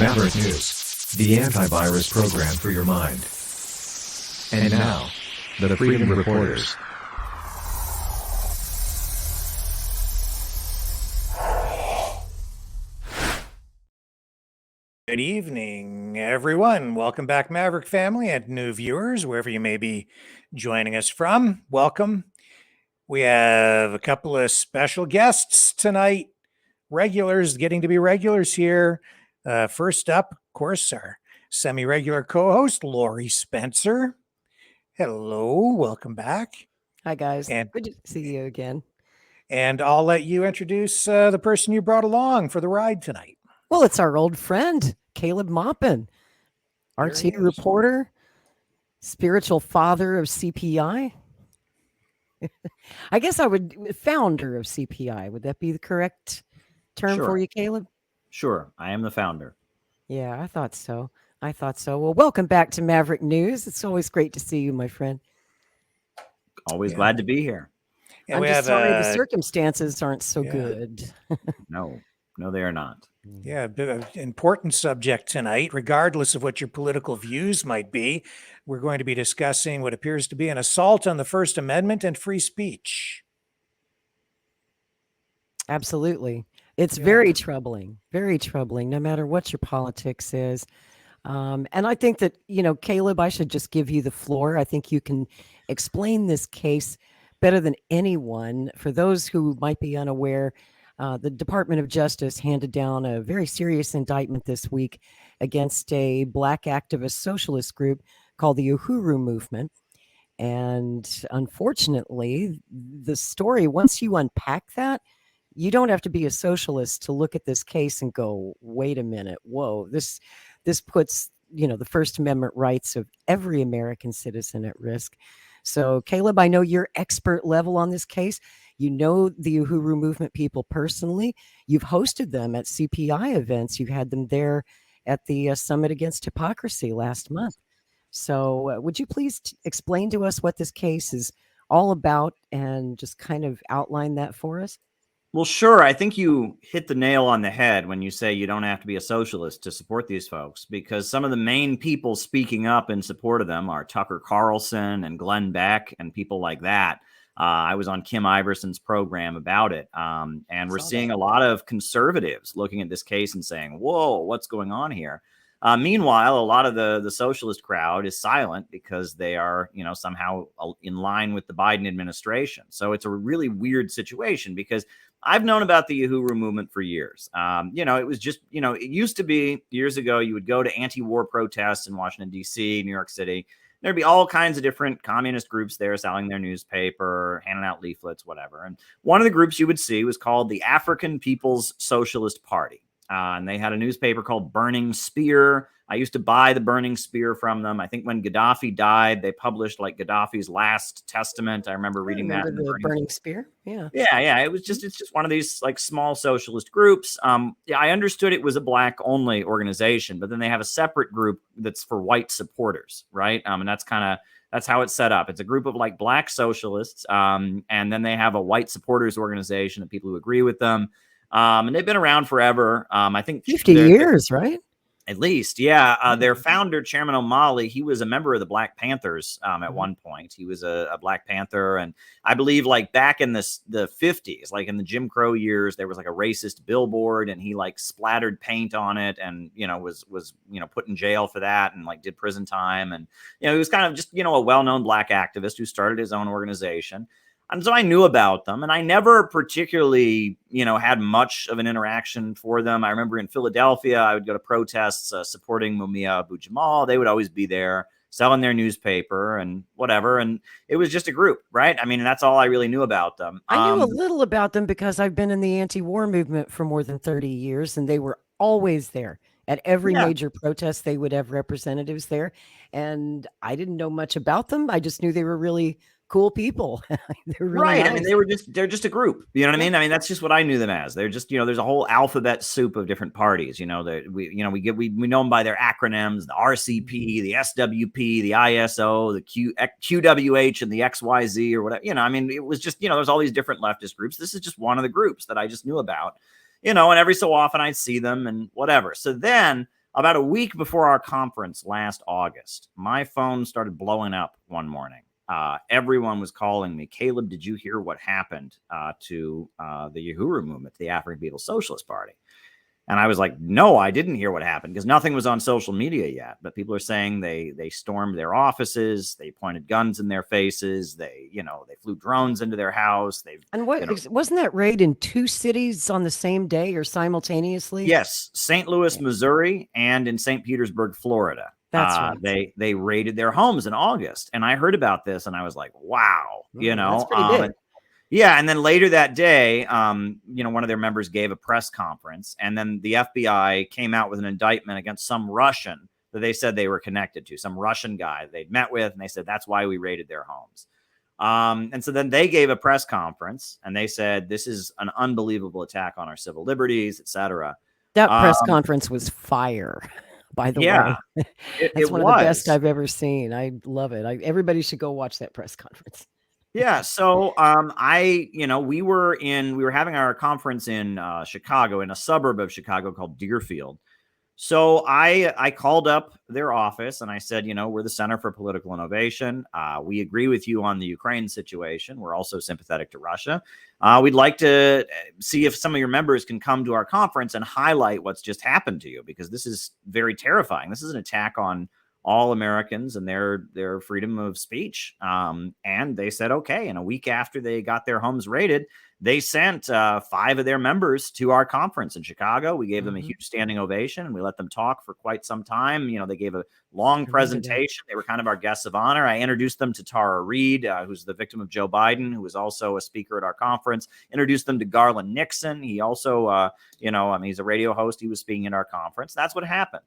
Maverick News, the antivirus program for your mind. And now, the Freedom Reporters. Good evening, everyone. Welcome back, Maverick family and new viewers, wherever you may be joining us from. Welcome. We have a couple of special guests tonight, regulars getting to be regulars here. First up, of course, our semi-regular co-host, Lori Spencer. Hello, welcome back. Hi, guys. And good to see you again. And I'll let you introduce the person you brought along for the ride tonight. Well, it's our old friend, Caleb Maupin, RT reporter, spiritual father of CPI. I guess founder of CPI. Would that be the correct term for you, Caleb? Sure. I am the founder. Yeah, I thought so. Well, welcome back to Maverick News. It's always great to see you, my friend. Always glad to be here. And I'm we just have sorry the circumstances aren't so Yeah. good. No, they are not. Yeah, a bit of an important subject tonight, regardless of what your political views might be. We're going to be discussing what appears to be an assault on the First Amendment and free speech. Absolutely. It's very troubling, no matter what your politics is. And I think that, Caleb, I should just give you the floor. I think you can explain this case better than anyone. For those who might be unaware, the Department of Justice handed down a very serious indictment this week against a Black activist socialist group called the UHURU Movement. And unfortunately, the story, once you unpack that, you don't have to be a socialist to look at this case and go, wait a minute, whoa, this puts, the First Amendment rights of every American citizen at risk. So, Caleb, I know you're expert level on this case. You know the UHURU Movement people personally. You've hosted them at CPI events. You had them there at the Summit Against Hypocrisy last month. So would you please explain to us what this case is all about and just kind of outline that for us? Well, sure. I think you hit the nail on the head when you say you don't have to be a socialist to support these folks, because some of the main people speaking up in support of them are Tucker Carlson and Glenn Beck and people like that. I was on Kim Iverson's program about it. And we're seeing a lot of conservatives looking at this case and saying, whoa, what's going on here? Meanwhile, a lot of the socialist crowd is silent because they are, somehow in line with the Biden administration. So it's a really weird situation, because I've known about the UHURU movement for years. It was just, it used to be years ago, you would go to anti-war protests in Washington, D.C., New York City. There'd be all kinds of different communist groups there selling their newspaper, handing out leaflets, whatever. And one of the groups you would see was called the African People's Socialist Party. And they had a newspaper called Burning Spear. I used to buy the Burning Spear from them. I think when Gaddafi died, they published like Gaddafi's last testament. I remember reading that. The Burning Spear. Yeah. Yeah. It's just one of these like small socialist groups. I understood it was a Black only organization, but then they have a separate group that's for white supporters, right? And that's how it's set up. It's a group of like Black socialists. And then they have a white supporters organization of people who agree with them. And they've been around forever. I think 50 years, right? At least. Yeah. Their founder, Chairman O'Malley, he was a member of the Black Panthers at one point. He was a Black Panther. And I believe like back in the 50s, like in the Jim Crow years, there was like a racist billboard and he like splattered paint on it and, was put in jail for that and like did prison time. And, he was kind of just, a well-known Black activist who started his own organization. And so I knew about them, and I never particularly, had much of an interaction for them. I remember in Philadelphia, I would go to protests supporting Mumia Abu-Jamal. They would always be there selling their newspaper and whatever. And it was just a group, right? I mean, that's all I really knew about them. I knew a little about them because I've been in the anti-war movement for more than 30 years, and they were always there. At every major protest, they would have representatives there. And I didn't know much about them. I just knew they were really cool people. They're really right. nice. I mean, they're just a group. You know what I mean? I mean, that's just what I knew them as. They're just, there's a whole alphabet soup of different parties. We know them by their acronyms: the RCP, the SWP, the ISO, the QWH, and the XYZ or whatever. I mean, it was just, there's all these different leftist groups. This is just one of the groups that I just knew about. And every so often I'd see them and whatever. So then About a week before our conference last August, my phone started blowing up one morning. Everyone was calling me, Caleb, did you hear what happened to the UHURU Movement, the African People's Socialist Party? And I was like, no, I didn't hear what happened, because nothing was on social media yet. But people are saying they stormed their offices, they pointed guns in their faces, they flew drones into their house. And wasn't that raid in 2 cities on the same day or simultaneously? Yes, St. Louis, Missouri, and in St. Petersburg, Florida. That's right. They raided their homes in August, and I heard about this, and I was like, wow, that's pretty big. Yeah, and then later that day, one of their members gave a press conference, and then the FBI came out with an indictment against some Russian that they said they were connected to, some Russian guy they'd met with, and they said that's why we raided their homes. And so then they gave a press conference, and they said this is an unbelievable attack on our civil liberties, etc. That press conference was fire, by the way. That's one of the best I've ever seen. I love it. Everybody should go watch that press conference. Yeah. So, we were having our conference in Chicago, in a suburb of Chicago called Deerfield. So I called up their office and I said, we're the Center for Political Innovation. We agree with you on the Ukraine situation. We're also sympathetic to Russia. We'd like to see if some of your members can come to our conference and highlight what's just happened to you, because this is very terrifying. This is an attack on all Americans and their freedom of speech. And they said, okay. And a week after they got their homes raided, they sent 5 of their members to our conference in Chicago. We gave them a huge standing ovation, and we let them talk for quite some time. They gave a long presentation. They were kind of our guests of honor. I introduced them to Tara Reid, who's the victim of Joe Biden, who was also a speaker at our conference. Introduced them to Garland Nixon. He also, he's a radio host. He was speaking at our conference. That's what happened.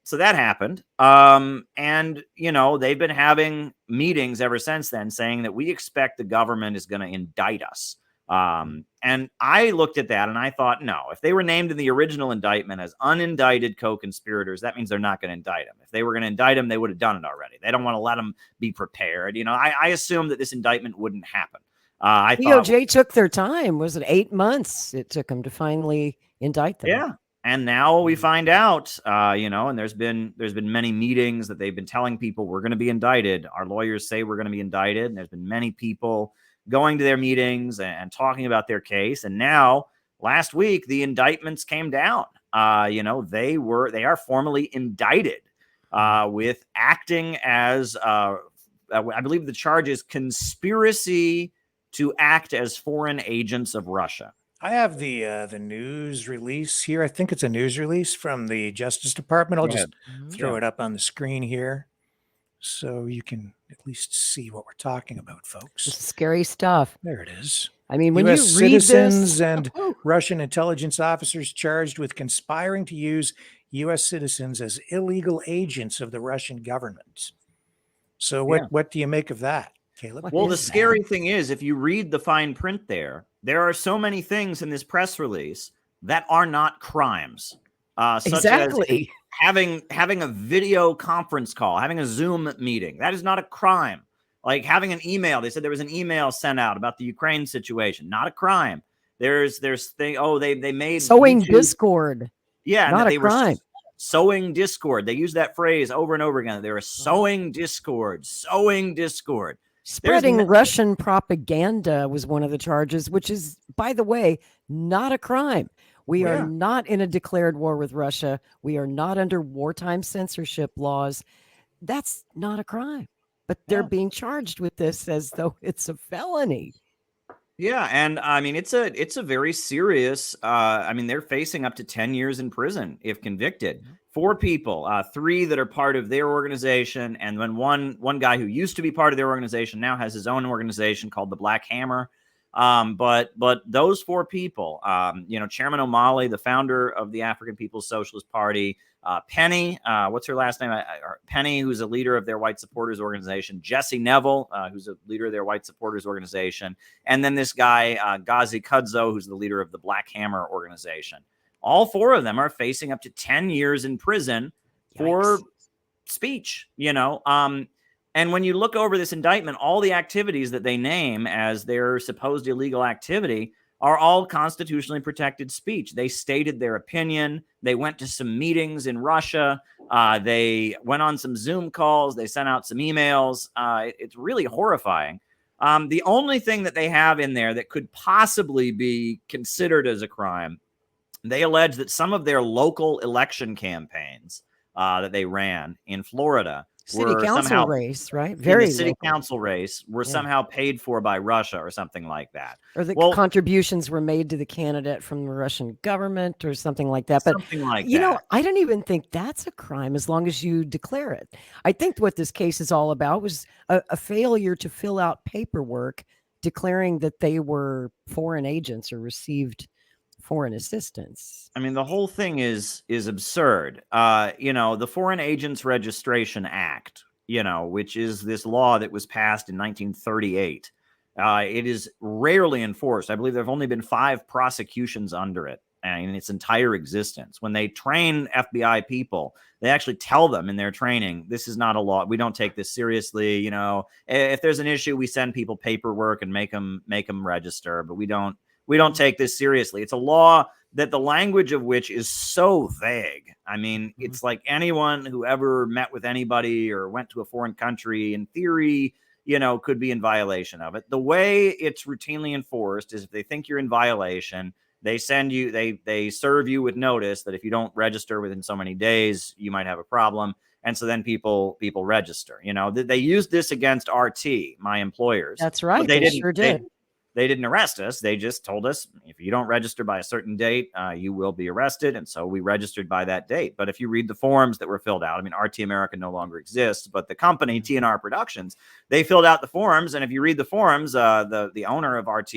So that happened. And they've been having meetings ever since then saying that we expect the government is going to indict us. And I looked at that and I thought, no, if they were named in the original indictment as unindicted co-conspirators, that means they're not going to indict them. If they were going to indict them, they would have done it already. They don't want to let them be prepared. I assumed that this indictment wouldn't happen. DOJ took their time. Was it 8 months it took them to finally indict them? Yeah. And now we find out, and there's been many meetings that they've been telling people we're going to be indicted. Our lawyers say we're going to be indicted. And there's been many people going to their meetings and talking about their case. And now last week, the indictments came down. They are formally indicted with acting as, I believe the charge is conspiracy to act as foreign agents of Russia. I have the news release here. I think it's a news release from the Justice Department. I'll just throw it up on the screen here so you can at least see what we're talking about, folks. It's scary stuff. There it is. I mean, when US you read citizens this, and Russian intelligence officers charged with conspiring to use U.S. citizens as illegal agents of the Russian government. So what do you make of that, Caleb? Well, the scary thing is, if you read the fine print there are so many things in this press release that are not crimes. Such as having a video conference call, having a Zoom meeting. That is not a crime. Like having an email. They said there was an email sent out about the Ukraine situation. Not a crime. They made sowing YouTube, discord. Yeah, not a crime. Sowing discord. They use that phrase over and over again. They were sowing discord. Spreading Russian propaganda was one of the charges, which is, by the way, not a crime. We are not in a declared war with Russia. We are not under wartime censorship laws. That's not a crime. But they're being charged with this as though it's a felony. Yeah, and I mean it's a very serious. They're facing up to 10 years in prison if convicted. 4 people, 3 that are part of their organization, and then one guy who used to be part of their organization now has his own organization called the Black Hammer. But those 4 people, Chairman O'Malley, the founder of the African People's Socialist Party, Penny, what's her last name? Penny, who's a leader of their white supporters organization, Jesse Neville, who's a leader of their white supporters organization, and then this guy, Ghazi Kudzo, who's the leader of the Black Hammer organization. All 4 of them are facing up to 10 years in prison for speech, And when you look over this indictment, all the activities that they name as their supposed illegal activity are all constitutionally protected speech. They stated their opinion. They went to some meetings in Russia. They went on some Zoom calls. They sent out some emails. It's really horrifying. The only thing that they have in there that could possibly be considered as a crime, they allege that some of their local election campaigns that they ran in Florida City council somehow race, right? Very Very city local. council race were somehow paid for by Russia or something like that. Or the Well, contributions were made to the candidate from the Russian government or something like that. But, something like you know, that. I don't even think that's a crime as long as you declare it. I think what this case is all about was a failure to fill out paperwork declaring that they were foreign agents or received foreign assistance. I mean, the whole thing is absurd. You know, the Foreign Agents Registration Act, you know, which is this law that was passed in 1938. It is rarely enforced. I believe there have only been 5 prosecutions under it in its entire existence. When they train FBI people, they actually tell them in their training, this is not a law. We don't take this seriously. You know, if there's an issue, we send people paperwork and make them register, but we don't take this seriously. It's a law that the language of which is so vague. I mean, it's like anyone who ever met with anybody or went to a foreign country, in theory, you know, could be in violation of it. The way it's routinely enforced is if they think you're in violation, they send you, they serve you with notice that if you don't register within so many days, you might have a problem. And so then people register. You know, they used this against RT, my employers. That's right. But They sure did. They didn't arrest us. They just told us, if you don't register by a certain date, you will be arrested. And so we registered by that date. But if you read the forms that were filled out, I mean, RT America no longer exists, but the company, TNR Productions, they filled out the forms. And if you read the forms, the owner of RT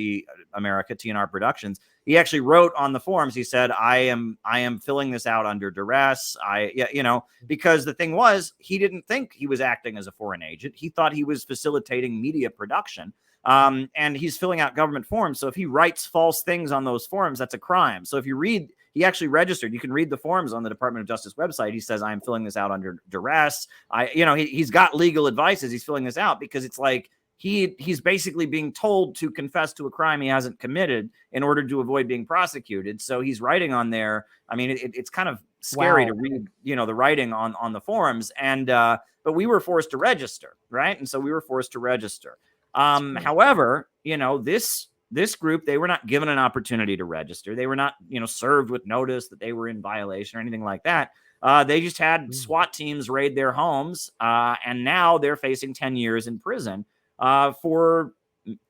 America, TNR Productions, he actually wrote on the forms, he said, I am filling this out under duress. You know, because the thing was, he didn't think he was acting as a foreign agent. He thought he was facilitating media production. And he's filling out government forms. So if he writes false things on those forms, that's a crime. So if you read, he actually registered. You can read the forms on the Department of Justice website. He says, I am filling this out under duress. You know, he's got legal advice as he's filling this out, because it's like he's basically being told to confess to a crime he hasn't committed in order to avoid being prosecuted. So he's writing on there. I mean, it's kind of scary to read, you know, the writing on the forms. And but we were forced to register, right? And so we were forced to register. However, you know, this group, they were not given an opportunity to register. They were not, you know, served with notice that they were in violation or anything like that. They just had SWAT teams raid their homes, and now they're facing 10 years in prison for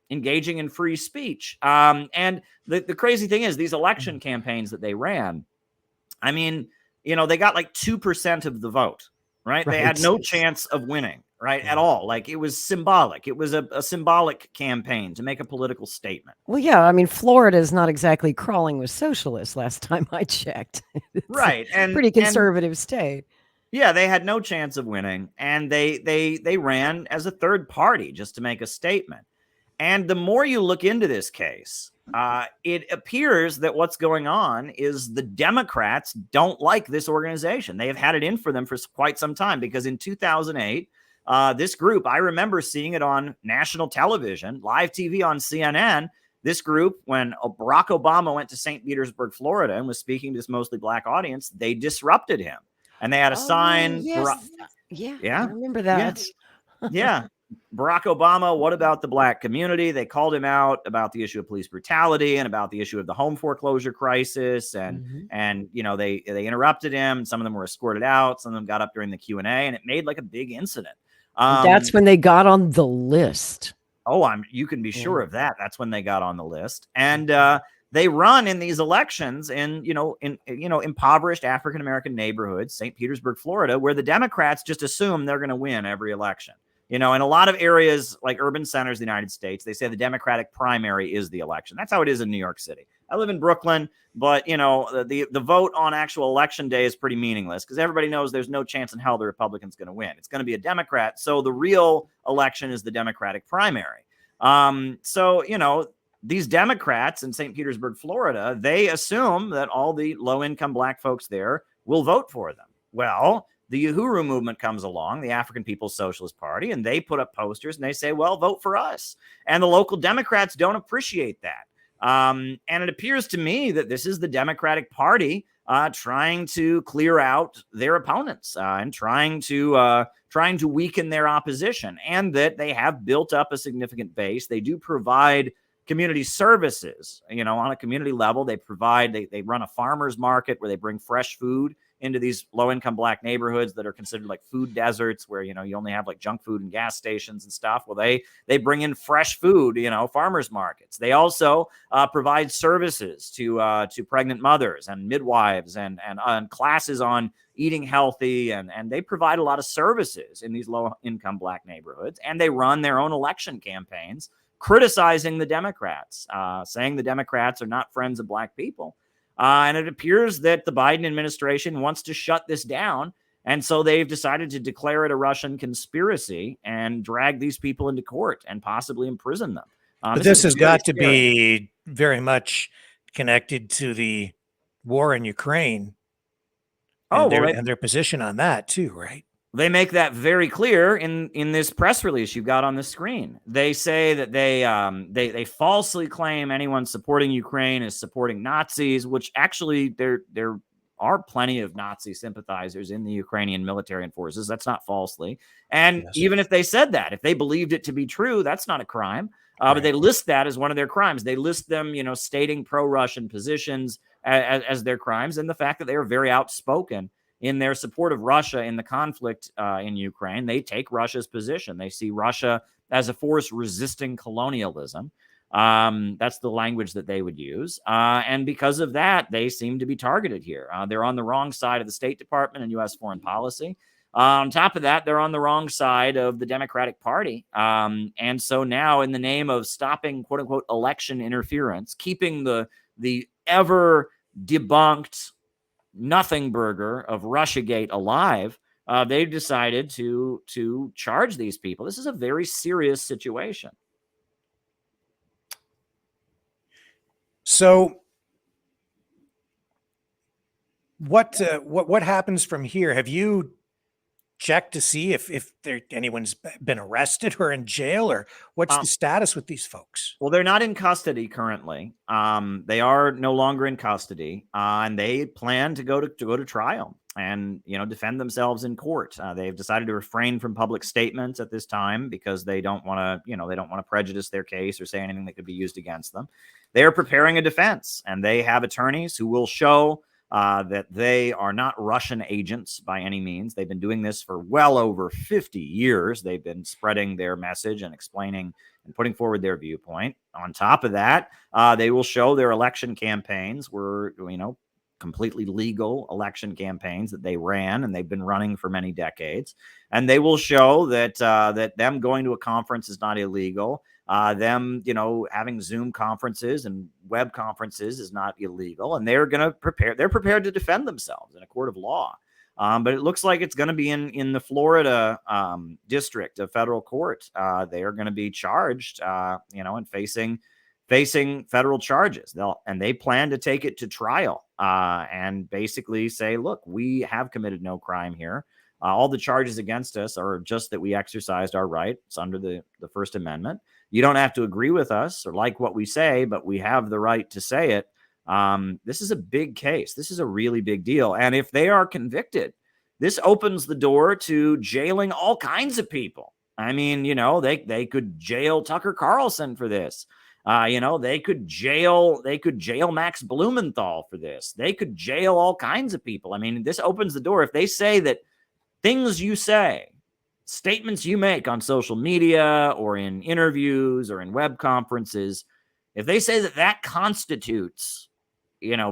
engaging in free speech. And the crazy thing is, these election campaigns that they ran, I mean, you know, they got like 2% of the vote, right? They had no chance of winning. Right, at all. Like, it was symbolic. It was a symbolic campaign to make a political statement. Well, yeah, I mean, Florida is not exactly crawling with socialists last time I checked. Right, and pretty conservative state. Yeah, they had no chance of winning, and they ran as a third party just to make a statement. And the more you look into this case, it appears that what's going on is the Democrats don't like this organization. They have had it in for them for quite some time, because in 2008. This group, I remember seeing it on national television, live TV on CNN. This group, when Barack Obama went to St. Petersburg, Florida, and was speaking to this mostly black audience, they disrupted him. And they had a sign. Yes. Yeah, I remember that. Yeah. Barack Obama, what about the black community? They called him out about the issue of police brutality and about the issue of the home foreclosure crisis. And you know, they interrupted him. Some of them were escorted out. Some of them got up during the Q&A, and it made like a big incident. That's when they got on the list. Oh, you can be sure of that. That's when they got on the list. And they run in these elections in impoverished African-American neighborhoods, St. Petersburg, Florida, where the Democrats just assume they're going to win every election. You know, in a lot of areas like urban centers of the United States, they say the Democratic primary is the election. That's how it is in New York City. I live in Brooklyn, but, you know, the vote on actual election day is pretty meaningless, because everybody knows there's no chance in hell the Republican's going to win. It's going to be a Democrat. So the real election is the Democratic primary. So, you know, these Democrats in St. Petersburg, Florida, they assume that all the low-income black folks there will vote for them. Well, the UHURU Movement comes along, the African People's Socialist Party, and they put up posters and they say, well, vote for us. And the local Democrats don't appreciate that. And it appears to me that this is the Democratic Party trying to clear out their opponents and trying to weaken their opposition, and that they have built up a significant base. They do provide community services, on a community level. They run a farmer's market where they bring fresh food into these low-income Black neighborhoods that are considered like food deserts, where, you only have like junk food and gas stations and stuff. Well, they bring in fresh food, farmers markets. They also provide services to pregnant mothers and midwives and classes on eating healthy. And they provide a lot of services in these low-income Black neighborhoods. And they run their own election campaigns criticizing the Democrats, saying the Democrats are not friends of Black people. And it appears that the Biden administration wants to shut this down. And so they've decided to declare it a Russian conspiracy and drag these people into court and possibly imprison them. But this has got to be very much connected to the war in Ukraine. And their position on that too, right? They make that very clear in this press release you've got on the screen. They say that they falsely claim anyone supporting Ukraine is supporting Nazis, which actually there are plenty of Nazi sympathizers in the Ukrainian military and forces. That's not falsely. And even if they said that, if they believed it to be true, that's not a crime. But they list that as one of their crimes. They list them, stating pro-Russian positions as their crimes, and the fact that they are very outspoken in their support of Russia in the conflict in Ukraine. They take Russia's position. They see Russia as a force resisting colonialism. That's the language that they would use. And because of that, they seem to be targeted here. They're on the wrong side of the State Department and U.S. foreign policy. On top of that, they're on the wrong side of the Democratic Party. And so now, in the name of stopping, quote unquote, election interference, keeping the ever debunked nothing burger of Russiagate alive, they've decided to charge these people. This is a very serious situation. So what happens from here? Have you checked to see if anyone's been arrested or in jail, or what's the status with these folks? Well, they're not in custody currently. They are no longer in custody, and they plan to go to trial and defend themselves in court. They've decided to refrain from public statements at this time because they don't want to prejudice their case or say anything that could be used against them. They are preparing a defense, and they have attorneys who will show that they are not Russian agents by any means. They've been doing this for well over 50 years. They've been spreading their message and explaining and putting forward their viewpoint. On top of that, they will show their election campaigns were, completely legal election campaigns that they ran and they've been running for many decades. And they will show that them going to a conference is not illegal. Them, having Zoom conferences and web conferences is not illegal, and they're prepared to defend themselves in a court of law. But it looks like it's going to be in the Florida district of federal court. They are going to be charged, and facing federal charges. They plan to take it to trial and basically say, look, we have committed no crime here. All the charges against us are just that we exercised our rights under the First Amendment. You don't have to agree with us or like what we say, but we have the right to say it. This is a big case. This is a really big deal. And if they are convicted, this opens the door to jailing all kinds of people. I mean, they could jail Tucker Carlson for this. They could jail Max Blumenthal for this. They could jail all kinds of people. I mean, this opens the door. If they say that things you say, statements you make on social media or in interviews or in web conferences, if they say that constitutes,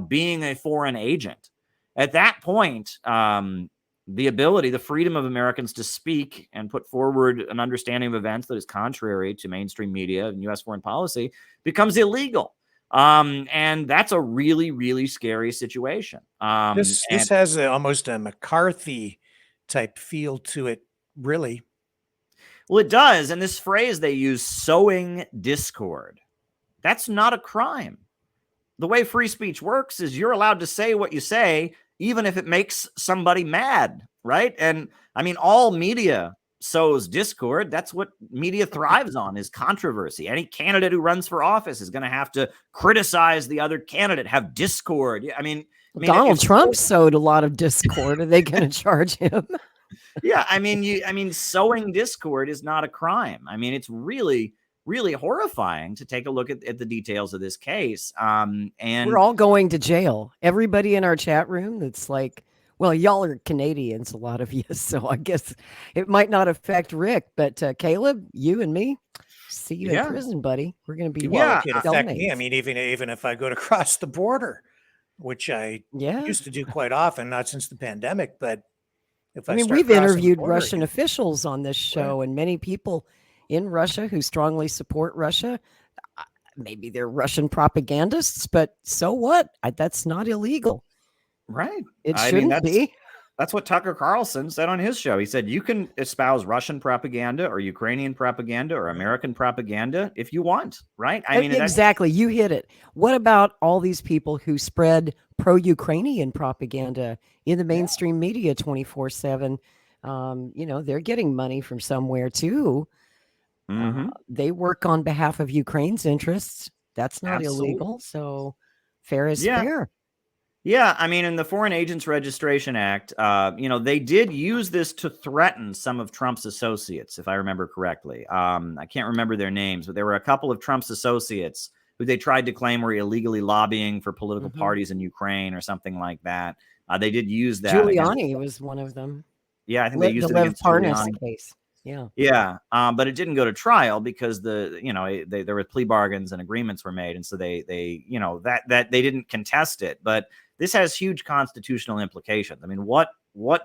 being a foreign agent, at that point, the freedom of Americans to speak and put forward an understanding of events that is contrary to mainstream media and U.S. foreign policy becomes illegal. And that's a really, really scary situation. This has almost a McCarthy type feel to it, really. Well, it does. And this phrase they use, sowing discord, that's not a crime. The way free speech works is you're allowed to say what you say, even if it makes somebody mad, right? And I mean, all media sows discord. That's what media thrives on, is controversy. Any candidate who runs for office is going to have to criticize the other candidate, have discord. I mean Donald Trump sowed a lot of discord. Are they going to charge him? Yeah, I mean, sowing discord is not a crime. I mean, it's really, really horrifying to take a look at the details of this case. And we're all going to jail. Everybody in our chat room that's like, well, y'all are Canadians, a lot of you, so I guess it might not affect Rick, but Caleb, you and me, see you in prison, buddy. We're going to be well, it could affect me. I mean, even if I go to cross the border, which I used to do quite often, not since the pandemic, but if I mean, we've interviewed Russian officials on this show, and many people in Russia who strongly support Russia. Maybe they're Russian propagandists, but so what? That's not illegal. Right. It shouldn't be. That's what Tucker Carlson said on his show. He said, you can espouse Russian propaganda or Ukrainian propaganda or American propaganda if you want. Right. I mean, exactly. You hit it. What about all these people who spread pro-Ukrainian propaganda in the mainstream media 24/7? They're getting money from somewhere too. They work on behalf of Ukraine's interests. That's not illegal. So fair is fair. Yeah, I mean, in the Foreign Agents Registration Act, they did use this to threaten some of Trump's associates, if I remember correctly. I can't remember their names, but there were a couple of Trump's associates who they tried to claim were illegally lobbying for political parties in Ukraine or something like that. They did use that. Giuliani was one of them. Yeah, I think they used it against Giuliani. Case. Yeah. But it didn't go to trial because there were plea bargains and agreements were made, and so they didn't contest it. But this has huge constitutional implications. I mean, what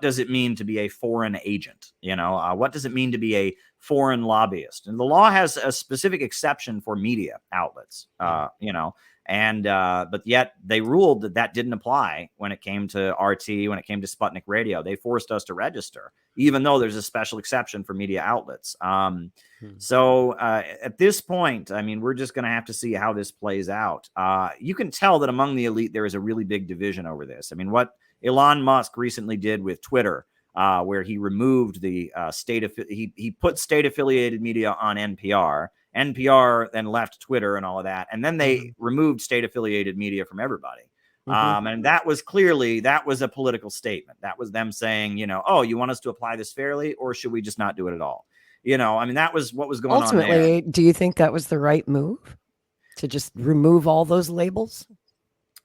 does it mean to be a foreign agent? What does it mean to be a foreign lobbyist? And the law has a specific exception for media outlets, but yet they ruled that didn't apply when it came to RT, when it came to Sputnik Radio. They forced us to register, even though there's a special exception for media outlets. So at this point, I mean, we're just going to have to see how this plays out. You can tell that among the elite, there is a really big division over this. I mean, what Elon Musk recently did with Twitter, where he removed the he put state-affiliated media on NPR. NPR then left Twitter and all of that. And then they removed state-affiliated media from everybody. And that was a political statement. That was them saying, you want us to apply this fairly, or should we just not do it at all? I mean, that was what was going on there. Ultimately, do you think that was the right move, to just remove all those labels?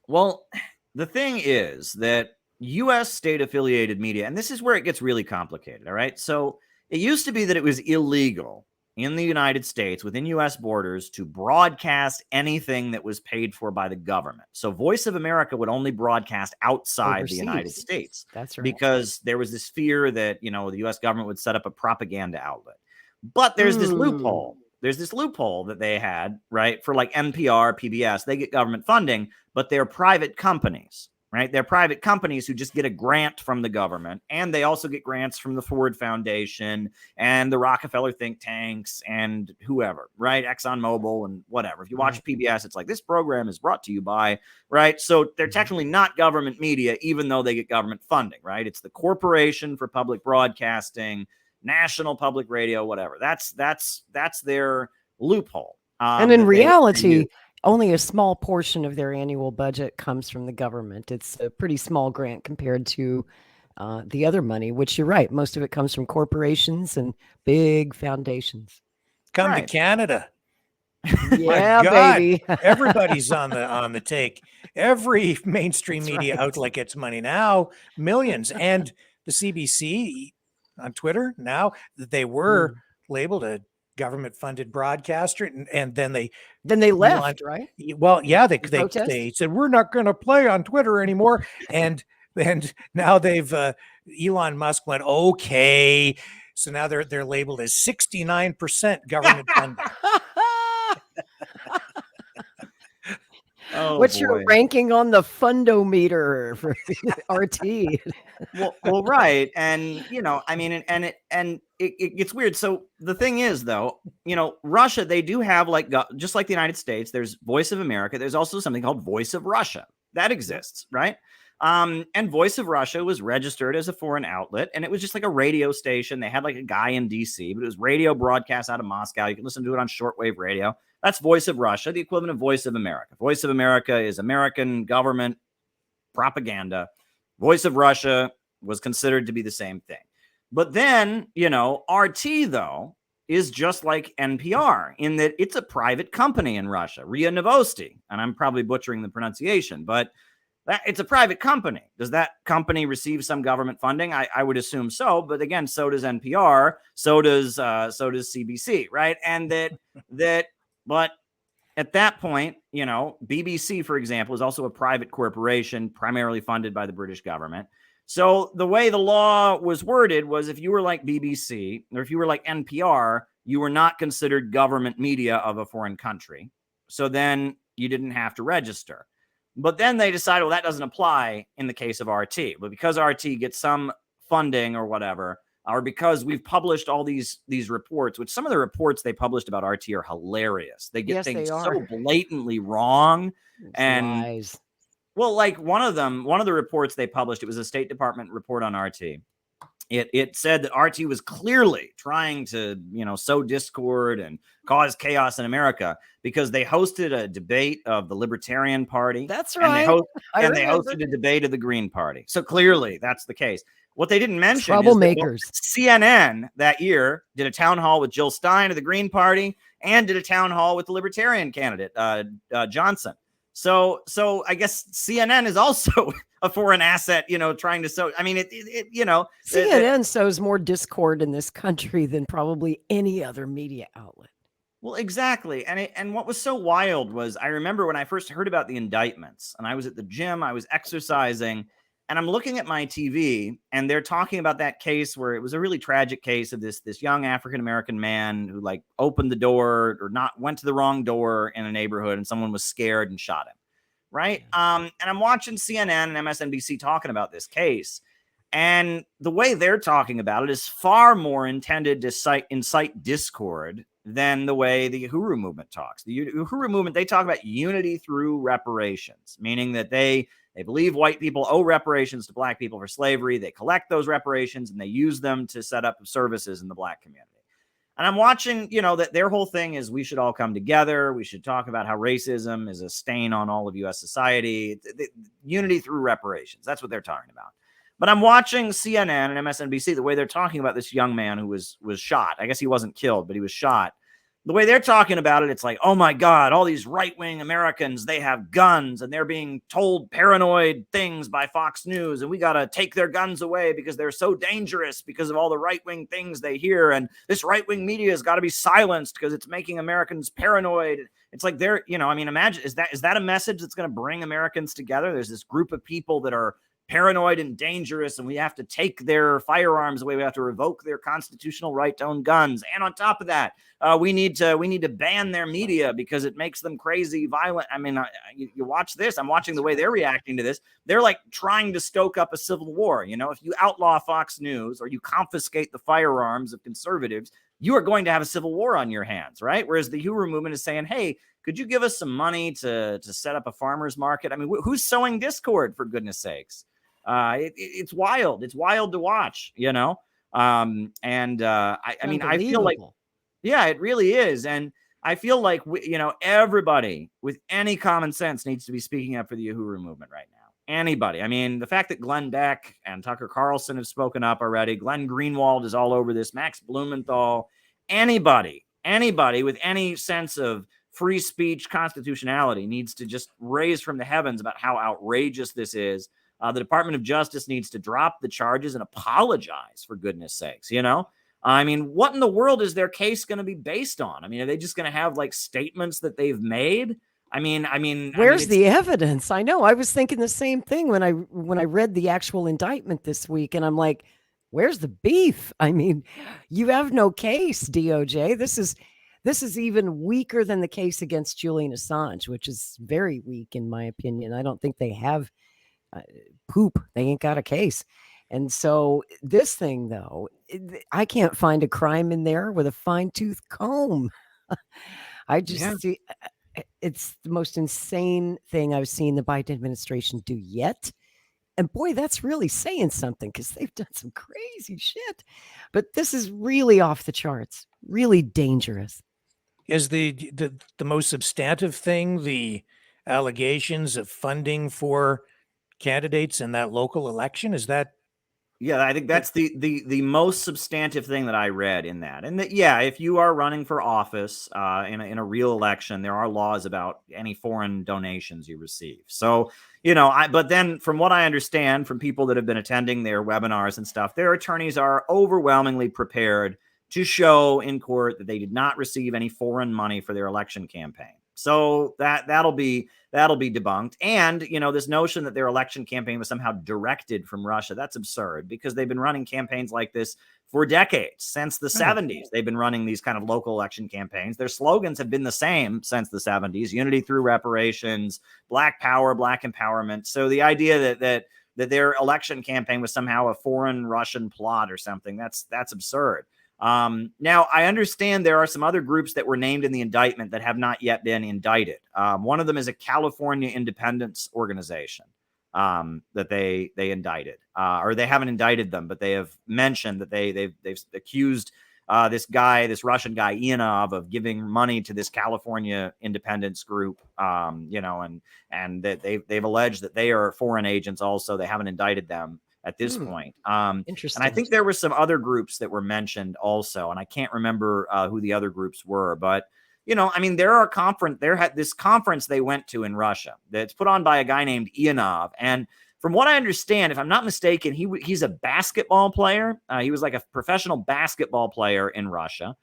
Well, the thing is that U.S. state-affiliated media, and this is where it gets really complicated, all right? So it used to be that it was illegal in the United States, within U.S. borders, to broadcast anything that was paid for by the government. So Voice of America would only broadcast outside the United States. That's right. Because there was this fear that, the U.S. government would set up a propaganda outlet. But there's this loophole. There's this loophole that they had, right? For like NPR, PBS, they get government funding, but they're private companies. Right? They're private companies who just get a grant from the government, and they also get grants from the Ford Foundation and the Rockefeller think tanks and whoever, right? ExxonMobil and whatever. If you watch PBS, it's like, this program is brought to you by, right? So they're technically not government media, even though they get government funding, right? It's the Corporation for Public Broadcasting, National Public Radio, whatever. That's their loophole. And in reality, only a small portion of their annual budget comes from the government. It's a pretty small grant compared to the other money, which you're right. Most of it comes from corporations and big foundations. Come to Canada. Yeah, baby. Everybody's on the take. Every mainstream media outlet gets money now, millions. And the CBC on Twitter now, they were labeled a government-funded broadcaster, and then they left, right? Well, yeah, they said, we're not going to play on Twitter anymore, and now they've Elon Musk went, okay, so now they're labeled as 69% government funded. What's your ranking on the fundometer for RT? well, right, and I mean, and it gets weird. So the thing is, though, Russia, they do have, like, just like the United States, there's Voice of America. There's also something called Voice of Russia that exists, right? And Voice of Russia was registered as a foreign outlet, and it was just like a radio station. They had like a guy in DC, but it was radio broadcast out of Moscow. You can listen to it on shortwave radio. That's Voice of Russia, the equivalent of Voice of America. Voice of America is American government propaganda. Voice of Russia was considered to be the same thing. But then, RT, though, is just like NPR in that it's a private company in Russia, RIA Novosti. And I'm probably butchering the pronunciation, but it's a private company. Does that company receive some government funding? I would assume so. But again, so does NPR. So does CBC, right? And but at that point, BBC, for example, is also a private corporation primarily funded by the British government. So the way the law was worded was if you were like BBC or if you were like NPR, you were not considered government media of a foreign country. So then you didn't have to register. But then they decided, well, that doesn't apply in the case of RT. But because RT gets some funding or whatever, or because we've published all these reports, which some of the reports they published about RT are hilarious. They get things so blatantly wrong. And lies. Well, like one of the reports they published, it was a State Department report on RT. It said that RT was clearly trying to, sow discord and cause chaos in America because they hosted a debate of the Libertarian Party. That's right. And they hosted a debate of the Green Party. So clearly that's the case. What they didn't mention troublemakers. Is that CNN that year did a town hall with Jill Stein of the Green Party and did a town hall with the Libertarian candidate, Johnson. So I guess CNN is also a foreign asset, trying to sow. I mean, CNN sows more discord in this country than probably any other media outlet. Well, exactly. And what was so wild was I remember when I first heard about the indictments and I was at the gym, I was exercising, and I'm looking at my TV and they're talking about that case where it was a really tragic case of this young African-American man who like opened the door or went to the wrong door in a neighborhood and someone was scared and shot him. Right. And I'm watching CNN and MSNBC talking about this case. And the way they're talking about it is far more intended to incite discord than the way the UHURU Movement talks. The UHURU Movement, they talk about unity through reparations, meaning that they believe white people owe reparations to black people for slavery. They collect those reparations and they use them to set up services in the black community. And I'm watching, that their whole thing is we should all come together. We should talk about how racism is a stain on all of U.S. society. Unity through reparations. That's what they're talking about. But I'm watching CNN and MSNBC, the way they're talking about this young man who was shot. I guess he wasn't killed, but he was shot. The way they're talking about it, it's like, oh my God, all these right-wing Americans, they have guns and they're being told paranoid things by Fox News. And we got to take their guns away because they're so dangerous because of all the right-wing things they hear. And this right-wing media has got to be silenced because it's making Americans paranoid. It's like they're, imagine, is that a message that's going to bring Americans together? There's this group of people that are paranoid and dangerous, and we have to take their firearms away. We have to revoke their constitutional right to own guns. And on top of that, we need to ban their media because it makes them crazy, violent. I mean, you watch this. I'm watching the way they're reacting to this. They're like trying to stoke up a civil war. If you outlaw Fox News or you confiscate the firearms of conservatives, you are going to have a civil war on your hands, right? Whereas the UHURU Movement is saying, hey, could you give us some money to set up a farmer's market? I mean, who's sowing discord, for goodness sakes? It's wild. It's wild to watch, I mean, I feel like, yeah, it really is. And I feel like, everybody with any common sense needs to be speaking up for the UHURU Movement right now. Anybody. I mean, the fact that Glenn Beck and Tucker Carlson have spoken up already, Glenn Greenwald is all over this, Max Blumenthal, anybody with any sense of free speech constitutionality needs to just raise from the heavens about how outrageous this is. The Department of Justice needs to drop the charges and apologize, for goodness sakes, I mean, what in the world is their case going to be based on? I mean, are they just going to have like statements that they've made? I mean, where's the evidence? I know. I was thinking the same thing when I read the actual indictment this week, and I'm like, where's the beef? I mean, you have no case, DOJ. This is even weaker than the case against Julian Assange, which is very weak in my opinion. I don't think they have poop. They ain't got a case. And so this thing, though, I can't find a crime in there with a fine-tooth comb. I just see it's the most insane thing I've seen the Biden administration do yet. And boy, that's really saying something because they've done some crazy shit. But this is really off the charts, really dangerous. Is the most substantive thing the allegations of funding for candidates in that local election? Is that Yeah, I think that's the most substantive thing that I read in that. And that, yeah, if you are running for office in a real election, there are laws about any foreign donations you receive. So, but then from what I understand from people that have been attending their webinars and stuff, their attorneys are overwhelmingly prepared to show in court that they did not receive any foreign money for their election campaign. So that'll be debunked. And, this notion that their election campaign was somehow directed from Russia, that's absurd because they've been running campaigns like this for decades. Since the 70s, they've been running these kind of local election campaigns. Their slogans have been the same since the 70s: unity through reparations, Black power, Black empowerment. So the idea that their election campaign was somehow a foreign Russian plot or something, that's absurd. Now, I understand there are some other groups that were named in the indictment that have not yet been indicted. One of them is a California independence organization that they indicted, or they haven't indicted them, but they have mentioned that they've accused this Russian guy Ianov of giving money to this California independence group, and that they've alleged that they are foreign agents. Also, they haven't indicted them at this point. Interesting. And I think there were some other groups that were mentioned also, and I can't remember who the other groups were, but there had this conference they went to in Russia that's put on by a guy named Ianov. And from what I understand, if I'm not mistaken, he's a basketball player. He was like a professional basketball player in Russia.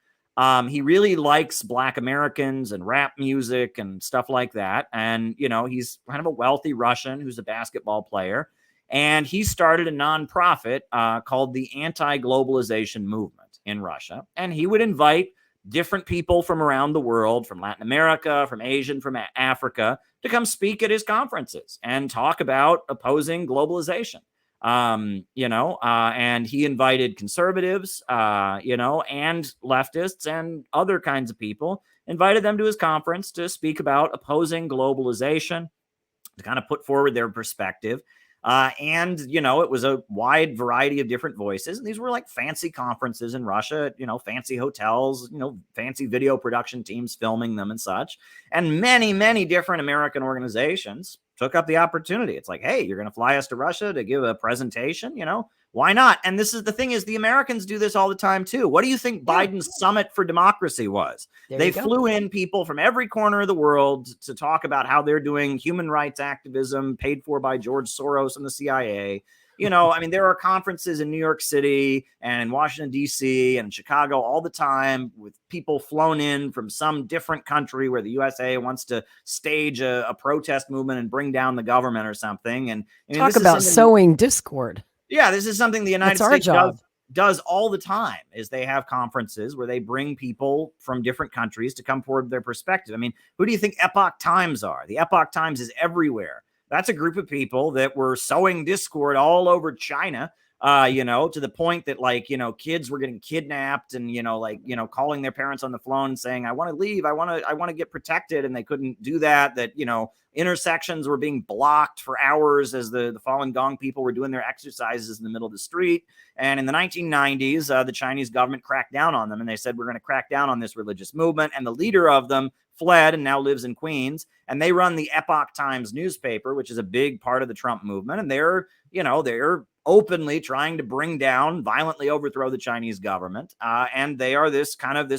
He really likes Black Americans and rap music and stuff like that. And, he's kind of a wealthy Russian who's a basketball player. And he started a nonprofit called the Anti-Globalization Movement in Russia. And he would invite different people from around the world, from Latin America, from Asia, and from Africa, to come speak at his conferences and talk about opposing globalization. And he invited conservatives, and leftists and other kinds of people, invited them to his conference to speak about opposing globalization, to kind of put forward their perspective. It was a wide variety of different voices. And these were like fancy conferences in Russia, fancy hotels, fancy video production teams filming them and such. And many, many different American organizations took up the opportunity. It's like, hey, you're going to fly us to Russia to give a presentation, why not? And this is the thing is the Americans do this all the time too. What do you think Biden's Summit for Democracy was? They flew in people from every corner of the world to talk about how they're doing human rights activism paid for by George Soros and the CIA. There are conferences in New York City and in Washington, D.C. and Chicago all the time with people flown in from some different country where the USA wants to stage a protest movement and bring down the government or something. And talk about sowing discord. Yeah, this is something the United States does all the time, is they have conferences where they bring people from different countries to come forward with their perspective. Who do you think Epoch Times are? The Epoch Times is everywhere. That's a group of people that were sowing discord all over China, to the point that kids were getting kidnapped and, calling their parents on the phone and saying, I want to leave. I want to get protected. And they couldn't do that, intersections were being blocked for hours as the Falun Gong people were doing their exercises in the middle of the street. And in the 1990s, the Chinese government cracked down on them. And they said, we're going to crack down on this religious movement. And the leader of them fled and now lives in Queens. And they run the Epoch Times newspaper, which is a big part of the Trump movement. And they're openly trying to violently overthrow the Chinese government. And they are this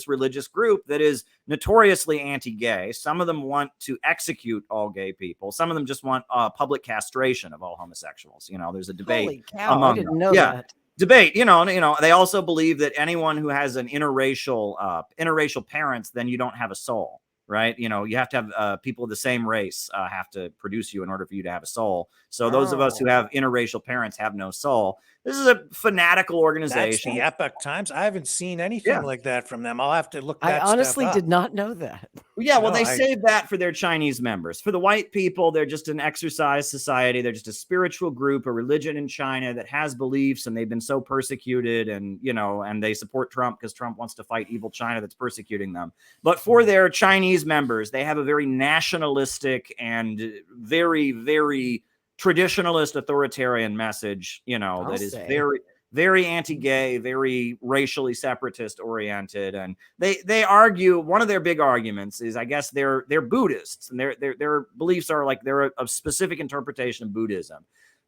religious group that is notoriously anti-gay. Some of them want to execute all gay people. Some of them just want public castration of all homosexuals. There's a debate. Holy cow, I didn't know that. Debate, they also believe that anyone who has an interracial parents, then you don't have a soul. Right. You have to have people of the same race have to produce you in order for you to have a soul. So those of us who have interracial parents have no soul. This is a fanatical organization. That's the Epoch Times. I haven't seen anything like that from them. I'll have to look that I honestly stuff up. did not know that. Yeah, well, they save that for their Chinese members. For the white people, they're just an exercise society. They're just a spiritual group, a religion in China that has beliefs, and they've been so persecuted, and and they support Trump because Trump wants to fight evil China that's persecuting them. But for their Chinese members, they have a very nationalistic and very, very traditionalist authoritarian message, that is very, very anti-gay, very racially separatist oriented. And they argue, one of their big arguments is, I guess they're Buddhists, and their beliefs are like they're a specific interpretation of Buddhism.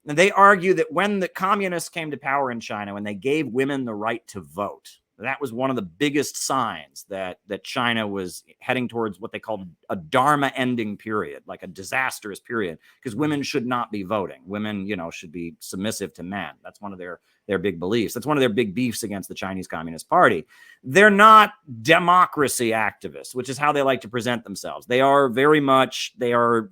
And they argue that when the communists came to power in China, when they gave women the right to vote, that was one of the biggest signs that China was heading towards what they called a Dharma ending period, like a disastrous period, because women should not be voting. Women, should be submissive to men. That's one of their big beliefs. That's one of their big beefs against the Chinese Communist Party. They're not democracy activists, which is how they like to present themselves. They are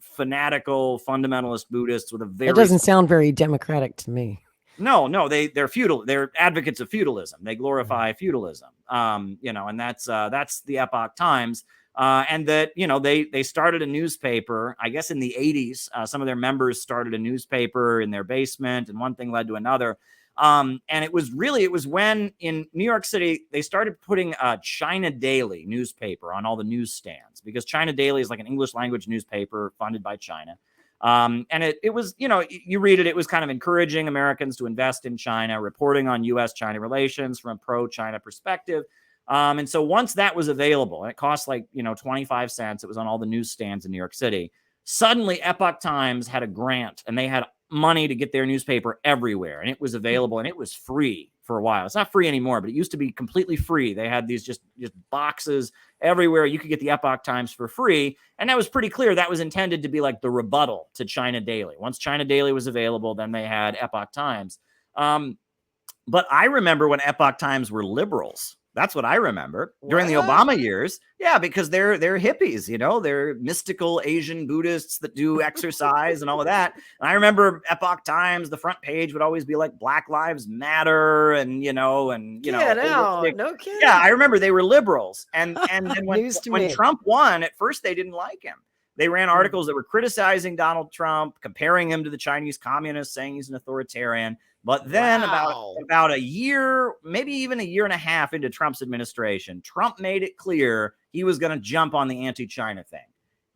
fanatical, fundamentalist Buddhists with a very... It doesn't sound very democratic to me. No, they're feudal. They're advocates of feudalism. They glorify feudalism. And that's the Epoch Times. And that, they started a newspaper, I guess in the 80s. Some of their members started a newspaper in their basement, and one thing led to another. And it was when in New York City, they started putting a China Daily newspaper on all the newsstands, because China Daily is like an English language newspaper funded by China. And it was, you read it, it was kind of encouraging Americans to invest in China, reporting on U.S.-China relations from a pro-China perspective. And so once that was available, and it cost 25 cents, it was on all the newsstands in New York City. Suddenly, Epoch Times had a grant, and they had money to get their newspaper everywhere, and it was available, and it was free for a while. It's not free anymore, but it used to be completely free. They had these just boxes everywhere. You could get the Epoch Times for free, and that was pretty clear. That was intended to be like the rebuttal to China Daily. Once China Daily was available, then they had Epoch Times. But I remember when Epoch Times were liberals. That's what I remember during the Obama years. Yeah, because they're hippies, they're mystical Asian Buddhists that do exercise and all of that. And I remember Epoch Times, the front page would always be like Black Lives Matter and no kidding. Yeah, I remember they were liberals. And then when Trump won, at first they didn't like him. They ran articles that were criticizing Donald Trump, comparing him to the Chinese communists, saying he's an authoritarian. But then about a year, maybe even a year and a half into Trump's administration, Trump made it clear he was going to jump on the anti-China thing.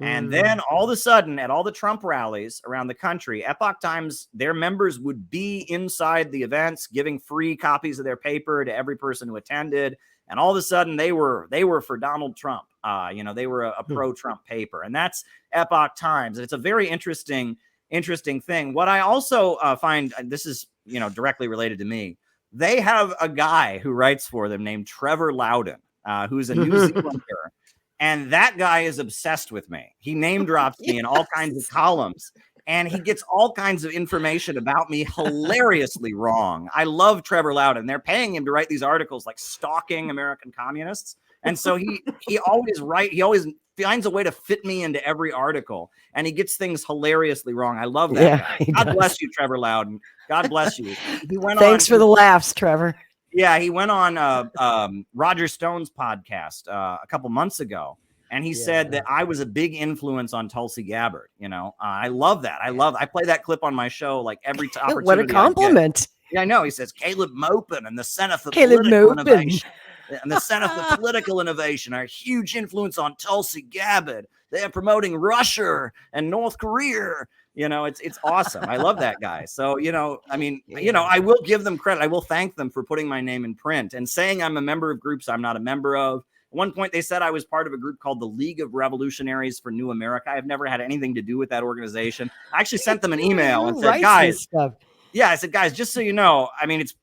And then all of a sudden, at all the Trump rallies around the country, Epoch Times, their members would be inside the events, giving free copies of their paper to every person who attended. And all of a sudden, they were for Donald Trump. They were a pro-Trump paper. And that's Epoch Times. And it's a very interesting thing. What I also find, this is directly related to me, they have a guy who writes for them named Trevor Loudon, who's a New Zealander, and that guy is obsessed with me. He name drops me in all kinds of columns, and he gets all kinds of information about me hilariously wrong. I love Trevor Loudon. They're paying him to write these articles like stalking American communists, and so he always finds a way to fit me into every article, and he gets things hilariously wrong. I love that guy. God bless you, Trevor Loudon. God bless you. Thanks for the laughs, Trevor. Yeah, he went on Roger Stone's podcast a couple months ago, and he said that I was a big influence on Tulsi Gabbard. I love that. I play that clip on my show like every opportunity. What a compliment. Yeah, I know. He says Caleb Maupin and the Center for Political Innovation. And the Center for Political Innovation are a huge influence on Tulsi Gabbard. They're promoting Russia and North Korea. It's awesome. I love that guy. So, I will give them credit. I will thank them for putting my name in print and saying I'm a member of groups I'm not a member of. At one point, they said I was part of a group called the League of Revolutionaries for New America. I've never had anything to do with that organization. I actually sent them an email and said, guys, I said, guys, just so you know,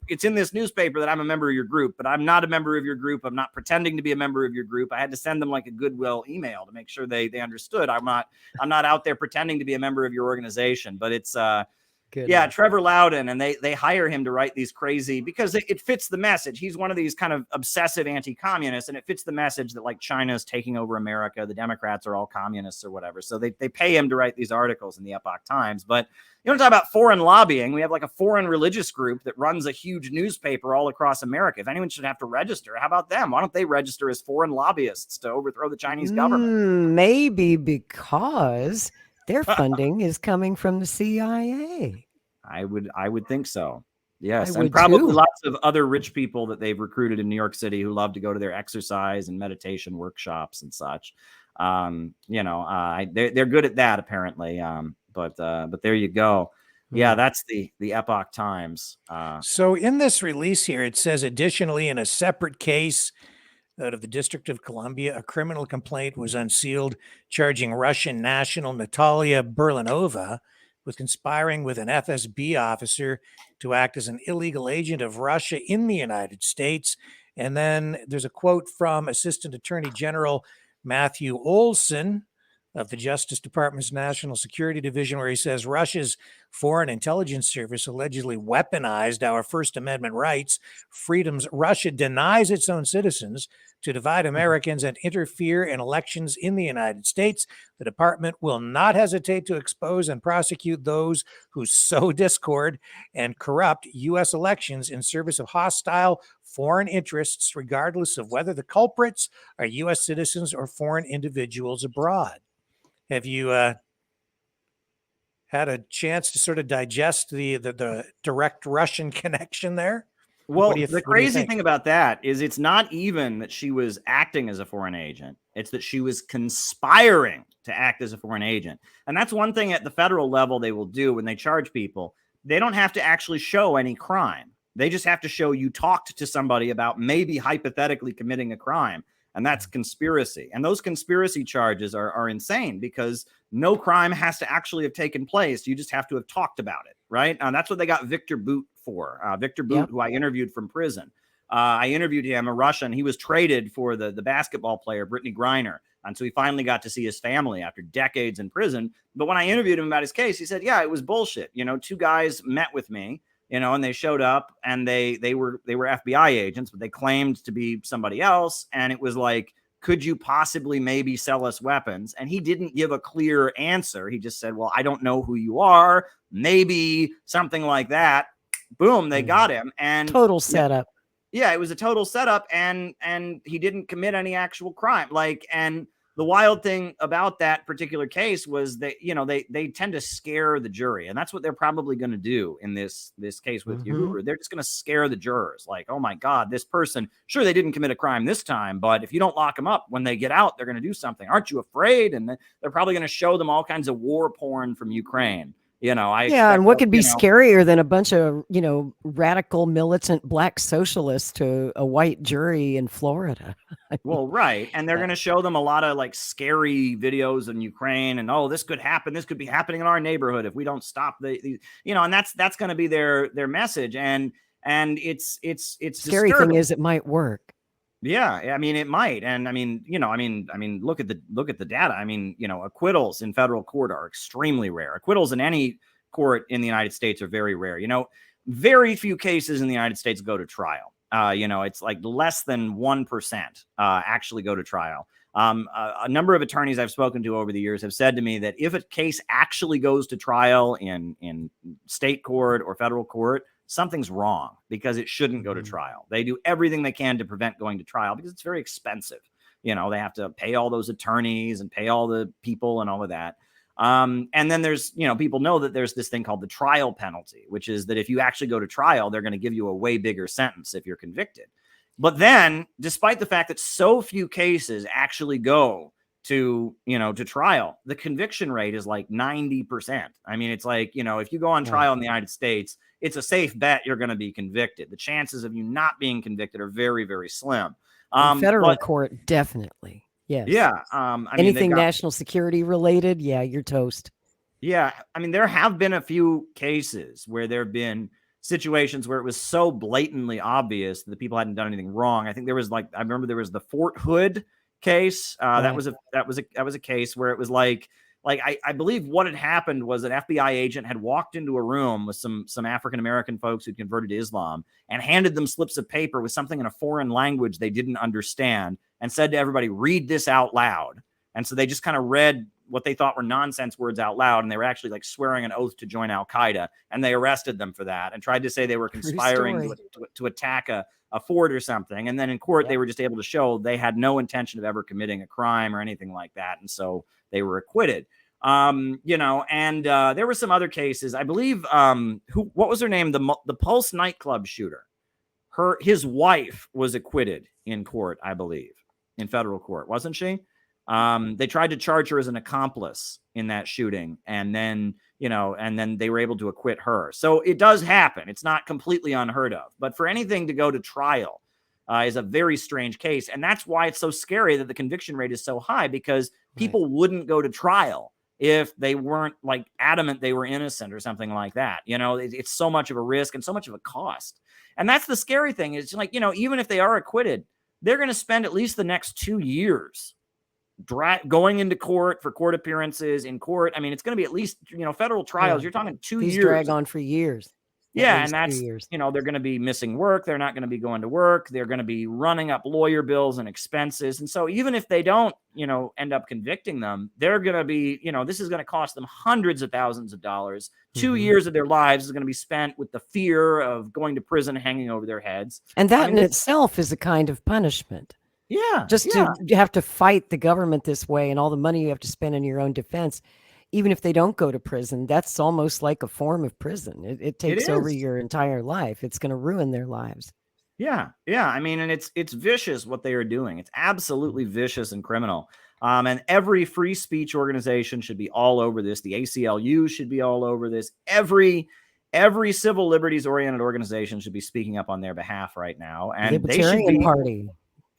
it's in this newspaper that I'm a member of your group, but I'm not a member of your group. I'm not pretending to be a member of your group. I had to send them like a goodwill email to make sure they understood. I'm not out there pretending to be a member of your organization, but it's, Trevor Loudon, and they hire him to write these crazy, because it fits the message. He's one of these kind of obsessive anti-communists, and it fits the message that like China's taking over America. The Democrats are all communists or whatever. So they pay him to write these articles in the Epoch Times. But you want to talk about foreign lobbying? We have like a foreign religious group that runs a huge newspaper all across America. If anyone should have to register, how about them? Why don't they register as foreign lobbyists to overthrow the Chinese government? Maybe because their funding is coming from the CIA. I would think so. Yes, and probably lots of other rich people that they've recruited in New York City who love to go to their exercise and meditation workshops and such. They're good at that apparently. But there you go. Yeah, that's the Epoch Times. So in this release here, it says, additionally, in a separate case out of the District of Columbia, a criminal complaint was unsealed charging Russian national Natalia Berlinova with conspiring with an FSB officer to act as an illegal agent of Russia in the United States. And then there's a quote from Assistant Attorney General Matthew Olson of the Justice Department's National Security Division, where he says Russia's Foreign Intelligence Service allegedly weaponized our First Amendment rights, freedoms. Russia denies its own citizens to divide Americans and interfere in elections in the United States. The department will not hesitate to expose and prosecute those who sow discord and corrupt U.S. elections in service of hostile foreign interests, regardless of whether the culprits are U.S. citizens or foreign individuals abroad. Have you had a chance to sort of digest the direct Russian connection there? Well, the crazy thing about that is it's not even that she was acting as a foreign agent. It's that she was conspiring to act as a foreign agent. And that's one thing at the federal level they will do when they charge people. They don't have to actually show any crime. They just have to show you talked to somebody about maybe hypothetically committing a crime. And that's conspiracy. And those conspiracy charges are insane because no crime has to actually have taken place. You just have to have talked about it, right? And that's what they got Victor Boot for. Victor Boot, who I interviewed from prison. I interviewed him, a Russian. He was traded for the basketball player, Brittany Griner. And so he finally got to see his family after decades in prison. But when I interviewed him about his case, he said, yeah, it was bullshit. You know, two guys met with me, you know, and they showed up and they were FBI agents, but they claimed to be somebody else. And it was like, could you possibly maybe sell us weapons? And he didn't give a clear answer. He just said, well, I don't know who you are. Maybe something like that. Boom, they got him. And total setup. Yeah, it was a total setup. And he didn't commit any actual crime. And the wild thing about that particular case was that, you know, they tend to scare the jury. And that's what they're probably going to do in this case with UHURU. They're just going to scare the jurors. Like, oh my God, this person, sure, they didn't commit a crime this time, but if you don't lock them up when they get out, they're going to do something. Aren't you afraid? And they're probably going to show them all kinds of war porn from Ukraine. You know, and what could be scarier than a bunch of, you know, radical militant black socialists to a white jury in Florida? Well, right. And they're going to show them a lot of like scary videos in Ukraine and, oh, this could happen. This could be happening in our neighborhood if we don't stop the you know, and that's going to be their message. And it's scary disturbing. Thing is it might work. Yeah, I mean, it might. And I mean, you know, I mean, look at the data. I mean, you know, acquittals in federal court are extremely rare. Acquittals in any court in the United States are very rare. You know, very few cases in the United States go to trial. You know, it's like less than 1% actually go to trial. A number of attorneys I've spoken to over the years have said to me that if a case actually goes to trial in state court or federal court, something's wrong because it shouldn't go to trial. They do everything they can to prevent going to trial because it's very expensive. You know, they have to pay all those attorneys and pay all the people and all of that. And then there's, you know, people know that there's this thing called the trial penalty, which is that if you actually go to trial, they're going to give you a way bigger sentence if you're convicted. But then, despite the fact that so few cases actually go to, you know, to trial, the conviction rate is like 90%. I mean, it's like, you know, if you go on trial in the United States, it's a safe bet you're going to be convicted. The chances of you not being convicted are very, very slim. Federal court, definitely. Yes. Yeah. Anything national security related, yeah, you're toast. Yeah. I mean, there have been a few cases where there have been situations where it was so blatantly obvious that the people hadn't done anything wrong. I think there was I remember there was the Fort Hood case. Right. That was a case where it was like I believe what had happened was an FBI agent had walked into a room with some African-American folks who converted to Islam and handed them slips of paper with something in a foreign language they didn't understand and said to everybody, read this out loud. And so they just kind of read what they thought were nonsense words out loud. And they were actually like swearing an oath to join Al-Qaeda. And they arrested them for that and tried to say they were conspiring to attack a fort or something. And then in court, they were just able to show they had no intention of ever committing a crime or anything like that. And so they were acquitted. You know, and there were some other cases. I believe what was her name? The Pulse nightclub shooter. His wife was acquitted in court, I believe, in federal court, wasn't she? They tried to charge her as an accomplice in that shooting, and then they were able to acquit her. So it does happen. It's not completely unheard of. But for anything to go to trial is a very strange case, and that's why it's so scary that the conviction rate is so high, because people wouldn't go to trial if they weren't like adamant they were innocent or something like that. It's so much of a risk and so much of a cost. And that's the scary thing, is like, even if they are acquitted, they're going to spend at least the next 2 years going into court for court appearances in court. I mean, it's going to be at least, federal trials. You're talking 2 years. These drag on for years. Yeah, and that's, they're going to be missing work. They're not going to be going to work. They're going to be running up lawyer bills and expenses. And so even if they don't, end up convicting them, they're going to be, this is going to cost them hundreds of thousands of dollars. 2 years of their lives is going to be spent with the fear of going to prison hanging over their heads. And that in itself is a kind of punishment. Yeah. Just to have to fight the government this way, and all the money you have to spend in your own defense. Even if they don't go to prison, that's almost like a form of prison. It takes over your entire life. It's going to ruin their lives. Yeah. Yeah. I mean, and it's vicious what they are doing. It's absolutely vicious and criminal. And every free speech organization should be all over this. The ACLU should be all over this. Every civil liberties oriented organization should be speaking up on their behalf right now. And Libertarian Party.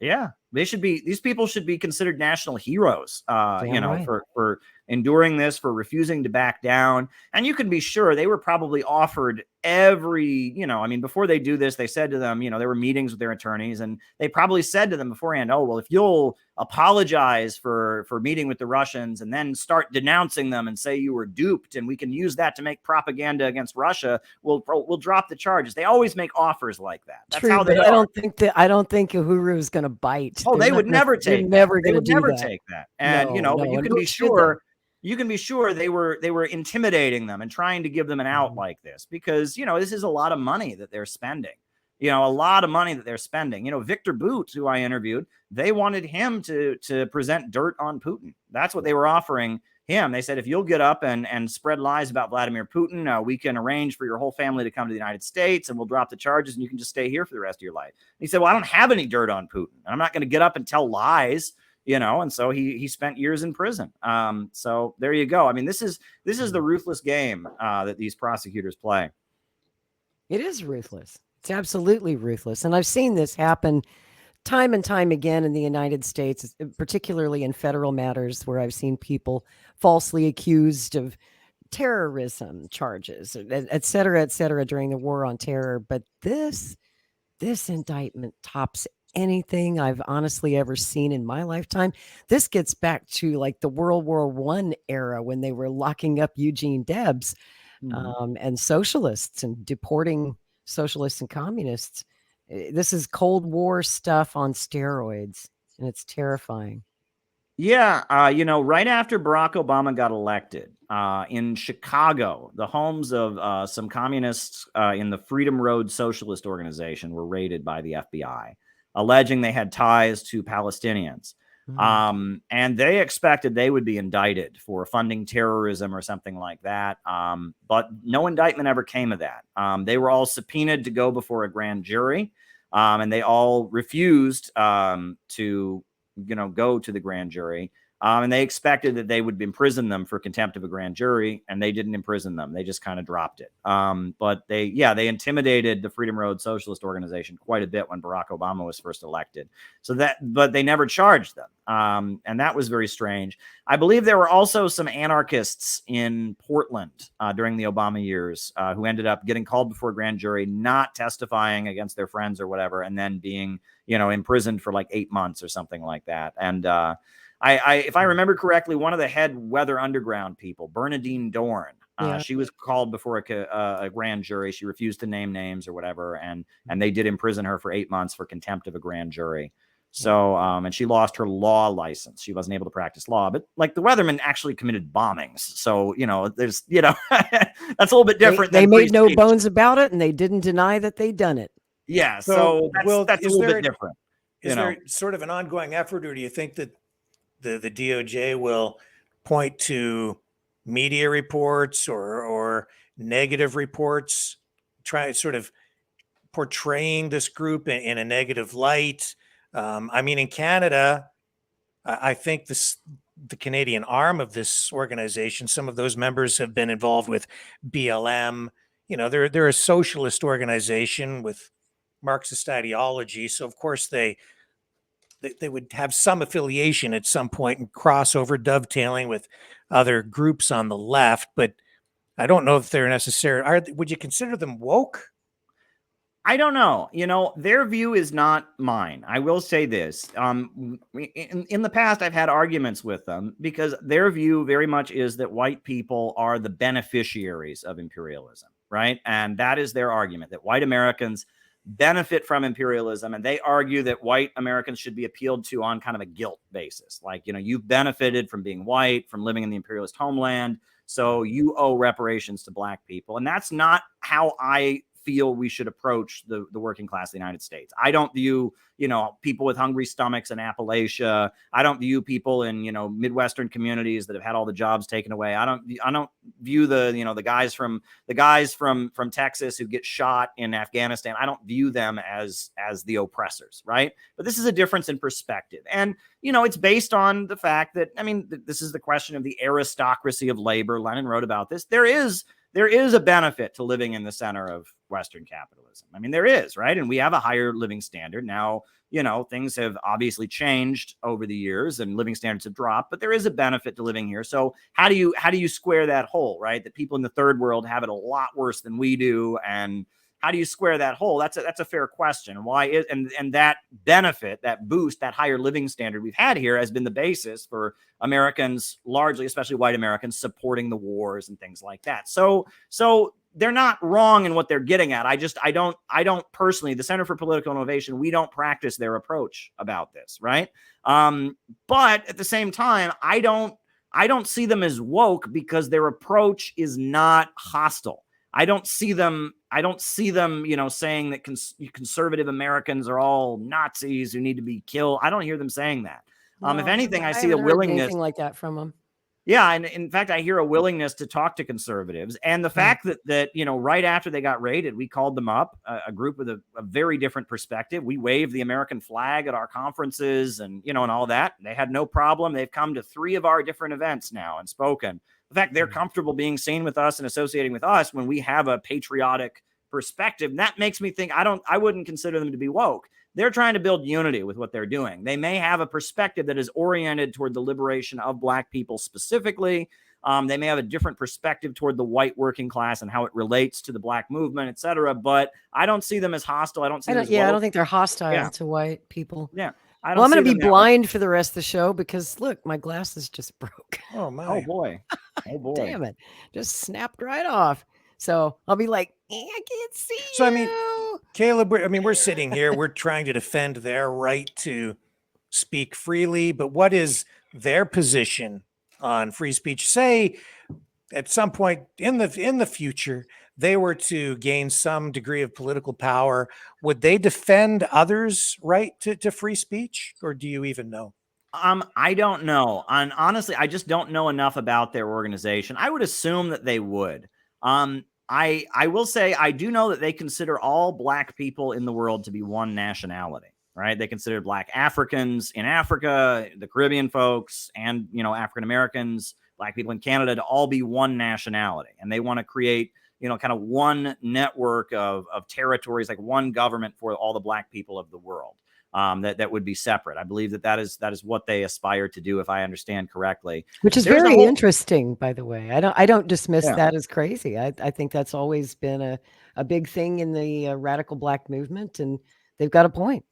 Yeah, these people should be considered national heroes, right. for enduring this, for refusing to back down. And you can be sure they were probably offered before they do this, they said to them, there were meetings with their attorneys, and they probably said to them beforehand, oh, well, if you'll apologize for meeting with the Russians and then start denouncing them and say you were duped, and we can use that to make propaganda against Russia, we'll drop the charges. They always make offers like that. That's true, how they but are. I don't think UHURU is going to bite. Oh, they would never take that. And but you can be sure. You can be sure they were intimidating them and trying to give them an out like this, because this is a lot of money that they're spending. Victor Boot, who I interviewed, they wanted him to present dirt on Putin. That's what they were offering him. They said, if you'll get up and spread lies about Vladimir Putin, we can arrange for your whole family to come to the United States, and we'll drop the charges and you can just stay here for the rest of your life. And he said, well, I don't have any dirt on Putin, and I'm not going to get up and tell lies. And so he spent years in prison. So there you go. I mean, this is the ruthless game that these prosecutors play. It is ruthless. It's absolutely ruthless. And I've seen this happen time and time again in the United States, particularly in federal matters, where I've seen people falsely accused of terrorism charges, et cetera, during the war on terror. But this indictment tops anything I've honestly ever seen in my lifetime. This gets back to like the World War I era, when they were locking up Eugene Debs and socialists, and deporting socialists and communists. This is Cold War stuff on steroids, and it's terrifying. Yeah. Right after Barack Obama got elected, in Chicago, the homes of some communists in the Freedom Road Socialist Organization were raided by the FBI, alleging they had ties to Palestinians. And they expected they would be indicted for funding terrorism or something like that. But no indictment ever came of that. They were all subpoenaed to go before a grand jury, and they all refused to go to the grand jury. And they expected that they would imprison them for contempt of a grand jury, and they didn't imprison them. They just kind of dropped it. But they intimidated the Freedom Road Socialist Organization quite a bit when Barack Obama was first elected. But they never charged them. And that was very strange. I believe there were also some anarchists in Portland during the Obama years who ended up getting called before a grand jury, not testifying against their friends or whatever, and then being, imprisoned for like 8 months or something like that. And, if I remember correctly, one of the head Weather Underground people, Bernadine Dorn, she was called before a grand jury. She refused to name names or whatever, and they did imprison her for 8 months for contempt of a grand jury. So, and she lost her law license. She wasn't able to practice law. But like the Weathermen actually committed bombings, so there's that's a little bit different. They made no bones about it, and they didn't deny that they'd done it. Yeah, so that's a little bit different. Is there sort of an ongoing effort, or do you think that the DOJ will point to media reports or negative reports, try sort of portraying this group in a negative light? I mean, in Canada, I think the Canadian arm of this organization, some of those members have been involved with BLM. They're a socialist organization with Marxist ideology. So of course they would have some affiliation at some point and crossover, dovetailing with other groups on the left. But I don't know if they're necessary. Would you consider them woke? I don't know. Their view is not mine. I will say this. In the past, I've had arguments with them because their view very much is that white people are the beneficiaries of imperialism, right? And that is their argument, that white Americans benefit from imperialism. And they argue that white Americans should be appealed to on kind of a guilt basis. Like, you've benefited from being white, from living in the imperialist homeland, so you owe reparations to black people. And that's not how I feel we should approach the working class of the United States. I don't view, people with hungry stomachs in Appalachia. I don't view people in, Midwestern communities that have had all the jobs taken away. I don't view the guys from Texas who get shot in Afghanistan. I don't view them as the oppressors, right? But this is a difference in perspective. And, it's based on the fact that, this is the question of the aristocracy of labor. Lenin wrote about this. There is a benefit to living in the center of Western capitalism. There is, right? And we have a higher living standard. Now, things have obviously changed over the years and living standards have dropped, but there is a benefit to living here. So how do you square that hole, right? That people in the third world have it a lot worse than we do. And how do you square that hole? That's a fair question. Why is and that benefit, that boost, that higher living standard we've had here has been the basis for Americans, largely, especially white Americans, supporting the wars and things like that. So they're not wrong in what they're getting at. I don't personally, the Center for Political Innovation, we don't practice their approach about this, right? But at the same time, I don't see them as woke because their approach is not hostile. I don't see them, saying that conservative Americans are all Nazis who need to be killed. I don't hear them saying that. If anything, I see a willingness. Anything like that from them. Yeah, and in fact, I hear a willingness to talk to conservatives, and the fact that right after they got raided, we called them up, a group with a very different perspective. We waved the American flag at our conferences, and and all that. They had no problem. They've come to 3 of our different events now and spoken. The fact they're comfortable being seen with us and associating with us when we have a patriotic perspective, that makes me think I wouldn't consider them to be woke. They're trying to build unity with what they're doing. They may have a perspective that is oriented toward the liberation of black people specifically. They may have a different perspective toward the white working class and how it relates to the black movement, et cetera. But I don't see them as hostile. I don't see them as woke. I don't think they're hostile to white people. Yeah. I'm going to be blind for the rest of the show because look, my glasses just broke. Oh my! Oh boy! Damn it! Just snapped right off. So I'll be like, I can't see. So Caleb, we're sitting here. We're trying to defend their right to speak freely, but what is their position on free speech? Say, at some point in the future, they were to gain some degree of political power, would they defend others' right to free speech, or do you even know? I don't know. And honestly, I just don't know enough about their organization. I would assume that they would. I will say I do know that they consider all black people in the world to be one nationality, right? They consider black Africans in Africa, the Caribbean folks, and African Americans, black people in Canada to all be one nationality. And they want to create kind of one network of territories, like one government for all the black people of the world. That would be separate. I believe that is what they aspire to do, if I understand correctly. Which is very interesting, by the way. I don't dismiss that as crazy. I think that's always been a big thing in the radical black movement, and they've got a point.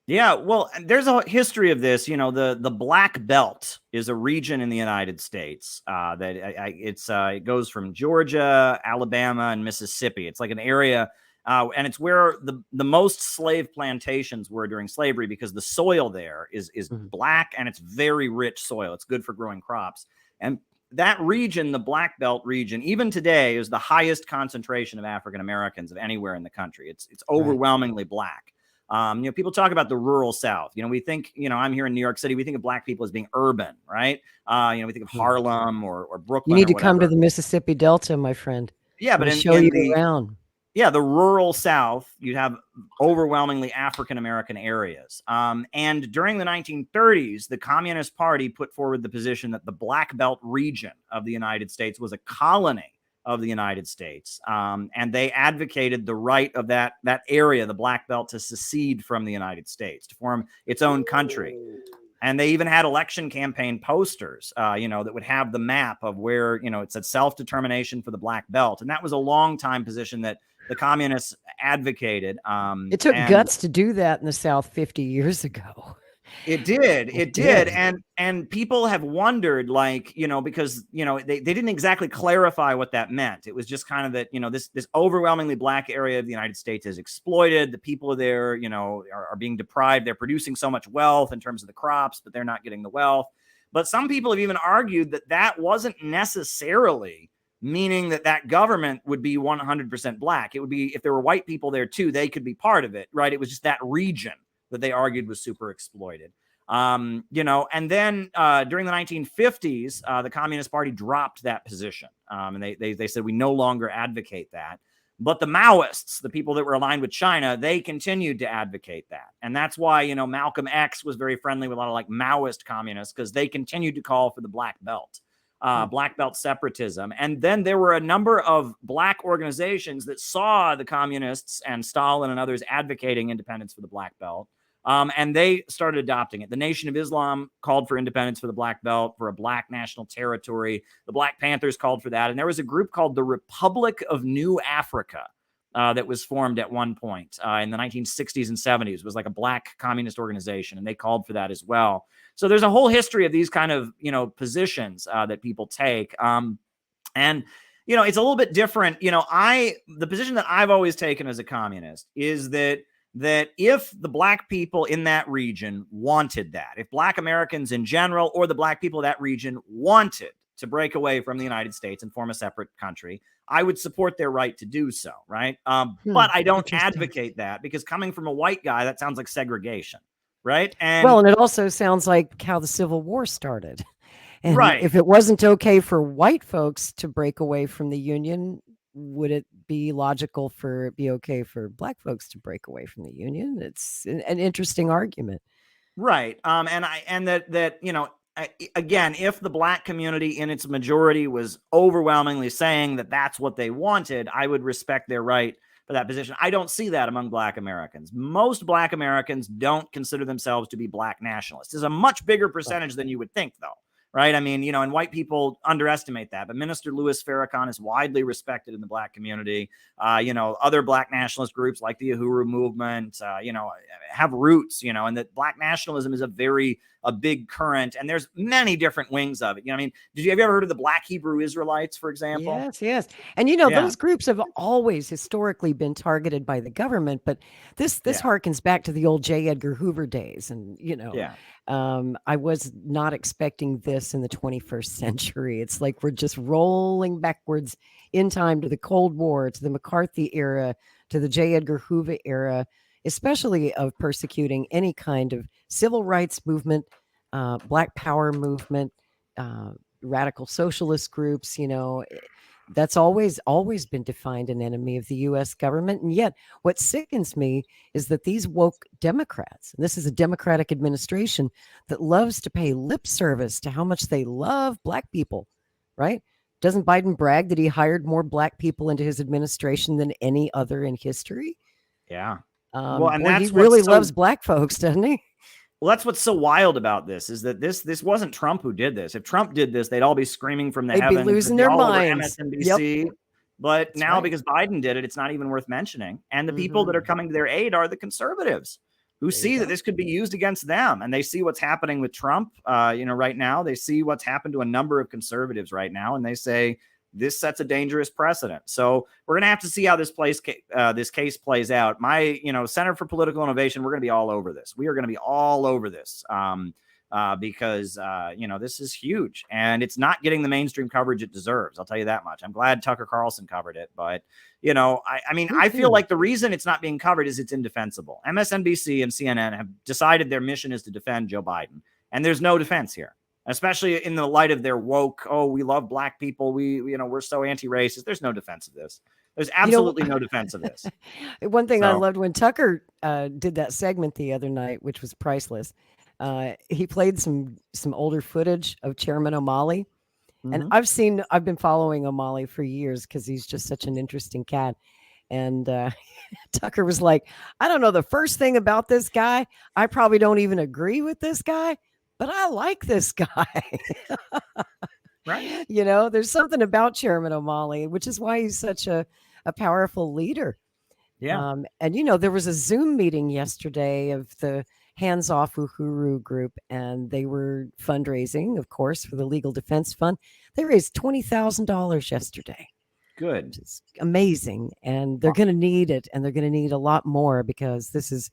Yeah, well, there's a history of this. The Black Belt is a region in the United States it goes from Georgia, Alabama, and Mississippi. It's like an area. And it's where the most slave plantations were during slavery, because the soil there is black and it's very rich soil. It's good for growing crops. And that region, the Black Belt region, even today is the highest concentration of African Americans of anywhere in the country. It's overwhelmingly black. People talk about the rural South. We think, I'm here in New York City. We think of black people as being urban, right? We think of Harlem or Brooklyn. You need to come to the Mississippi Delta, my friend. Yeah, but show you around. Yeah, the rural South, you'd have overwhelmingly African-American areas. And during the 1930s, the Communist Party put forward the position that the Black Belt region of the United States was a colony of the United States. And they advocated the right of that area, the Black Belt, to secede from the United States, to form its own country. And they even had election campaign posters, that would have the map of where, it said self-determination for the Black Belt. And that was a long time position that the communists advocated. It took guts to do that in the South 50 years ago. It did. And people have wondered, because, they didn't exactly clarify what that meant. It was just kind of that, this overwhelmingly Black area of the United States is exploited. The people there, are being deprived. They're producing so much wealth in terms of the crops, but they're not getting the wealth. But some people have even argued that that wasn't necessarily meaning that government would be 100% Black. It would be, if there were white people there too, they could be part of it, right? It was just that region that they argued was super exploited. And then during the 1950s, the Communist Party dropped that position. And they said, we no longer advocate that. But the Maoists, the people that were aligned with China, they continued to advocate that. And that's why, Malcolm X was very friendly with a lot of Maoist communists, because they continued to call for the Black Belt. Black Belt separatism. And then there were a number of Black organizations that saw the communists and Stalin and others advocating independence for the Black Belt. And they started adopting it. The Nation of Islam called for independence for the Black Belt, for a Black national territory. The Black Panthers called for that. And there was a group called the Republic of New Africa that was formed at one point in the 1960s and 70s. It was like a Black communist organization, and they called for that as well. So there's a whole history of these kind of, positions that people take. And, it's a little bit different. The position that I've always taken as a communist is that if the Black people in that region wanted that, if Black Americans in general or the Black people of that region wanted to break away from the United States and form a separate country, I would support their right to do so, right? But I don't advocate that, because coming from a white guy, that sounds like segregation, right? And it also sounds like how the Civil War started. And right. If it wasn't okay for white folks to break away from the Union, would it be logical for it be okay for Black folks to break away from the Union? It's an interesting argument. Right. Again, if the Black community in its majority was overwhelmingly saying that that's what they wanted, I would respect their right for that position. I don't see that among Black Americans. Most Black Americans don't consider themselves to be Black nationalists. It's a much bigger percentage than you would think, though. Right. I mean, and white people underestimate that. But Minister Louis Farrakhan is widely respected in the Black community. Other Black nationalist groups like the UHURU Movement, have roots, and that Black nationalism is a big current. And there's many different wings of it. Have you ever heard of the Black Hebrew Israelites, for example? Yes. And, those groups have always historically been targeted by the government. But this harkens back to the old J. Edgar Hoover days. And, I was not expecting this in the 21st century. It's like we're just rolling backwards in time to the Cold War, to the McCarthy era, to the J. Edgar Hoover era, especially of persecuting any kind of civil rights movement, Black Power movement, radical socialist groups. That's always been defined an enemy of the U.S. government. And yet what sickens me is that these woke Democrats, and this is a Democratic administration that loves to pay lip service to how much they love Black people, right? Doesn't Biden brag that he hired more Black people into his administration than any other in history? Yeah. He really loves Black folks, doesn't he? Well, that's what's so wild about this, is that this wasn't Trump who did this. If Trump did this, they'd all be screaming from the heavens. They'd be losing their minds. MSNBC. Yep. But now, because Biden did it, it's not even worth mentioning. And the people that are coming to their aid are the conservatives, who see that this could be used against them. And they see what's happening with Trump, right now. They see what's happened to a number of conservatives right now. And they say, this sets a dangerous precedent. So we're going to have to see how this case plays out. My, Center for Political Innovation, we're going to be all over this. We are going to be all over this because, this is huge, and it's not getting the mainstream coverage it deserves. I'll tell you that much. I'm glad Tucker Carlson covered it, but, I feel like the reason it's not being covered is it's indefensible. MSNBC and CNN have decided their mission is to defend Joe Biden, and there's no defense here. Especially in the light of their woke, we love Black people, we're so anti-racist. There's no defense of this. There's absolutely no defense of this. One thing I So- loved when Tucker did that segment the other night, which was priceless. He played some older footage of Chairman O'Malley. And I've been following O'Malley for years because he's just such an interesting cat. And Tucker was like, I don't know the first thing about this guy. I probably don't even agree with this guy, but I like this guy. Right. You know, there's something about Chairman O'Malley, which is why he's such a powerful leader. Yeah. And, you know, there was a Zoom meeting yesterday of the Hands Off UHURU group, and they were fundraising, of course, for the Legal Defense Fund. They raised $20,000 yesterday. Good. Which is amazing. And they're going to need it. And they're going to need a lot more because this is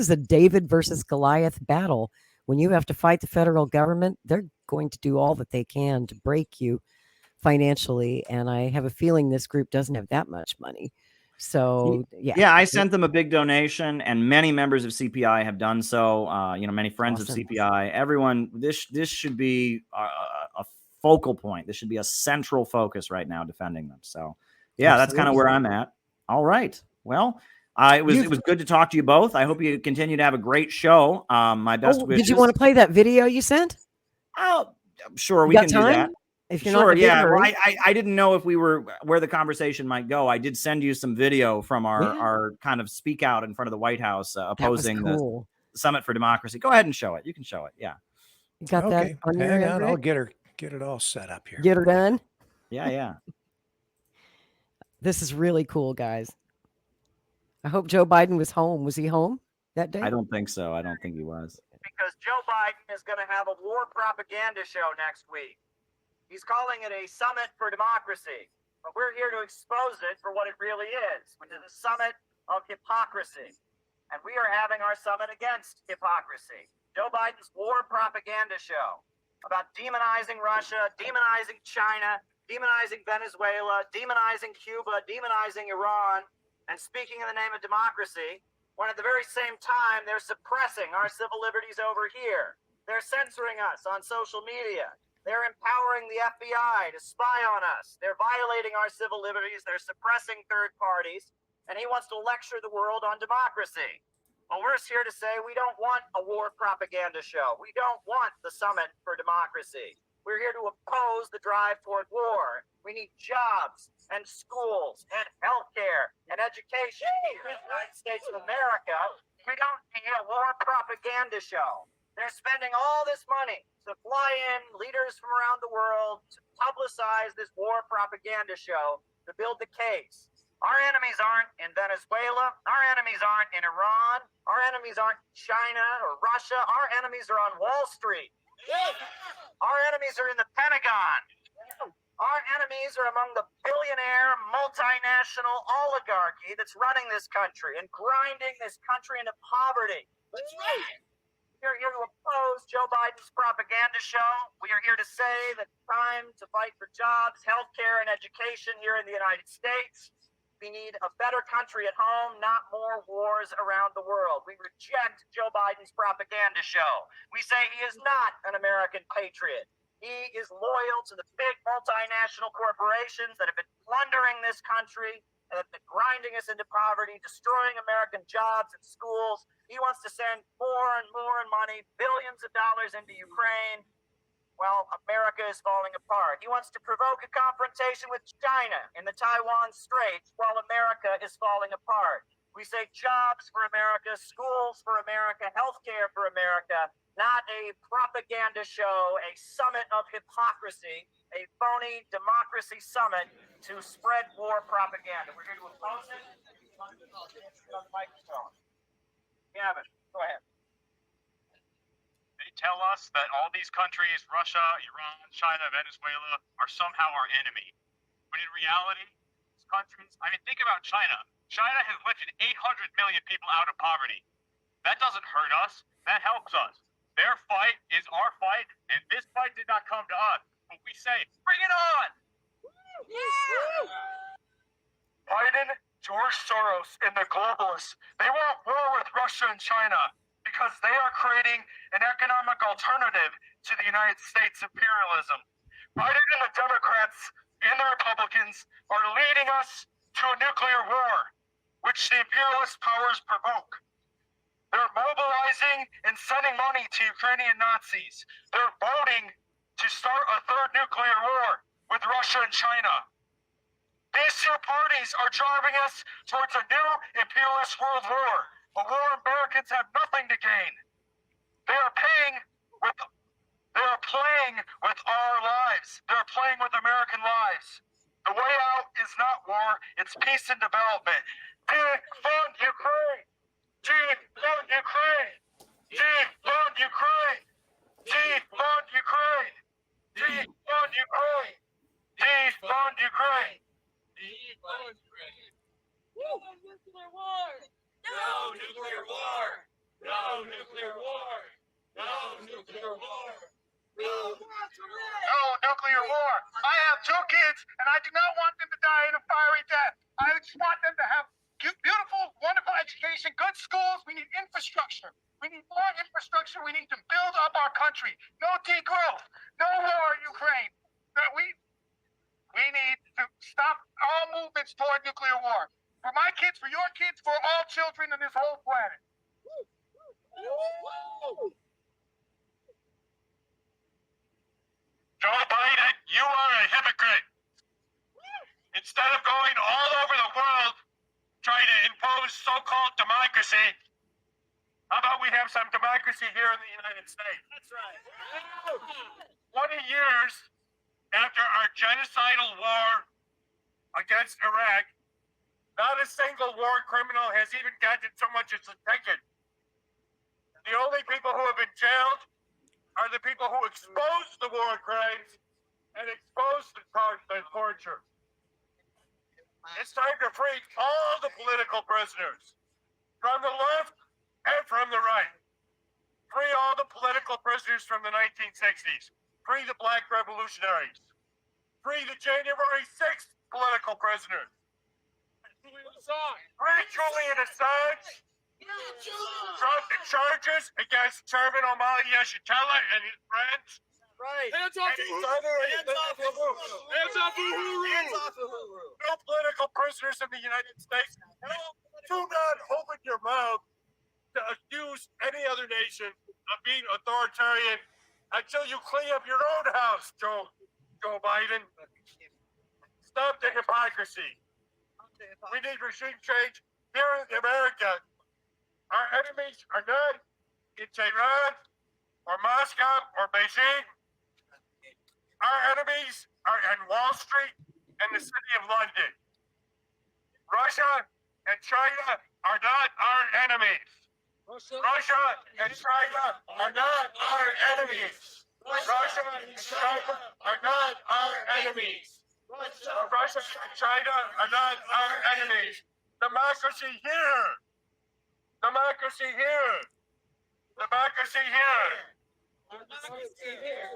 a David versus Goliath battle. When you have to fight the federal government, they're going to do all that they can to break you financially. And I have a feeling this group doesn't have that much money. So, yeah, I sent them a big donation, and many members of CPI have done so. Many friends Awesome. of CPI, everyone. This should be a focal point. This should be a central focus right now, defending them. So, yeah, that's kind of where I'm at. All right. Well, it was good to talk to you both. I hope you continue to have a great show. My best wishes. Did you want to play that video you sent? Oh, sure, we can do that. If you're sure, not yeah. Well, I didn't know if we were where the conversation might go. I did send you some video from our kind of speak out in front of the White House opposing the Summit for Democracy. Go ahead and show it. You can show it. Yeah. You got that on your Hang end, on, Rick? I'll get it all set up here. Get her done. Yeah. This is really cool, guys. I hope Joe Biden was home. Was he home that day? I don't think so. I don't think he was. Because Joe Biden is going to have a war propaganda show next week. He's calling it a summit for democracy, but we're here to expose it for what it really is, which is a summit of hypocrisy. And we are having our summit against hypocrisy. Joe Biden's war propaganda show about demonizing Russia, demonizing China, demonizing Venezuela, demonizing Cuba, demonizing Iran, and speaking in the name of democracy, when at the very same time they're suppressing our civil liberties over here. They're censoring us on social media. They're empowering the FBI to spy on us. They're violating our civil liberties. They're suppressing third parties. And he wants to lecture the world on democracy. Well, we're here to say we don't want a war propaganda show. We don't want the summit for democracy. We're here to oppose the drive toward war. We need jobs and schools and healthcare and education in the United States of America. We don't need a war propaganda show. They're spending all this money to fly in leaders from around the world to publicize this war propaganda show to build the case. Our enemies aren't in Venezuela. Our enemies aren't in Iran. Our enemies aren't China or Russia. Our enemies are on Wall Street. Our enemies are in the Pentagon. Our enemies are among the billionaire multinational oligarchy that's running this country and grinding this country into poverty. That's right. We're here to oppose Joe Biden's propaganda show. We are here to say that it's time to fight for jobs, healthcare, and education here in the United States. We need a better country at home, not more wars around the world. We reject Joe Biden's propaganda show. We say he is not an American patriot. He is loyal to the big multinational corporations that have been plundering this country, that have been grinding us into poverty, destroying American jobs and schools. He wants to send more and more money, billions of dollars into Ukraine. Well, America is falling apart. He wants to provoke a confrontation with China in the Taiwan Straits while America is falling apart. We say jobs for America, schools for America, healthcare for America, not a propaganda show, a summit of hypocrisy, a phony democracy summit to spread war propaganda. We're here to oppose it. On the microphone. Gavin, go ahead. They tell us that all these countries, Russia, Iran, China, Venezuela, are somehow our enemy. But in reality, these countries, think about China. China has lifted 800 million people out of poverty. That doesn't hurt us. That helps us. Their fight is our fight, and this fight did not come to us. But we say, bring it on! Yeah! Biden, George Soros, and the globalists, they want war with Russia and China because they are creating an economic alternative to the United States imperialism. Biden and the Democrats and the Republicans are leading us to a nuclear war, which the imperialist powers provoke. They're mobilizing and sending money to Ukrainian Nazis. They're voting to start a third nuclear war with Russia and China. These two parties are driving us towards a new imperialist world war, a war Americans have nothing to gain. They are playing with our lives. They're playing with American lives. The way out is not war, it's peace and development. Defund Ukraine! Defund Ukraine! Defund Ukraine! Defund Ukraine! Defund Ukraine! Defund Ukraine! Defund Ukraine! No nuclear war! No nuclear war! No nuclear war! No nuclear war! No nuclear war! I have 2 kids, and I do not want them to die in a fiery death. I just want them to have beautiful, wonderful education, good schools. We need infrastructure. We need more infrastructure. We need to build up our country. No degrowth. No war in Ukraine. We need to stop all movements toward nuclear war. For my kids, for your kids, for all children on this whole planet. Joe Biden, you are a hypocrite. Instead of going all over the world trying to impose so-called democracy, how about we have some democracy here in the United States? That's right. 20 years after our genocidal war against Iraq, not a single war criminal has even gotten so much as a ticket. The only people who have been jailed are the people who exposed the war crimes and exposed the torture. It's time to free all the political prisoners, from the left and from the right. Free all the political prisoners from the 1960s. Free the black revolutionaries. Free the January 6th political prisoners. Free Julian Assange. Drop the charges against Chairman Omar Yeshitela and his friends. Right. Hands off UHURU. No political prisoners in the United States. Do not open your mouth to accuse any other nation of being authoritarian until you clean up your own house, Joe Biden. Stop the hypocrisy. We need regime change here in America. Our enemies are not in Tehran or Moscow or Beijing. Our enemies are in Wall Street and the city of London. Russia and China are not our enemies. Russia and China are not our enemies. Russia and China are not our enemies. Russia and China are not our enemies. Democracy here. Democracy here. Democracy here. Democracy here.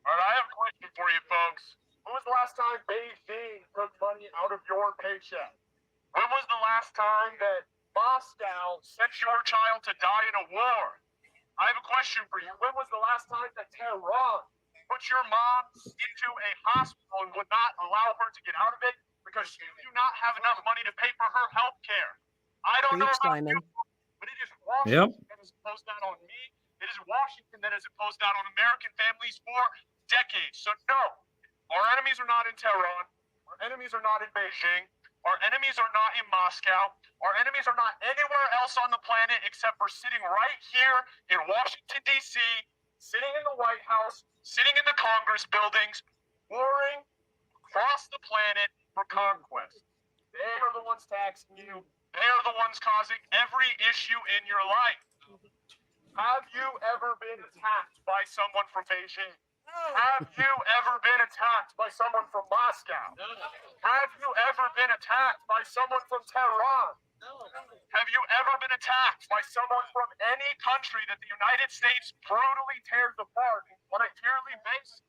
All right, I have a question for you folks. When was the last time Beijing took money out of your paycheck? When was the last time that Moscow sent your child to die in a war? I have a question for you. When was the last time that Tehran put your mom into a hospital and would not allow her to get out of it because you do not have enough money to pay for her health care? I don't know about you, but it is Washington that has imposed that on me. It is Washington that has imposed that on American families for decades. So no, our enemies are not in Tehran. Our enemies are not in Beijing. Our enemies are not in Moscow. Our enemies are not anywhere else on the planet except for sitting right here in Washington, D.C., sitting in the White House, sitting in the Congress buildings, warring across the planet for conquest. They are the ones taxing you. They are the ones causing every issue in your life. Have you ever been attacked by someone from Beijing? Have you ever been attacked by someone from Moscow? Have you ever been attacked by someone from Tehran? Have you ever been attacked by someone from any country that the United States brutally tears apart on a yearly basis?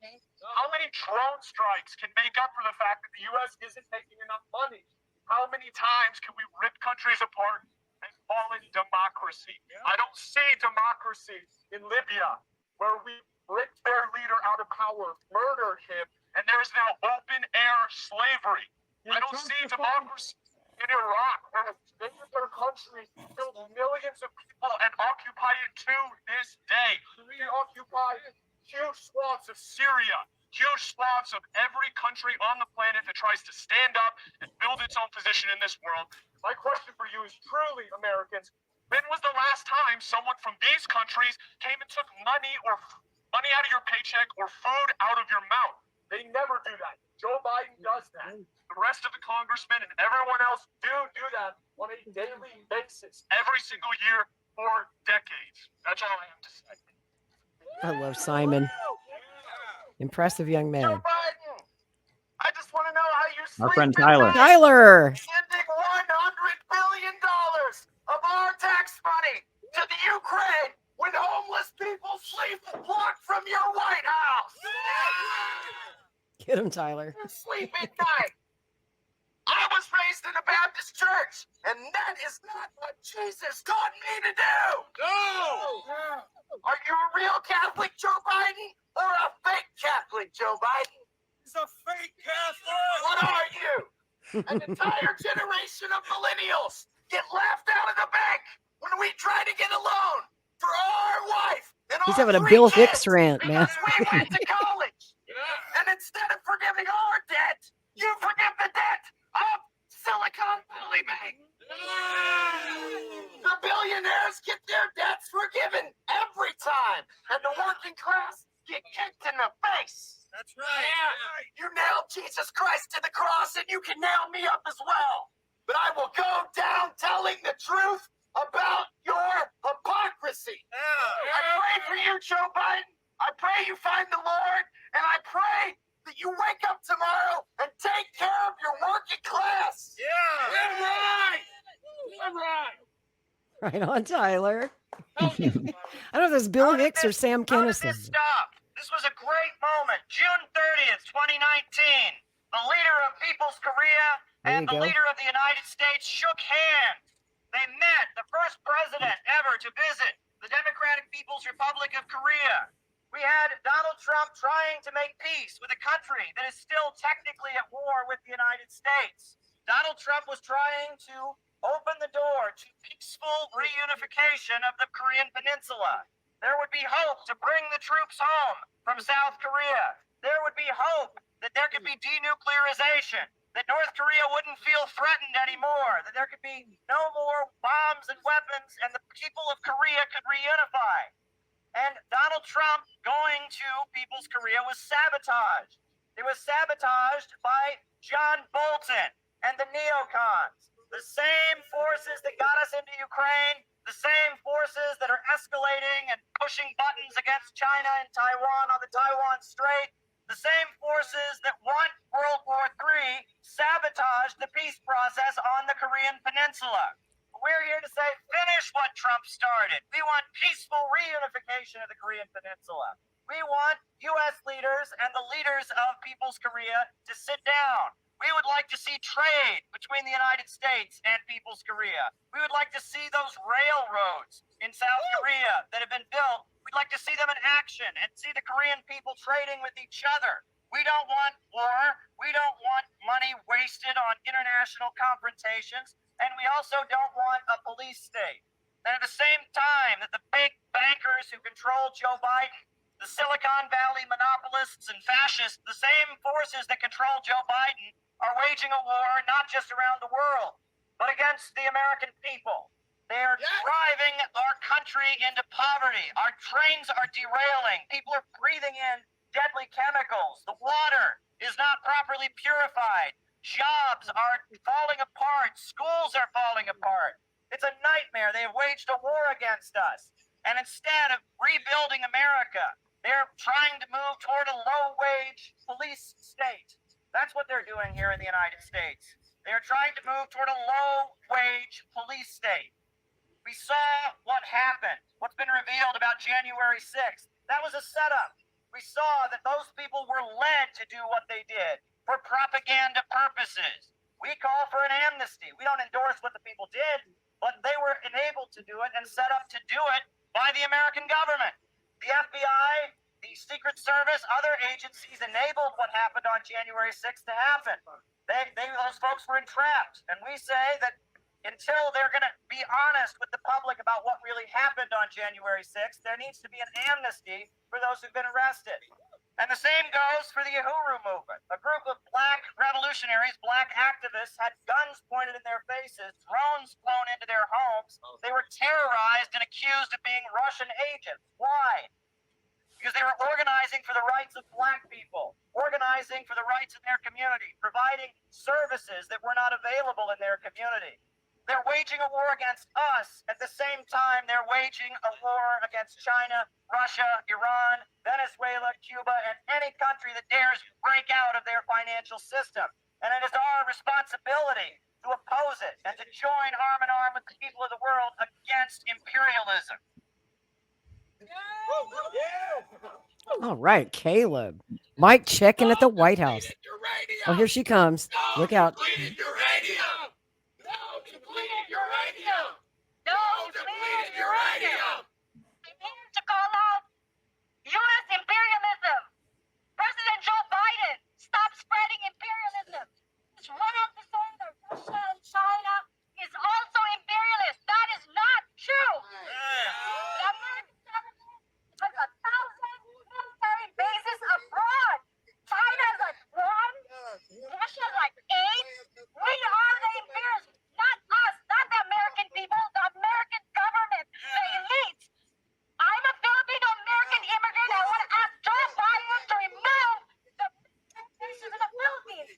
How many drone strikes can make up for the fact that the U.S. isn't making enough money? How many times can we rip countries apart and call it democracy? I don't see democracy in Libya, where we ripped their leader out of power, murdered him, and there is now open air slavery. I don't see democracy in Iraq, where they invaded their country, killed millions of people, and occupy it to this day. They occupy huge swaths of Syria, huge swaths of every country on the planet that tries to stand up and build its own position in this world. My question for you is truly, Americans, when was the last time someone from these countries came and took money out of your paycheck or food out of your mouth? They never do that. Joe Biden does that. The rest of the congressmen and everyone else do that on a daily basis, every single year for decades. That's all I have to say. I love Simon. Impressive young man. Joe Biden, I just want to know how you sleep Our friend at Tyler. night. Tyler. Sending $100 billion of our tax money to the Ukraine when homeless people sleep a block from your White House. Get him, Tyler. Sleep at night. I was raised in a Baptist church, and that is not what Jesus taught me to do. No. Are you a real Catholic, Joe Biden, or a fake Catholic, Joe Biden? He's a fake Catholic. What are you? An entire generation of millennials get laughed out of the bank when we try to get a loan for our wife and He's our having a 3 Bill kids Hicks rant, man. because we went to college. And instead of forgiving our debt, you forgive the debt of Silicon Valley Bank. The billionaires get their debts forgiven every time, and the working class get kicked in the face. That's right. You nailed Jesus Christ to the cross, and you can nail me up as well. But I will go down telling the truth about your hypocrisy. I pray for you, Joe Biden. I pray you find the Lord, and I pray that you wake up tomorrow and take care of your working class. Yeah. Right. Right on, Tyler. I don't know if it's Bill Hicks or Sam How did Kinison. this stop? This was a great moment. June 30th, 2019. The leader of People's Korea and the There you go. leader of the United States shook hands. They met, the first president ever to visit the Democratic People's Republic of Korea. We had Donald Trump trying to make peace with a country that is still technically at war with the United States. Donald Trump was trying to open the door to peaceful reunification of the Korean Peninsula. There would be hope to bring the troops home from South Korea. There would be hope that there could be denuclearization, that North Korea wouldn't feel threatened anymore, that there could be no more bombs and weapons, and the people of Korea could reunify. And Donald Trump going to People's Korea was sabotaged. It was sabotaged by John Bolton and the neocons, the same forces that got us into Ukraine, the same forces that are escalating and pushing buttons against China and Taiwan on the Taiwan Strait, the same forces that want World War III sabotaged the peace process on the Korean Peninsula. We're here to say, finish what Trump started. We want peaceful reunification of the Korean Peninsula. We want U.S. leaders and the leaders of People's Korea to sit down. We would like to see trade between the United States and People's Korea. We would like to see those railroads in South Korea that have been built. We'd like to see them in action and see the Korean people trading with each other. We don't want war. We don't want money wasted on international confrontations. And we also don't want a police state. And at the same time that the big bankers who control Joe Biden, the Silicon Valley monopolists and fascists, the same forces that control Joe Biden, are waging a war not just around the world, but against the American people. They are driving our country into poverty. Our trains are derailing. People are breathing in deadly chemicals. The water is not properly purified. Jobs are falling apart. Schools are falling apart. It's a nightmare. They have waged a war against us. And instead of rebuilding America, they're trying to move toward a low-wage police state. That's what they're doing here in the United States. They're trying to move toward a low-wage police state. We saw what happened, what's been revealed about January 6th. That was a setup. We saw that those people were led to do what they did for propaganda purposes. We call for an amnesty. We don't endorse what the people did, but they were enabled to do it and set up to do it by the American government. The FBI, the Secret Service, other agencies enabled what happened on January 6th to happen. Those folks were entrapped. And we say that until they're going to be honest with the public about what really happened on January 6th, there needs to be an amnesty for those who've been arrested. And the same goes for the UHURU Movement. A group of black revolutionaries, black activists, had guns pointed in their faces, drones flown into their homes. They were terrorized and accused of being Russian agents. Why? Because they were organizing for the rights of black people, organizing for the rights of their community, providing services that were not available in their community. They're waging a war against us. At the same time, they're waging a war against China, Russia, Iran, Venezuela, Cuba, and any country that dares break out of their financial system. And it is our responsibility to oppose it and to join arm in arm with the people of the world against imperialism. All right, Caleb. Mike checking at the White House. Oh, here she comes. Look out. To call out U.S. imperialism. President Joe Biden, stop spreading imperialism. It's one of the saying that Russia and China is also imperialist. That is not true. The American government has 1,000 military bases abroad. China has like 1. Russia has like 8. We are the imperialists, not us, not the American people, the American government, the elites. I'm a Filipino American immigrant. I want to ask Joe Biden to remove the bases in the Philippines.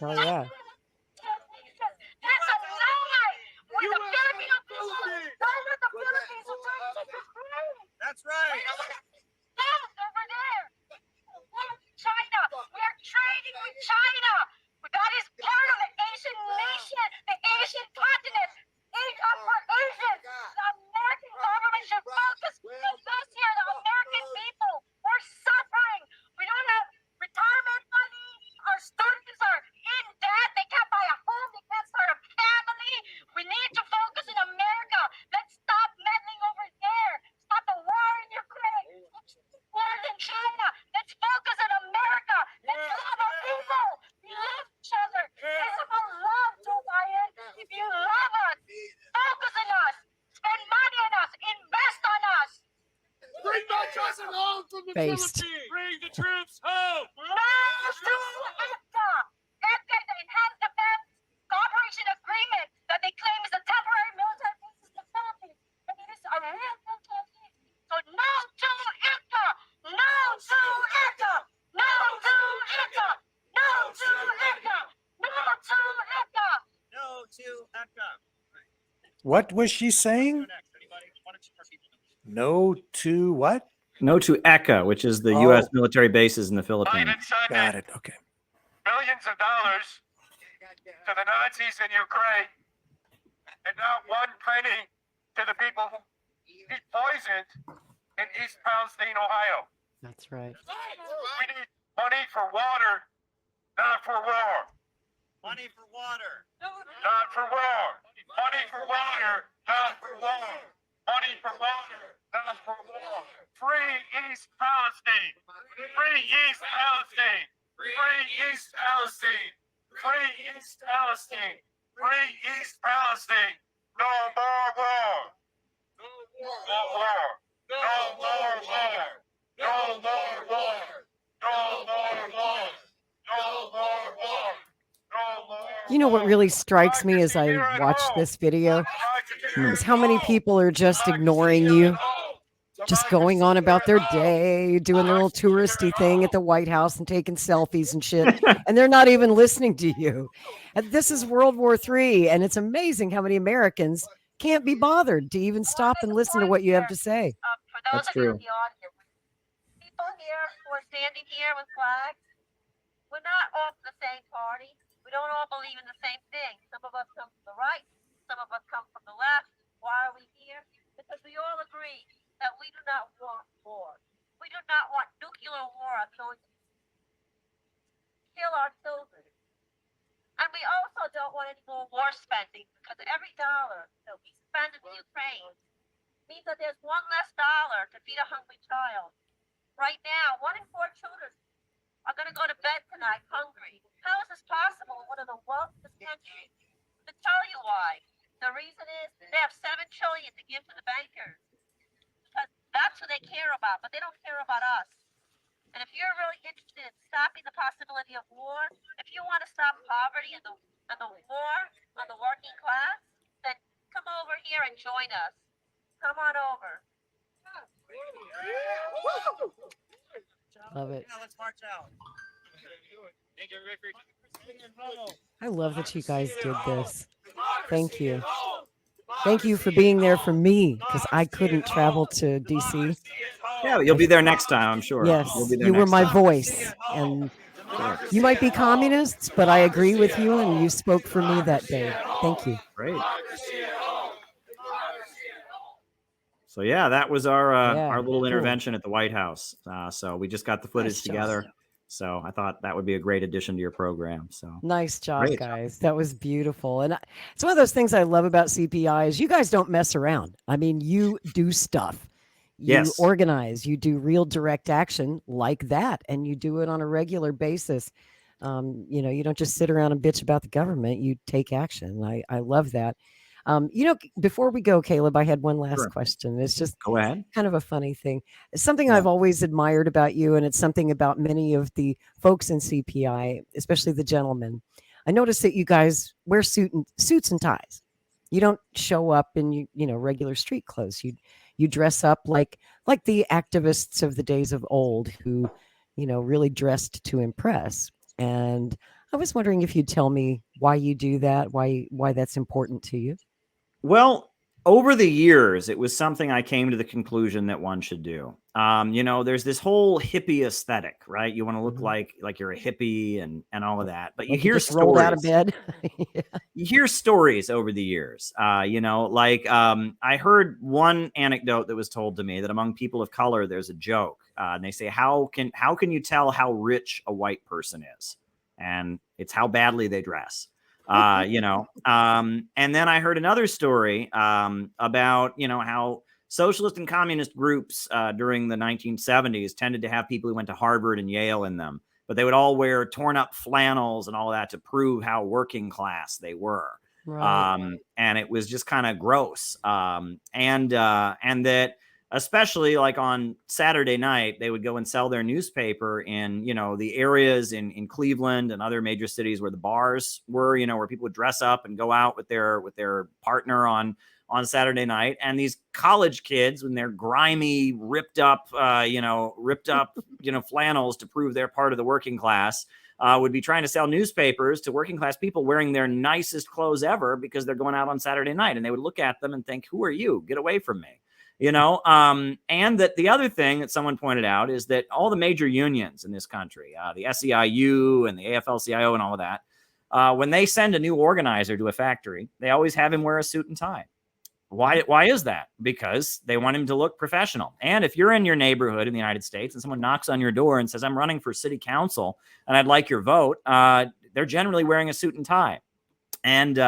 Oh, yeah. That's a lie. We're the Filipino people. Those are the Philippines who turned to Ukraine. That's right. Yes, over there. China. We are trading with China. That is part of the Asian nation, the Asian continent. Asia for Asians. The American government should focus on this here, the American people. We're suffering. We don't have retirement money. Our students are in debt. They can't buy a home. They can't start a family. We need to focus in America. Let's stop meddling over there. Stop the war in Ukraine. War in China. Let's focus in America. Let's love our people. We love each other. It's about love, Joe Biden. If you love us, focus on us. Spend money on us. Invest on us. Bring my cousin home from the Based. Philippines. Bring the troops home. No to EFTA. EFTA is the Enhanced Defense Cooperation Agreement that they claim is a temporary military base in the Philippines. And it is a real military base. So no to EFTA. No to EFTA. No to EFTA. No to EFTA. No to EFTA. No to ECA. What was she saying? No to what? No to ECA, which is the Oh. U.S. military bases in the Philippines. Biden signed Got it. Okay. billions of dollars to the Nazis in Ukraine, and not one penny to the people who he poisoned in East Palestine, Ohio. That's right. We need money for water, not for war. Money for water. Not for war. Money for water, not for war. Money for water, not for war. Free East Palestine. Free East Palestine. Free East Palestine. Free East Palestine. Free East Palestine. No more war. No war. No more war. No more war. No more war. No more war. No more. You know what really strikes me as I watch this video is how many people are just ignoring you, just going on about their day, doing their little touristy thing at the White House and taking selfies and shit, and they're not even listening to you. And this is World War III, and it's amazing how many Americans can't be bothered to even stop and listen to what you have to say. For those That's of you true. in the audience, people here who are standing here with flags, we're not all from the same party. We don't all believe in the same thing. Some of us come from the right, some of us come from the left. Why are we here? Because we all agree that we do not want war. We do not want nuclear war on those kill our children. And we also don't want any more war spending, because every dollar that we spend in Ukraine means that there's one less dollar to feed a hungry child. Right now, 1 in 4 children are going to go to bed tonight hungry. How is this possible in one of the wealthiest countries? To tell you why. The reason is they have $7 trillion to give to the bankers. Because that's who they care about, but they don't care about us. And if you're really interested in stopping the possibility of war, if you want to stop poverty and the war on the working class, then come over here and join us. Come on over. Love it. Now let's march out. I love that you guys did this. Thank you. Thank you for being there for me because I couldn't travel to DC. Yeah, you'll be there next time, I'm sure. Yes, You'll be there you were next my time. voice. And you might be communists, but I agree with you and you spoke for me that day. Thank you. Great. So yeah, that was our little intervention at the White House. So we just got the footage Nice job. together. So I thought that would be a great addition to your program. So Nice job, Great. guys. That was beautiful. And it's one of those things I love about CPI is you guys don't mess around. I mean, you do stuff. You Yes. organize, you do real direct action like that, and you do it on a regular basis. You don't just sit around and bitch about the government. You take action. I love that. Before we go, Caleb, I had one last Sure. question. It's just Go ahead. kind of a funny thing. It's something Yeah. I've always admired about you, and it's something about many of the folks in CPI, especially the gentlemen. I noticed that you guys wear suits and ties. You don't show up in regular street clothes. You dress up like the activists of the days of old who really dressed to impress. And I was wondering if you'd tell me why you do that, why that's important to you. Well, over the years, it was something I came to the conclusion that one should do. There's this whole hippie aesthetic, right? You want to look Mhm. like you're a hippie and all of that, but you Like hear just rolled out of stories. bed. Yeah. You hear stories over the years. I heard one anecdote that was told to me that among people of color, there's a joke, and they say, "How can you tell how rich a white person is?" And it's how badly they dress. And then I heard another story about how socialist and communist groups during the 1970s tended to have people who went to Harvard and Yale in them, but they would all wear torn up flannels and all that to prove how working class they were. Right. And it was just kind of gross. And that especially like on Saturday night, they would go and sell their newspaper in, the areas in Cleveland and other major cities where the bars were, where people would dress up and go out with their partner on Saturday night. And these college kids, when they're grimy, ripped up flannels to prove they're part of the working class, would be trying to sell newspapers to working class people wearing their nicest clothes ever because they're going out on Saturday night. And they would look at them and think, "Who are you? Get away from me." And that the other thing that someone pointed out is that all the major unions in this country, the SEIU and the AFL-CIO and all of that, when they send a new organizer to a factory, they always have him wear a suit and tie. Why is that? Because they want him to look professional. And if you're in your neighborhood in the United States and someone knocks on your door and says, "I'm running for city council and I'd like your vote," they're generally wearing a suit and tie. And,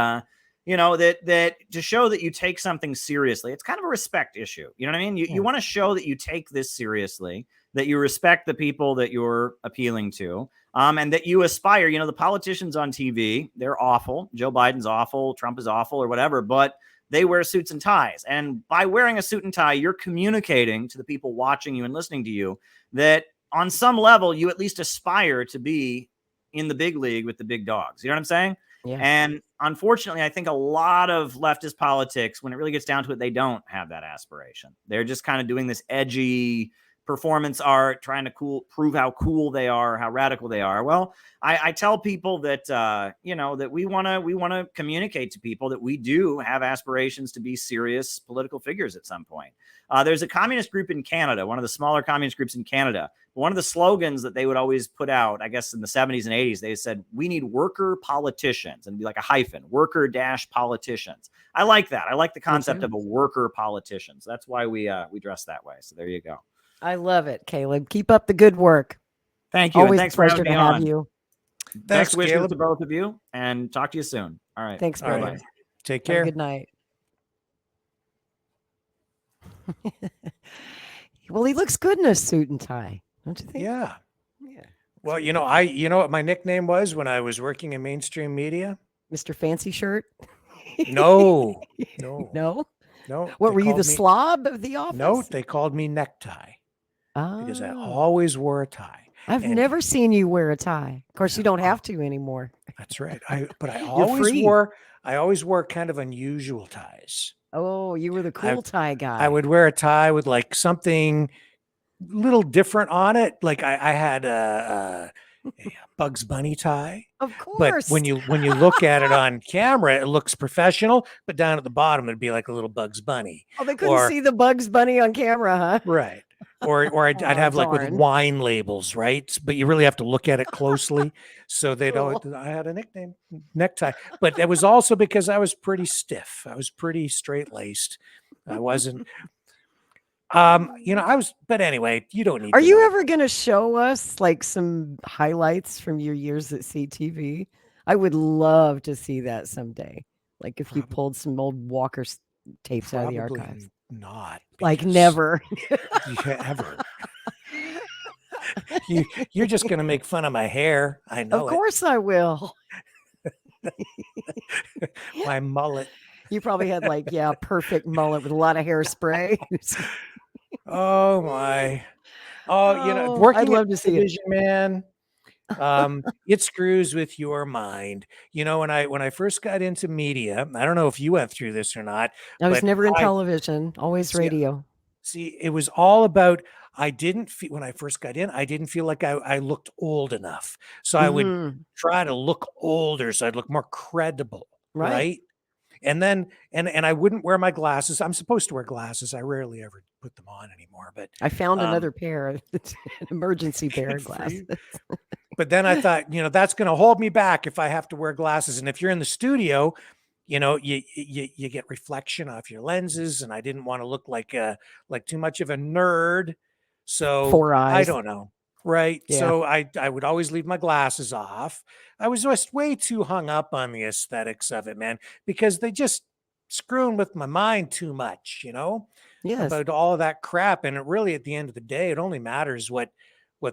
that to show that you take something seriously, it's kind of a respect issue. You know what I mean? You want to show that you take this seriously, that you respect the people that you're appealing to, and that you aspire. The politicians on TV, they're awful. Joe Biden's awful. Trump is awful or whatever, but they wear suits and ties. And by wearing a suit and tie, you're communicating to the people watching you and listening to you that on some level, you at least aspire to be in the big league with the big dogs. You know what I'm saying? Yeah. And unfortunately, I think a lot of leftist politics, when it really gets down to it, they don't have that aspiration. They're just kind of doing this edgy performance art, trying to prove how cool they are, how radical they are. Well, I tell people that, that we want to communicate to people that we do have aspirations to be serious political figures at some point. There's a communist group in Canada, one of the smaller communist groups in Canada. One of the slogans that they would always put out, I guess in the 70s and 80s, they said, "We need worker politicians," and be like a hyphen, worker-politicians. I like that. I like the concept of a worker politician. So that's why we dress that way. So there you go. I love it, Caleb. Keep up the good work. Thank you. Always and thanks a pleasure for to having me have on. you. Best wishes Caleb. to both of you, and talk to you soon. All right. Thanks, All brother. right. Take Have a care. good night. Well, he looks good in a suit and tie, don't you think? Yeah. Yeah. Well, you know what my nickname was when I was working in mainstream media? Mr. Fancy Shirt? No, no, No? no. What They were you, the called me, slob of the office? no, they called me necktie because I Ah, always wore a tie. I've And never seen you wear a tie. Of course, you don't oh, have to anymore. that's right. But I You're always free. wore kind of unusual ties. Oh, you were the cool tie guy. I would wear a tie with like something little different on it. Like I had a Bugs Bunny tie. Of But course. when you look at it on camera, it looks professional. But down at the bottom, it'd be like a little Bugs Bunny. Oh, they couldn't Or see the Bugs Bunny on camera, huh? right. Or I'd Oh, have like with darn. wine labels, right? But you really have to look at it closely. So they don't. Cool. I had a nickname, necktie. But it was also because I was pretty stiff. I was pretty straight laced. I wasn't. I was. But anyway, you don't need. Are to you know. ever going to show us like some highlights from your years at CTV? I would love to see that someday. Like if you pulled some old Walker tapes out of the Probably archives. not. Like because- never. Yeah, ever. You're just going to make fun of my hair. I know Of course I will. it. My mullet. You probably had like, yeah, perfect mullet with a lot of hairspray. Oh my. Oh, Oh, working I'd in love to see it. television, man. It screws with your mind. When I first got into media, I don't know if you went through this or not. I was but never in I- television, always See, radio. See, it was all about. I didn't feel when I first got in. I didn't feel like I looked old enough, so I would Mhm. try to look older, so I'd look more credible, Right. right? And then and I wouldn't wear my glasses. I'm supposed to wear glasses. I rarely ever put them on anymore. But I found Um, another pair, it's an emergency pair of good for glasses. you. But then I thought, that's going to hold me back if I have to wear glasses. And if you're in the studio, you get reflection off your lenses, and I didn't want to look like too much of a nerd. So 4 I eyes. don't know. Right. Yeah. So I would always leave my glasses off. I was just way too hung up on the aesthetics of it, man, because they just screwing with my mind too much, Yes. about all of that crap. And it really, at the end of the day, it only matters what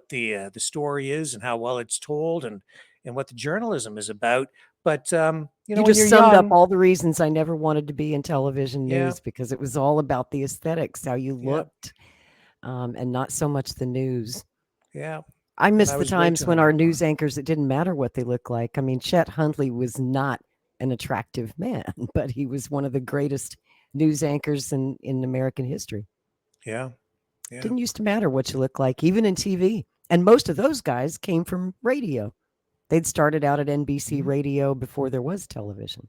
the story is and how well it's told and what the journalism is about. But You when just you're summed up young, all the reasons I never wanted to be in television Yeah. news because it was all about the aesthetics, how you Yeah. looked, and not so much the news. yeah, I miss I the was way times too when hung our up on news it. anchors, it didn't matter what they looked like. I mean, Chet Huntley was not an attractive man, but he was one of the greatest news anchors in American history. Yeah, yeah. Didn't used to matter what you look like, even in TV. And most of those guys came from radio. They'd started out at NBC Mm-hmm. radio before there was television.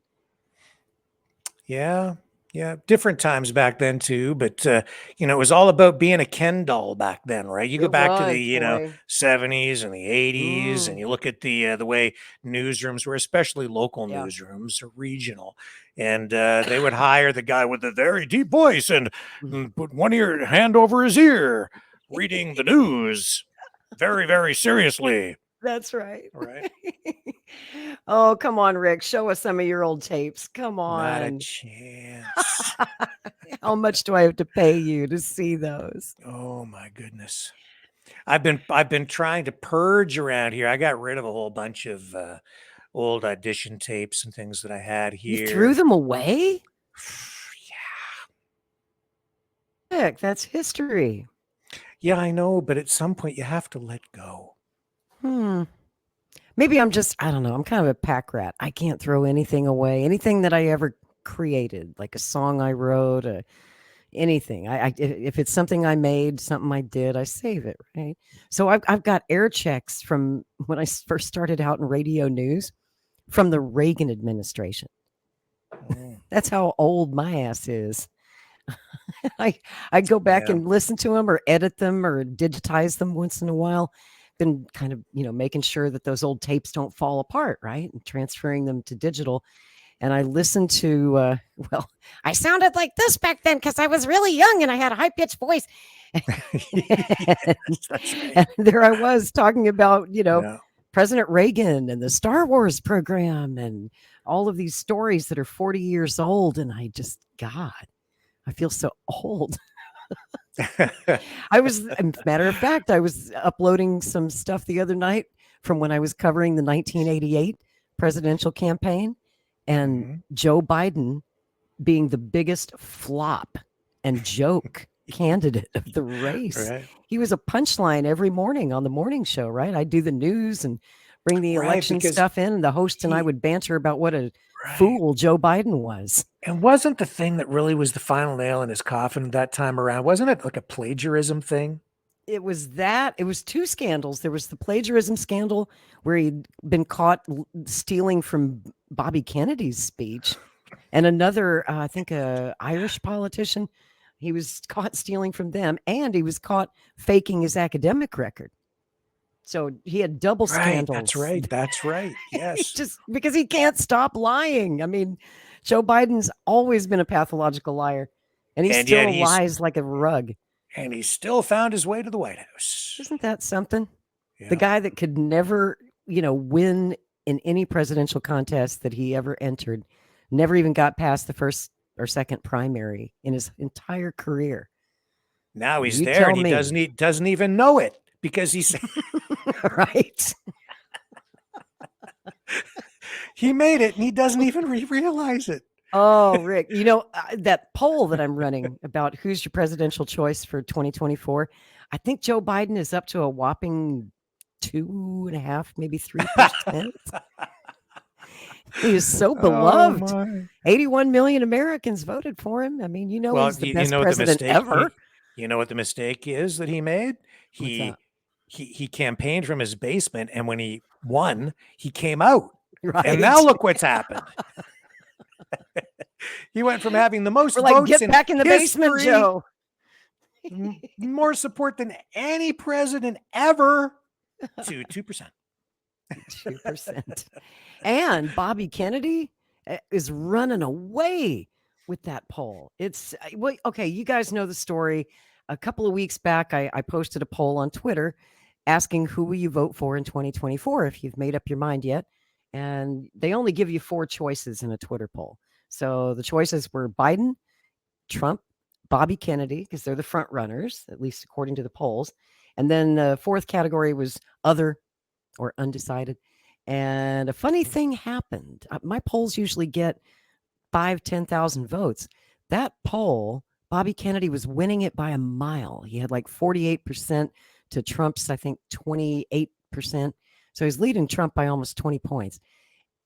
Yeah. Yeah. Different times back then too. But it was all about being a Ken doll back then, right? You go It back to was, the, boy. 70s and the 80s, and you look at the way newsrooms were, especially local Yeah. newsrooms or regional. And they would hire the guy with the very deep voice and put one hand over his ear, reading the news very, very seriously. That's right. Right. Oh, come on, Rick. Show us some of your old tapes. Come Not a on. chance. How much do I have to pay you to see those? Oh my goodness. I've been trying to purge around here. I got rid of a whole bunch of old audition tapes and things that I had here. You threw them away? Yeah. Rick, that's history. Yeah, I know, but at some point you have to let go. Maybe I'm just, I don't know. I'm kind of a pack rat. I can't throw anything away. Anything that I ever created, like a song I wrote, anything. If it's something I made, something I did, I save it, right? So I've got air checks from when I first started out in radio news from the Reagan administration. That's how old my ass is. I go back Yeah. and listen to them or edit them or digitize them once in a while. Been kind of, making sure that those old tapes don't fall apart, right? And transferring them to digital. And I listened to, I sounded like this back then because I was really young and I had a high-pitched voice. That's right. And there I was talking about, Yeah. President Reagan and the Star Wars program and all of these stories that are 40 years old. And God, I feel so old. I was, matter of fact, I was uploading some stuff the other night from when I was covering the 1988 presidential campaign, and Mhm. Joe Biden being the biggest flop and joke candidate of the race. Right. He was a punchline every morning on the morning show, right? I'd do the news and bring the Right, election because stuff in, and the host and I he- would banter about what a Right. fool Joe Biden was. And wasn't the thing that really was the final nail in his coffin that time around, wasn't it like a plagiarism thing? It was that. It was two scandals. There was the plagiarism scandal where he'd been caught stealing from Bobby Kennedy's speech, and another, I think, a Irish politician. He was caught stealing from them, and he was caught faking his academic record. So he had double Right. scandals. That's right. That's right. Yes. Just because he can't stop lying. I mean, Joe Biden's always been a pathological liar, and he And still yet he's- lies like a rug. And he still found his way to the White House. Isn't that something? Yeah. The guy that could never, win in any presidential contest that he ever entered, never even got past the first or second primary in his entire career. Now he's You there, tell and he me. doesn't even know it because he's Right? he made it, and he doesn't even realize it. Oh, Rick, that poll that I'm running about who's your presidential choice for 2024, I think Joe Biden is up to a whopping 2.5, maybe 3%. He is so beloved. Oh, my. 81 million Americans voted for him. I mean, Well, he's the you best know what the president mistake ever. You know what the mistake is that he made? What's that? He campaigned from his basement, and when he won, he came out. Right. And now look what's happened. He went from having the most We're like, votes get in back in the basement, history, Joe. more support than any president ever, to 2%. 2%. And Bobby Kennedy is running away with that poll. It's okay. You guys know the story. A couple of weeks back, I posted a poll on Twitter asking who will you vote for in 2024 if you've made up your mind yet. And they only give you 4 choices in a Twitter poll. So the choices were Biden, Trump, Bobby Kennedy, because they're the front runners, at least according to the polls. And then the 4th category was other or undecided. And a funny thing happened. My polls usually get 5,000-10,000 votes. That poll, Bobby Kennedy was winning it by a mile. He had like 48% to Trump's, I think, 28%. So he's leading Trump by almost 20 points.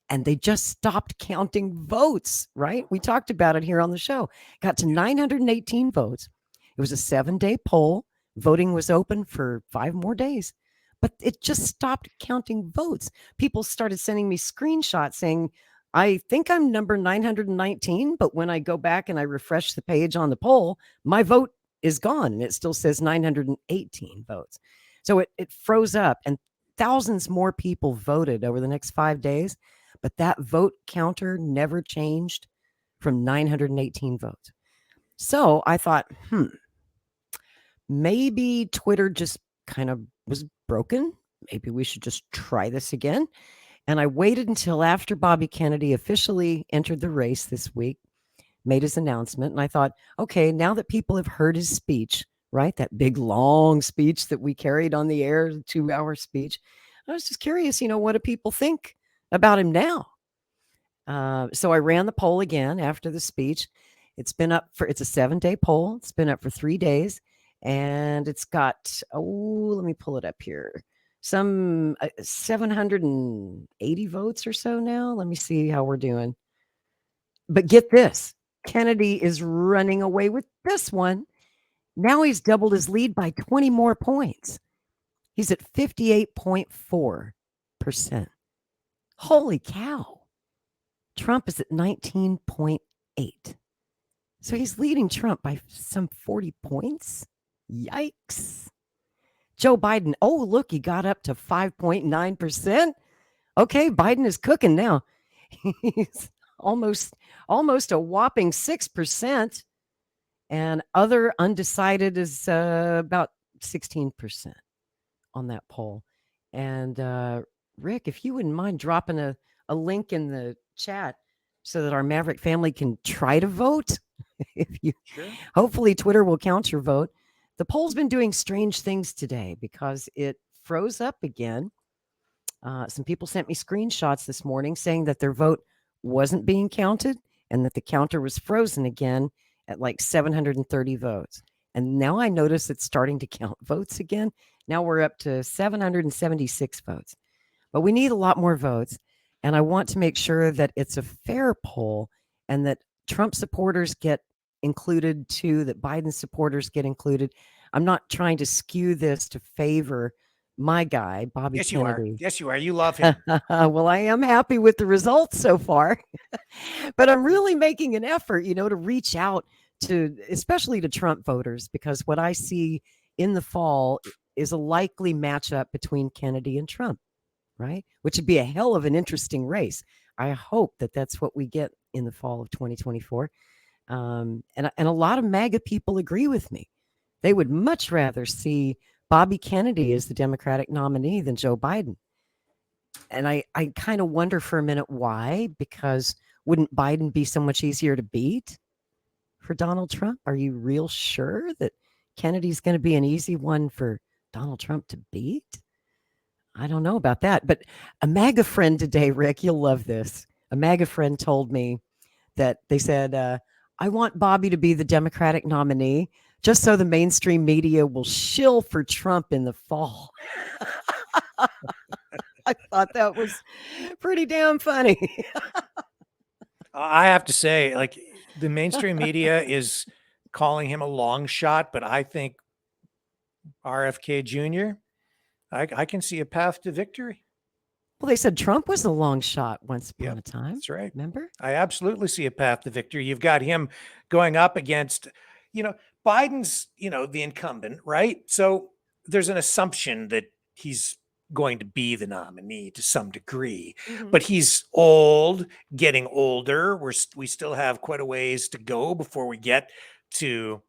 And they just stopped counting votes, right? We talked about it here on the show. Got to 918 votes. It was a 7-day poll. Voting was open for 5 more days. But it just stopped counting votes. People started sending me screenshots saying, I think I'm number 919, but when I go back and I refresh the page on the poll, my vote is gone and it still says 918 votes. So it froze up and thousands more people voted over the next 5 days, but that vote counter never changed from 918 votes. So I thought, maybe Twitter just kind of was broken. Maybe we should just try this again. And I waited until after Bobby Kennedy officially entered the race this week, made his announcement. And I thought, okay, now that people have heard his speech, right? That big, long speech that we carried on the air, the 2-hour speech. I was just curious, what do people think about him now? So I ran the poll again after the speech. It's a 7-day poll. It's been up for 3 days. And it's got, let me pull it up here. Some 780 votes or so now. Let me see how we're doing. But get this, Kennedy is running away with this one. Now he's doubled his lead by 20 more points. He's at 58.4%. Holy cow. Trump is at 19.8. So he's leading Trump by some 40 points. Yikes. Joe Biden, look, he got up to 5.9%. Okay, Biden is cooking now. He's almost a whopping 6%. And other undecided is about 16% on that poll. And Rick, if you wouldn't mind dropping a link in the chat so that our Maverick family can try to vote. Hopefully Twitter will count your vote. the poll's been doing strange things today because it froze up again. Some people sent me screenshots this morning saying that their vote wasn't being counted and that the counter was frozen again at like 730 votes. And now I notice it's starting to count votes again. Now we're up to 776 votes. But we need a lot more votes. And I want to make sure that it's a fair poll and that Trump supporters get included too, that Biden supporters get included. I'm not trying to skew this to favor my guy, Bobby Yes, Kennedy. you are. Yes, you are. You love him. Well, I am happy with the results so far, but I'm really making an effort, to reach out to, especially to Trump voters, because what I see in the fall is a likely matchup between Kennedy and Trump, right? Which would be a hell of an interesting race. I hope that that's what we get in the fall of 2024. And a lot of MAGA people agree with me. They would much rather see Bobby Kennedy as the Democratic nominee than Joe Biden. And I kind of wonder for a minute why, because wouldn't Biden be so much easier to beat for Donald Trump? Are you real sure that Kennedy's going to be an easy one for Donald Trump to beat? I don't know about that. But a MAGA friend today, Rick, you'll love this. A MAGA friend told me that they said, I want Bobby to be the Democratic nominee just so the mainstream media will shill for Trump in the fall. I thought that was pretty damn funny. I have to say, like, the mainstream media is calling him a long shot, but I think RFK Jr., I can see a path to victory. Well, they said Trump was a long shot once upon a time. That's right. Remember? I absolutely see a path to victory. You've got him going up against, Biden's, the incumbent, right? So there's an assumption that he's going to be the nominee to some degree, but he's old, getting older. We still have quite a ways to go before we get to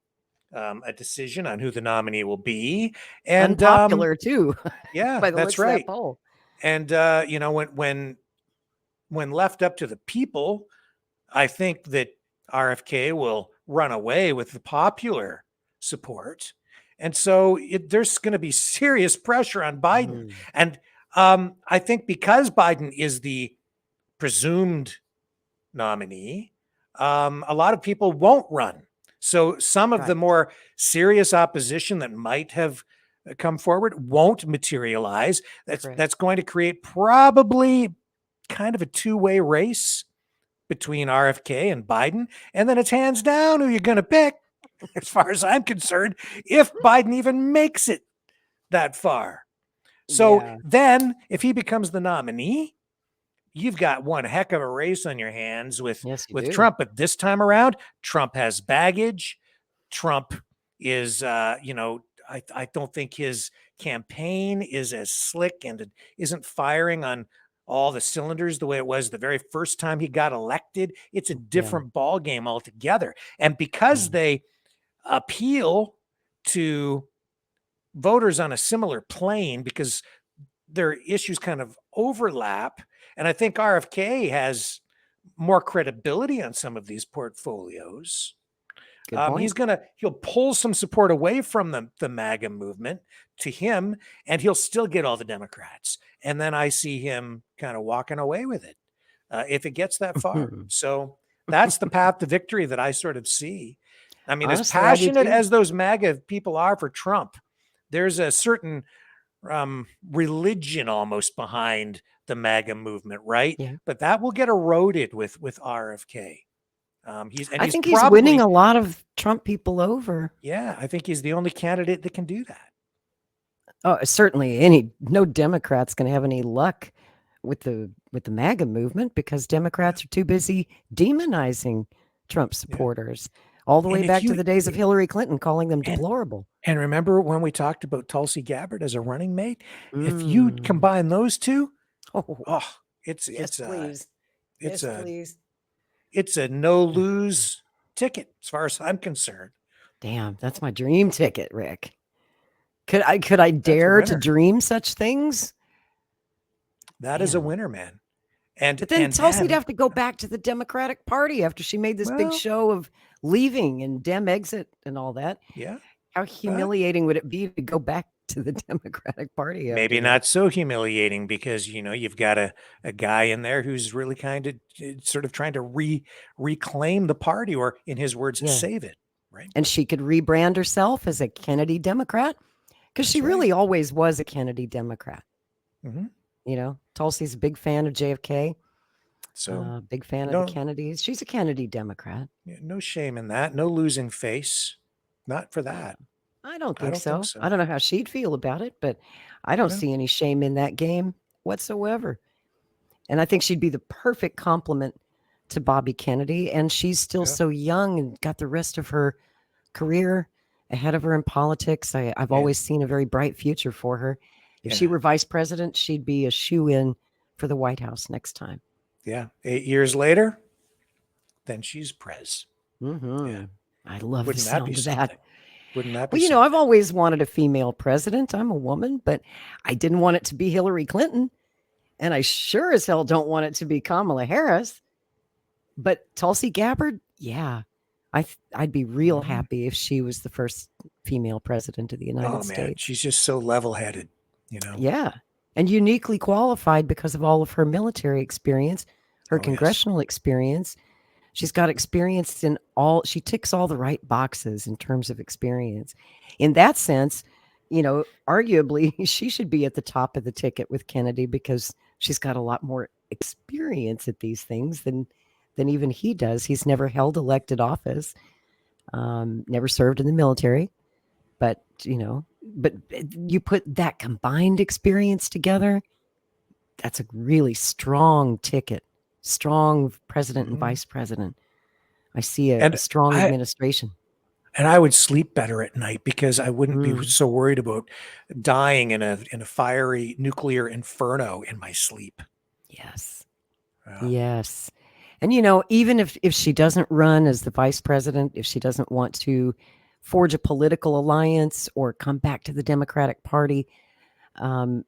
a decision on who the nominee will be. And unpopular too. Yeah, by the that's looks of that right. poll. And when left up to the people, I think that RFK will run away with the popular support. And so there's going to be serious pressure on Biden. And I think because Biden is the presumed nominee, a lot of people won't run. So some of the more serious opposition that might have come forward won't materialize. That's going to create probably kind of a two-way race between RFK and Biden. And then it's hands down who you're going to pick, as far as I'm concerned, if Biden even makes it that far. So then if he becomes the nominee, you've got one heck of a race on your hands with Trump. But this time around, Trump has baggage. Trump is, I don't think his campaign is as slick and it isn't firing on all the cylinders the way it was the very first time he got elected. It's a different ball game altogether. And because they appeal to voters on a similar plane, because their issues kind of overlap, and I think RFK has more credibility on some of these portfolios. He'll pull some support away from the MAGA movement to him, and he'll still get all the Democrats. And then I see him kind of walking away with it if it gets that far. So that's the path to victory that I sort of see. I mean, honestly, as passionate as those MAGA people are for Trump, there's a certain religion almost behind the MAGA movement, right? Yeah. But that will get eroded with RFK. I think he's winning a lot of Trump people over. Yeah, I think he's the only candidate that can do that. Oh, certainly. No Democrat's going to have any luck with the MAGA movement because Democrats are too busy demonizing Trump supporters. All the way back to the days of Hillary Clinton, calling them deplorable. And remember when we talked about Tulsi Gabbard as a running mate? If you combine those two, it's a no-lose ticket as far as I'm concerned. Damn, that's my dream ticket, Rick. Could I dare to dream such things? That is a winner, man. But then Tulsi'd have to go back to the Democratic Party after she made this big show of leaving and Dem exit and all that. Yeah. How humiliating would it be to go back to the Democratic Party? Maybe after not so humiliating because, you've got a guy in there who's really kind of sort of trying to reclaim the party, or in his words, Yeah. save it. Right. And she could rebrand herself as a Kennedy Democrat because she That's really right. always was a Kennedy Democrat. Mhm. Tulsi's a big fan of JFK, So big fan of no, the Kennedys. She's a Kennedy Democrat. no shame in that. No losing face. Not for that. I don't I think don't think so. so. I don't know how she'd feel about it, but I don't No. see any shame in that game whatsoever. And I think she'd be the perfect complement to Bobby Kennedy. And she's still Yeah. so young and got the rest of her career ahead of her in politics. I've Yeah. always seen a very bright future for her. If she Yeah. were vice president, she'd be a shoe-in for the White House next time. Yeah. 8 years later, then she's prez. Mm-hmm. Yeah. I love Wouldn't the that sound be of something? that. Wouldn't that be Well, something? I've always wanted a female president. I'm a woman, but I didn't want it to be Hillary Clinton. And I sure as hell don't want it to be Kamala Harris. But Tulsi Gabbard, yeah, I'd be real Mhm. happy if she was the first female president of the United Oh man, States. she's just so level-headed, Yeah. And uniquely qualified because of all of her military experience, her Oh, yes. congressional experience. She's got experience in she ticks all the right boxes in terms of experience. In that sense, arguably she should be at the top of the ticket with Kennedy because she's got a lot more experience at these things than even he does. He's never held elected office, never served in the military, but you put that combined experience together, that's a really strong ticket, strong president and Mhm. vice president. I see a And strong I- administration. And I would sleep better at night because I wouldn't be Mm. so worried about dying in a fiery nuclear inferno in my sleep. Yes. Yeah. Yes. And even if she doesn't run as the vice president, if she doesn't want to forge a political alliance or come back to the Democratic Party, I'm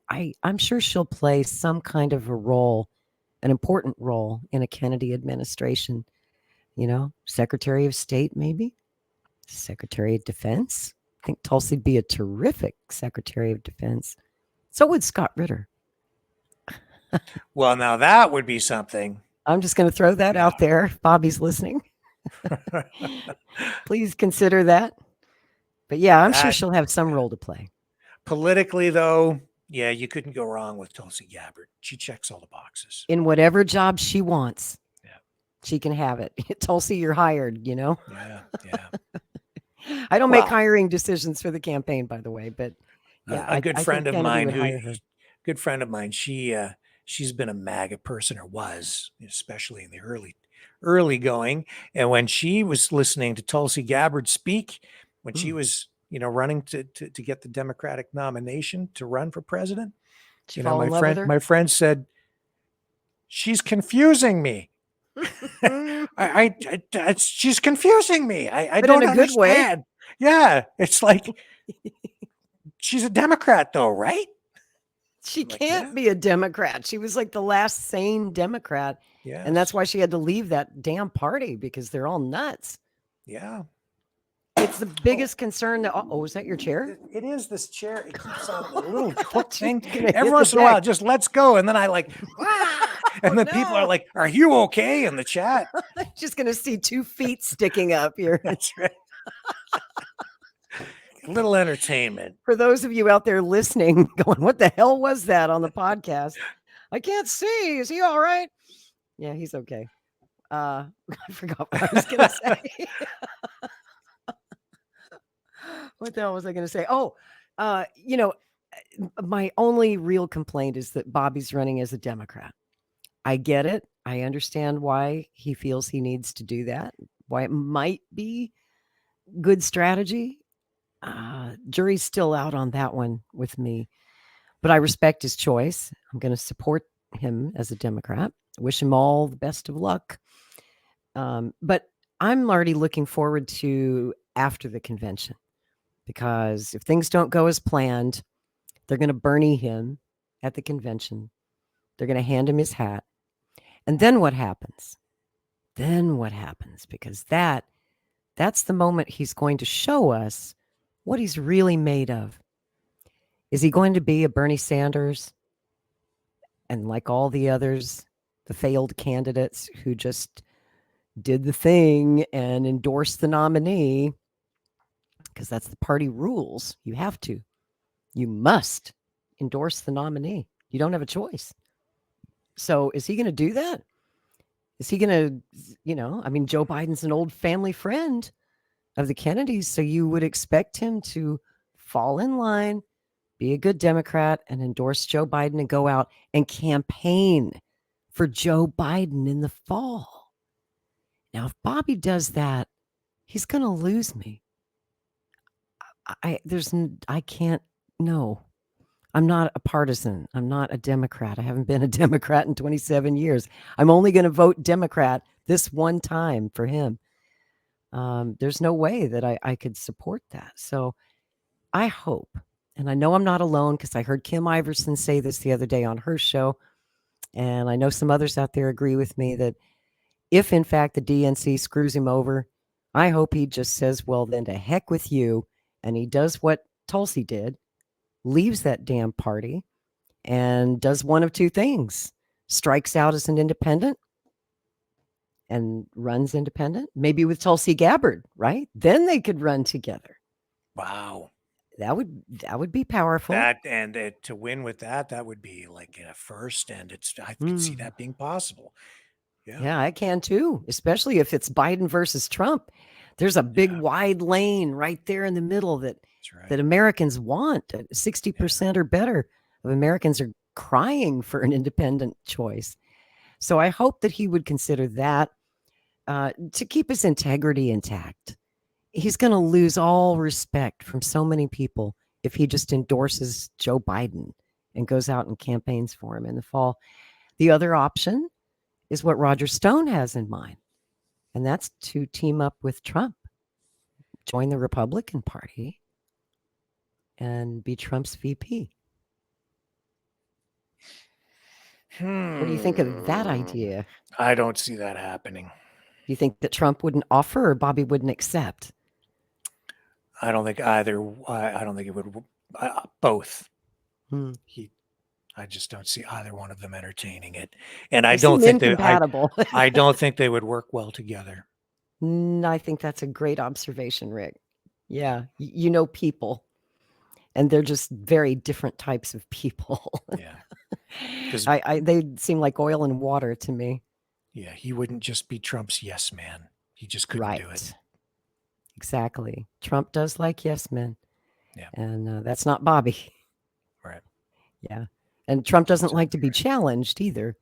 sure she'll play some kind of a role, an important role in a Kennedy administration. Secretary of State, maybe Secretary of Defense. I think Tulsi'd be a terrific Secretary of Defense. So would Scott Ritter. Well, now that would be something. I'm just going to throw that Yeah. out there. If Bobby's listening, please consider that. But yeah, I'm sure she'll have some role to play. Politically, though, yeah, you couldn't go wrong with Tulsi Gabbard. She checks all the boxes. In whatever job she wants, Yeah. she can have it. Tulsi, you're hired, Yeah, yeah. I don't make Well- hiring decisions for the campaign, by the way, but yeah, a good I friend think of Kennedy mine would who, hire her. good friend of mine, she's been a MAGA person, or was, especially in the early going. And when she was listening to Tulsi Gabbard speak, when she was, running to get the Democratic nomination to run for president, Did you fall in love with her? my friend said, she's confusing me. She's confusing me. I But don't in a good way. understand. Yeah, it's like she's a Democrat, though, right? She Like, can't yeah. be a Democrat. She was like the last sane Democrat. Yeah, And that's why she had to leave that damn party because they're all nuts. yeah. It's the biggest concern that, is that your chair? It is this chair. It keeps on a little hook thing. Gonna hit Every the once in a while, deck. it just lets go, and then I like, and then people no. are like, "Are you okay?" in the chat. Just going to see 2 feet sticking up here. That's right. A little entertainment. For those of you out there listening, going, what the hell was that on the podcast? I can't see. Is he all right? Yeah, he's okay. I forgot what I was going to say. What the hell was I going to say? My only real complaint is that Bobby's running as a Democrat. I get it. I understand why he feels he needs to do that, why it might be good strategy. Jury's still out on that one with me, but I respect his choice. I'm going to support him as a Democrat. Wish him all the best of luck. But I'm already looking forward to after the convention, because if things don't go as planned, they're going to Bernie him at the convention. They're going to hand him his hat. And then what happens? Because that's the moment he's going to show us what he's really made of. Is he going to be a Bernie Sanders? And like all the others, the failed candidates who just did the thing and endorsed the nominee, because that's the party rules. You must endorse the nominee. You don't have a choice. So is he going to do that? Is he going to, Joe Biden's an old family friend of the Kennedys. So you would expect him to fall in line, be a good Democrat, and endorse Joe Biden and go out and campaign for Joe Biden in the fall. Now, if Bobby does that, he's going to lose me. I can't, no. I'm not a partisan. I'm not a Democrat. I haven't been a Democrat in 27 years. I'm only going to vote Democrat this one time for him. There's no way that I could support that. So I hope, and I know I'm not alone because I heard Kim Iverson say this the other day on her show, and I know some others out there agree with me that if in fact the DNC screws him over, I hope he just says, well, then to heck with you, and he does what Tulsi did, leaves that damn party and does one of two things: strikes out as an independent and runs independent, maybe with Tulsi Gabbard, right? Then they could run together. Wow. That would be powerful. To win with that would be like a first, and I can see that being possible. Yeah, I can too, especially if it's Biden versus Trump. There's a big wide lane right there in the middle that Americans want. 60% or better of Americans are crying for an independent choice. So I hope that he would consider that to keep his integrity intact. He's going to lose all respect from so many people if he just endorses Joe Biden and goes out and campaigns for him in the fall. The other option is what Roger Stone has in mind, and that's to team up with Trump, join the Republican Party, and be Trump's VP. What do you think of that idea? I don't see that happening. Do you think that Trump wouldn't offer or Bobby wouldn't accept? I don't think either. I don't think it would. Both. I just don't see either one of them entertaining it, and I don't think I don't think they would work well together. I think that's a great observation, Rick. Yeah, you know people, and they're just very different types of people. Yeah, because they seem like oil and water to me. Yeah, he wouldn't just be Trump's yes man. He just couldn't do it. Exactly. Trump does like yes men. Yeah, and that's not Bobby. Right. Yeah, and Trump doesn't like to be challenged either.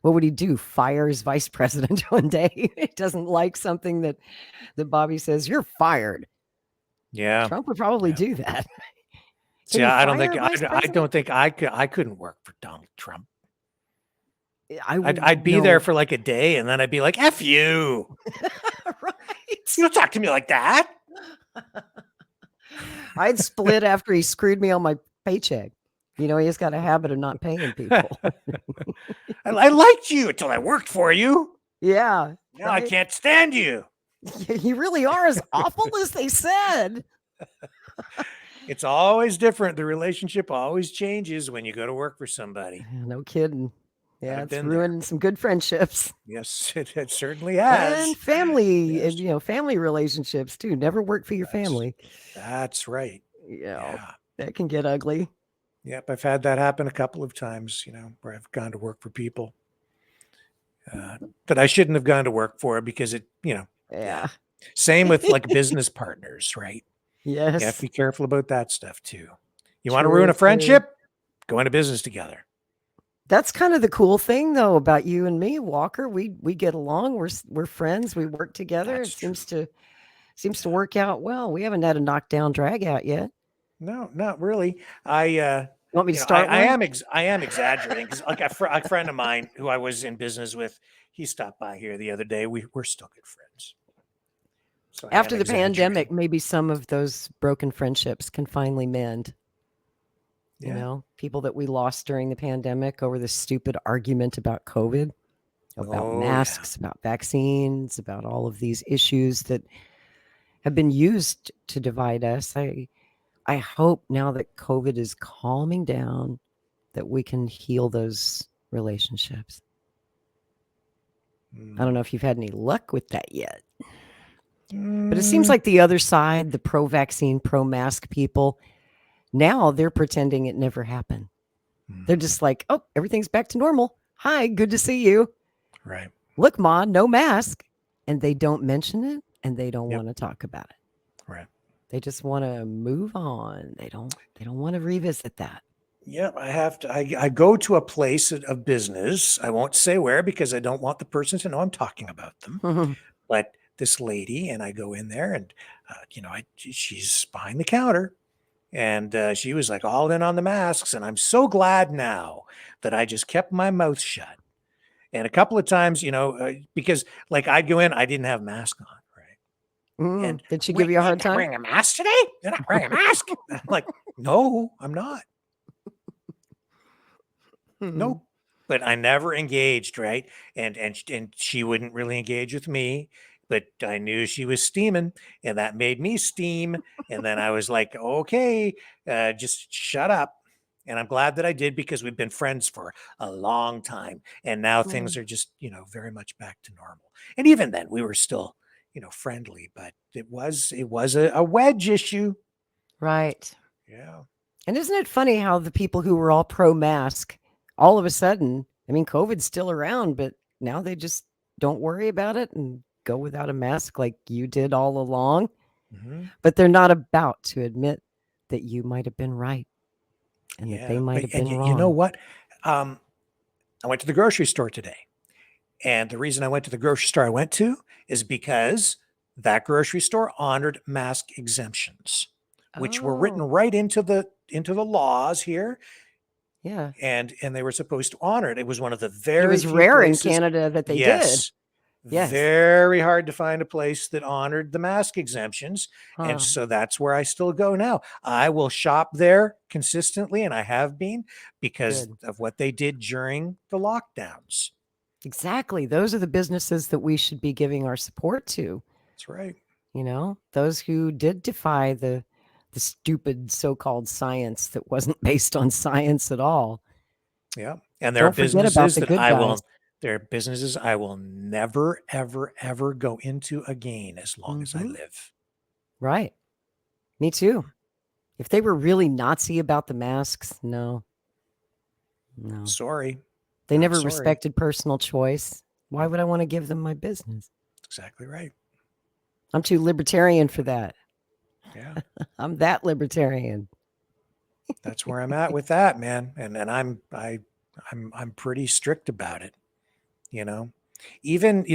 What would he do? Fire his vice president one day? He doesn't like something that Bobby says, you're fired. Yeah. Trump would probably do that. See, I don't think I couldn't work for Donald Trump. I'd be there for like a day and then I'd be like, F you. Right. You don't talk to me like that. I'd split after he screwed me on my paycheck. You know, he's got a habit of not paying people. I liked you until I worked for you. Yeah. Now right? I can't stand you. You really are as awful as they said. It's always different. The relationship always changes when you go to work for somebody. No kidding. Yeah, it's ruined some good friendships. Yes, it certainly has. And family, and, family relationships too. Never work for your family. That's right. Yeah, that can get ugly. Yep, I've had that happen a couple of times, where I've gone to work for people that I shouldn't have gone to work for because it, Yeah. Same with like business partners, right? Yes. You have to be careful about that stuff too. You want to ruin a friendship? Go into business together. That's kind of the cool thing though about you and me, Walker. We get along. We're friends. We work together. It seems to work out well. We haven't had a knockdown drag out yet. No, not really. You want me to start? I am exaggerating because like a friend of mine who I was in business with, he stopped by here the other day. We're still good friends. So after the pandemic, maybe some of those broken friendships can finally mend. Yeah. People that we lost during the pandemic over this stupid argument about COVID, about masks, about vaccines, about all of these issues that have been used to divide us. I hope now that COVID is calming down that we can heal those relationships. I don't know if you've had any luck with that yet. But it seems like the other side, the pro-vaccine, pro-mask people, now they're pretending it never happened. They're just like, oh, everything's back to normal. Hi, good to see you. Right. Look, Ma, no mask. And they don't mention it and they don't Yep. want to talk about it. Right. They just want to move on. They don't want to revisit that. Yeah, I have to. I go to a place of business. I won't say where because I don't want the person to know I'm talking about them. But this lady, and I go in there, and she's behind the counter, and she was like all in on the masks, and I'm so glad now that I just kept my mouth shut. And a couple of times, because like I'd go in, I didn't have a mask on, right? And did she give you a hard time? Wearing a mask today? You're not wearing a mask? I'm like, no, I'm not. Nope. But I never engaged, right? And she wouldn't really engage with me, but I knew she was steaming, and that made me steam. And then I was like, okay, just shut up. And I'm glad that I did because we've been friends for a long time. And now things are just, very much back to normal. And even then we were still, friendly, but it was a wedge issue. Right. Yeah. And isn't it funny how the people who were all pro-mask, all of a sudden, I mean, COVID's still around, but now they just don't worry about it and go without a mask like you did all along. But they're not about to admit that you might have been right and that they might have been wrong. You know what? I went to the grocery store today. And the reason I went to the grocery store I went to is because that grocery store honored mask exemptions, which were written right into the laws here. Yeah. And they were supposed to honor it. It was one of the very It was few rare places, in Canada that they did. Yes. Very hard to find a place that honored the mask exemptions. And so that's where I still go now. I will shop there consistently, and I have been because of what they did during the lockdowns. Exactly. Those are the businesses that we should be giving our support to. That's right. Those who did defy the stupid so-called science that wasn't based on science at all. Yeah. And there are businesses I will never, ever, ever go into again as long as I live. Right. Me too. If they were really Nazi about the masks, no. Sorry. They never respected personal choice. Why would I want to give them my business? Exactly right. I'm too libertarian for that. Yeah. I'm that libertarian. That's where I'm at with that, man. And I'm pretty strict about it. Even,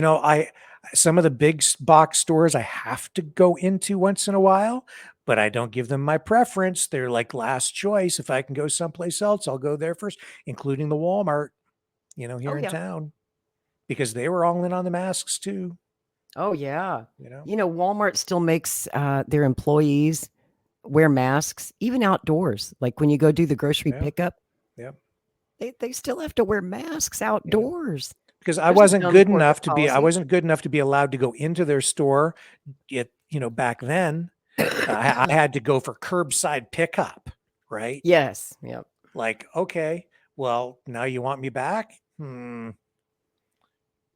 some of the big box stores I have to go into once in a while, but I don't give them my preference. They're like last choice. If I can go someplace else, I'll go there first, including the Walmart, here in town, because they were all in on the masks too. Oh yeah. Walmart still makes their employees wear masks, even outdoors. Like when you go do the grocery pickup, they still have to wear masks outdoors. Because I wasn't good enough to be allowed to go into their store. Back then, I had to go for curbside pickup, right? Yes. Yep. Like, okay, well, now you want me back?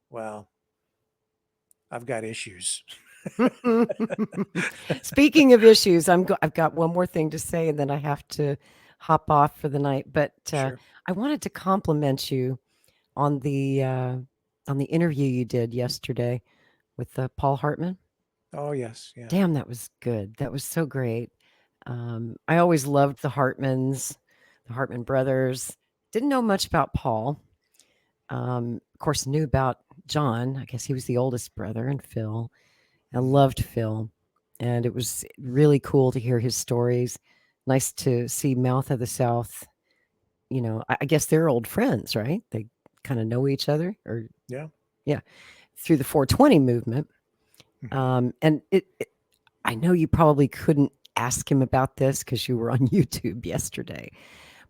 Well, I've got issues. Speaking of issues, I've got one more thing to say, and then I have to hop off for the night. But Sure. I wanted to compliment you on the interview you did yesterday with Paul Hartman. Oh yes, yeah. Damn, that was good. That was so great. I always loved the Hartman brothers. Didn't know much about Paul. Of course, knew about John. I guess he was the oldest brother, and Phil. I loved Phil, and it was really cool to hear his stories. Nice to see Mouth of the South. I guess they're old friends, right? They kind of know each other, or through the 420 movement. And I know you probably couldn't ask him about this because you were on YouTube yesterday,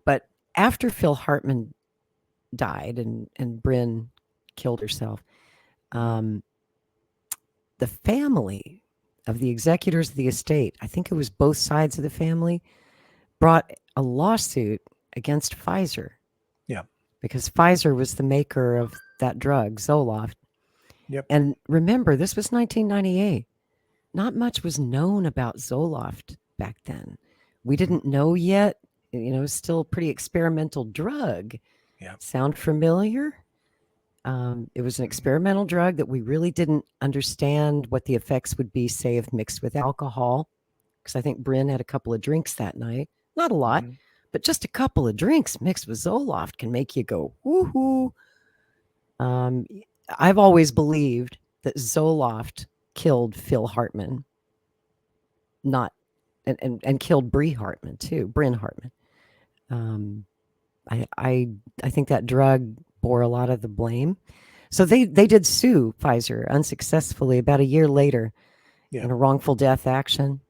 but after Phil Hartman died and Bryn killed herself, the family of the executors of the estate, I think it was both sides of the family, brought a lawsuit against Pfizer. Yeah. Because Pfizer was the maker of that drug, Zoloft. Yep. And remember, this was 1998. Not much was known about Zoloft back then. We didn't know yet. You know, still a pretty experimental drug. Yeah. Sound familiar? It was an experimental drug that we really didn't understand what the effects would be, say, if mixed with alcohol. Because I think Bryn had a couple of drinks that night. Not a lot, but just a couple of drinks mixed with Zoloft can make you go, woohoo. I've always believed that Zoloft killed Phil Hartman, and killed Bryn Hartman too. I think that drug bore a lot of the blame. So they did sue Pfizer unsuccessfully about a year later in a wrongful death action.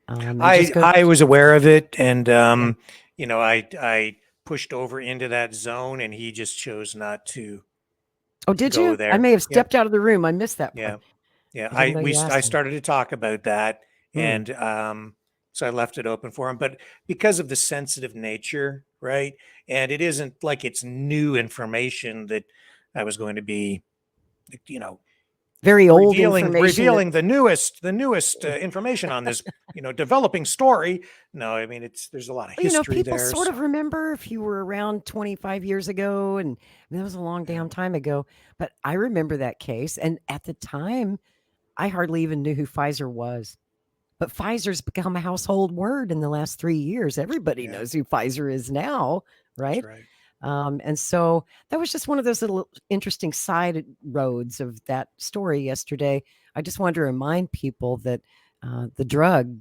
I was aware of it, and you know, I pushed over into that zone, and he just chose not to. Oh, did go you? there. I may have stepped out of the room. I missed that part. Yeah. I didn't know you asked I him. started to talk about that, and so I left it open for him. But because of the sensitive nature, right? And it isn't like it's new information that I was going to be, you know, very old information. revealing the newest information on this, you know, developing story. No, I mean, there's a lot of history people there. sort of remember if you were around 25 years ago, and that was a long damn time ago. But I remember that case, and at the time, I hardly even knew who Pfizer was. But Pfizer's become a household word in the last 3 years. Everybody knows who Pfizer is now, right? That's right. And so that was just one of those little interesting side roads of that story yesterday. I just wanted to remind people that the drug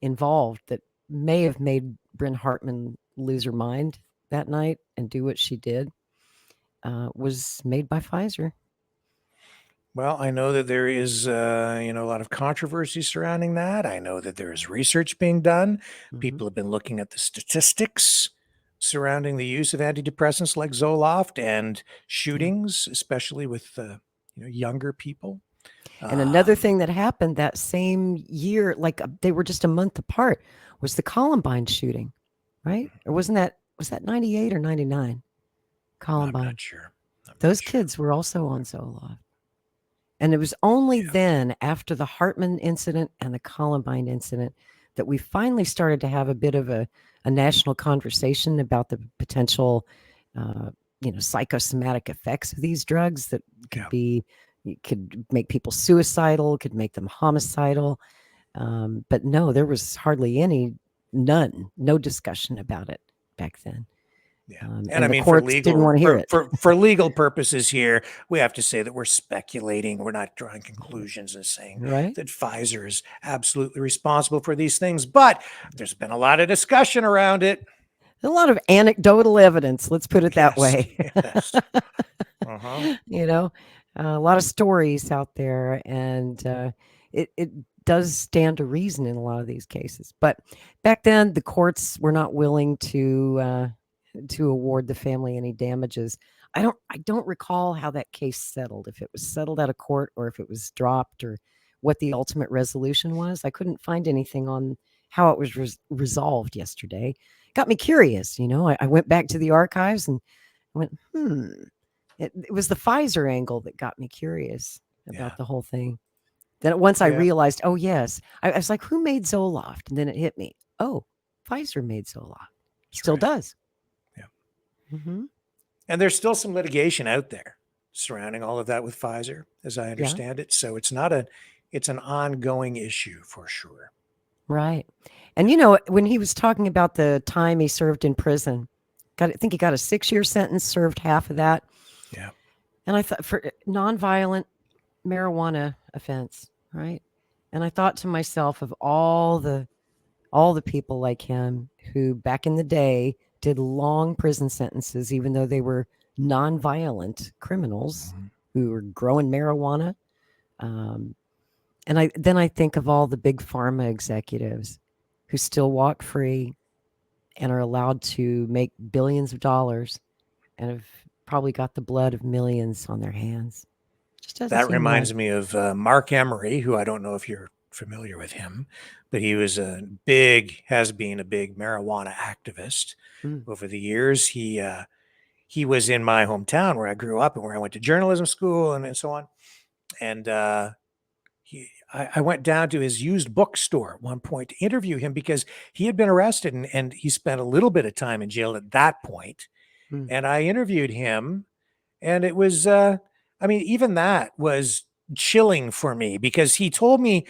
involved that may have made Bryn Hartman lose her mind that night and do what she did was made by Pfizer. Well, I know that there is, you know, a lot of controversy surrounding that. I know that there is research being done. People have been looking at the statistics surrounding the use of antidepressants like Zoloft and shootings, especially with you know, younger people. And another thing that happened that same year, like they were just a month apart, was the Columbine shooting, right? Or was that 98 or 99? Columbine. I'm not sure. Those kids were also on Zoloft. And it was only then, after the Hartman incident and the Columbine incident, that we finally started to have a bit of a national conversation about the potential, you know, psychosomatic effects of these drugs that could make people suicidal, could make them homicidal. But no, there was hardly no discussion about it back then. Yeah. And I the mean, courts didn't want to hear it. For legal purposes here, we have to say that we're speculating. We're not drawing conclusions and saying that Pfizer is absolutely responsible for these things. But there's been a lot of discussion around it. A lot of anecdotal evidence, let's put it that way. Yes. You know, a lot of stories out there, and it does stand to reason in a lot of these cases. But back then, the courts were not willing to award the family any damages. I don't recall how that case settled, if it was settled out of court or if it was dropped or what the ultimate resolution was. I couldn't find anything on how it was resolved yesterday. Got me curious, you know. I went back to the archives and went, It was the Pfizer angle that got me curious about the whole thing. Then once I realized, oh yes, I was like, who made Zoloft? And then it hit me. Oh, Pfizer made Zoloft. Still does. And there's still some litigation out there surrounding all of that with Pfizer, as I understand it. So it's an ongoing issue for sure. Right. And you know, when he was talking about the time he served in prison, I think he got a 6-year sentence, served half of that. Yeah. And I thought, for nonviolent marijuana offense, right? And I thought to myself of all the people like him who back in the day did long prison sentences, even though they were nonviolent criminals who were growing marijuana. And I think of all the big pharma executives who still walk free and are allowed to make billions of dollars and have probably got the blood of millions on their hands. That reminds me of Mark Emery, who I don't know if you're familiar with him, but he was has been a big marijuana activist over the years. He was in my hometown where I grew up and where I went to journalism school and so on. And I went down to his used bookstore at one point to interview him because he had been arrested and he spent a little bit of time in jail at that point. And I interviewed him, and it was, I mean, even that was chilling for me because he told me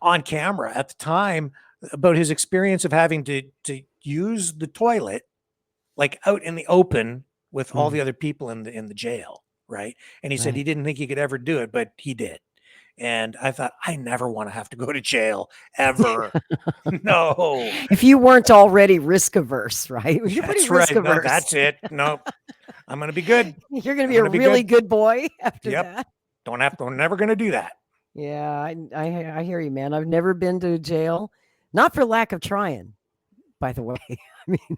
on camera at the time about his experience of having to use the toilet like out in the open with all the other people in the jail, right? And he said he didn't think he could ever do it, but he did. And I thought, I never want to have to go to jail ever. No. If you weren't already risk averse, right? You're pretty That's risk right. No, averse. that's it. No, I'm going to be good. You're going to be a really good boy after Yep. that. I'm never going to do that. Yeah, I hear you, man. I've never been to jail, not for lack of trying, by the way. I mean,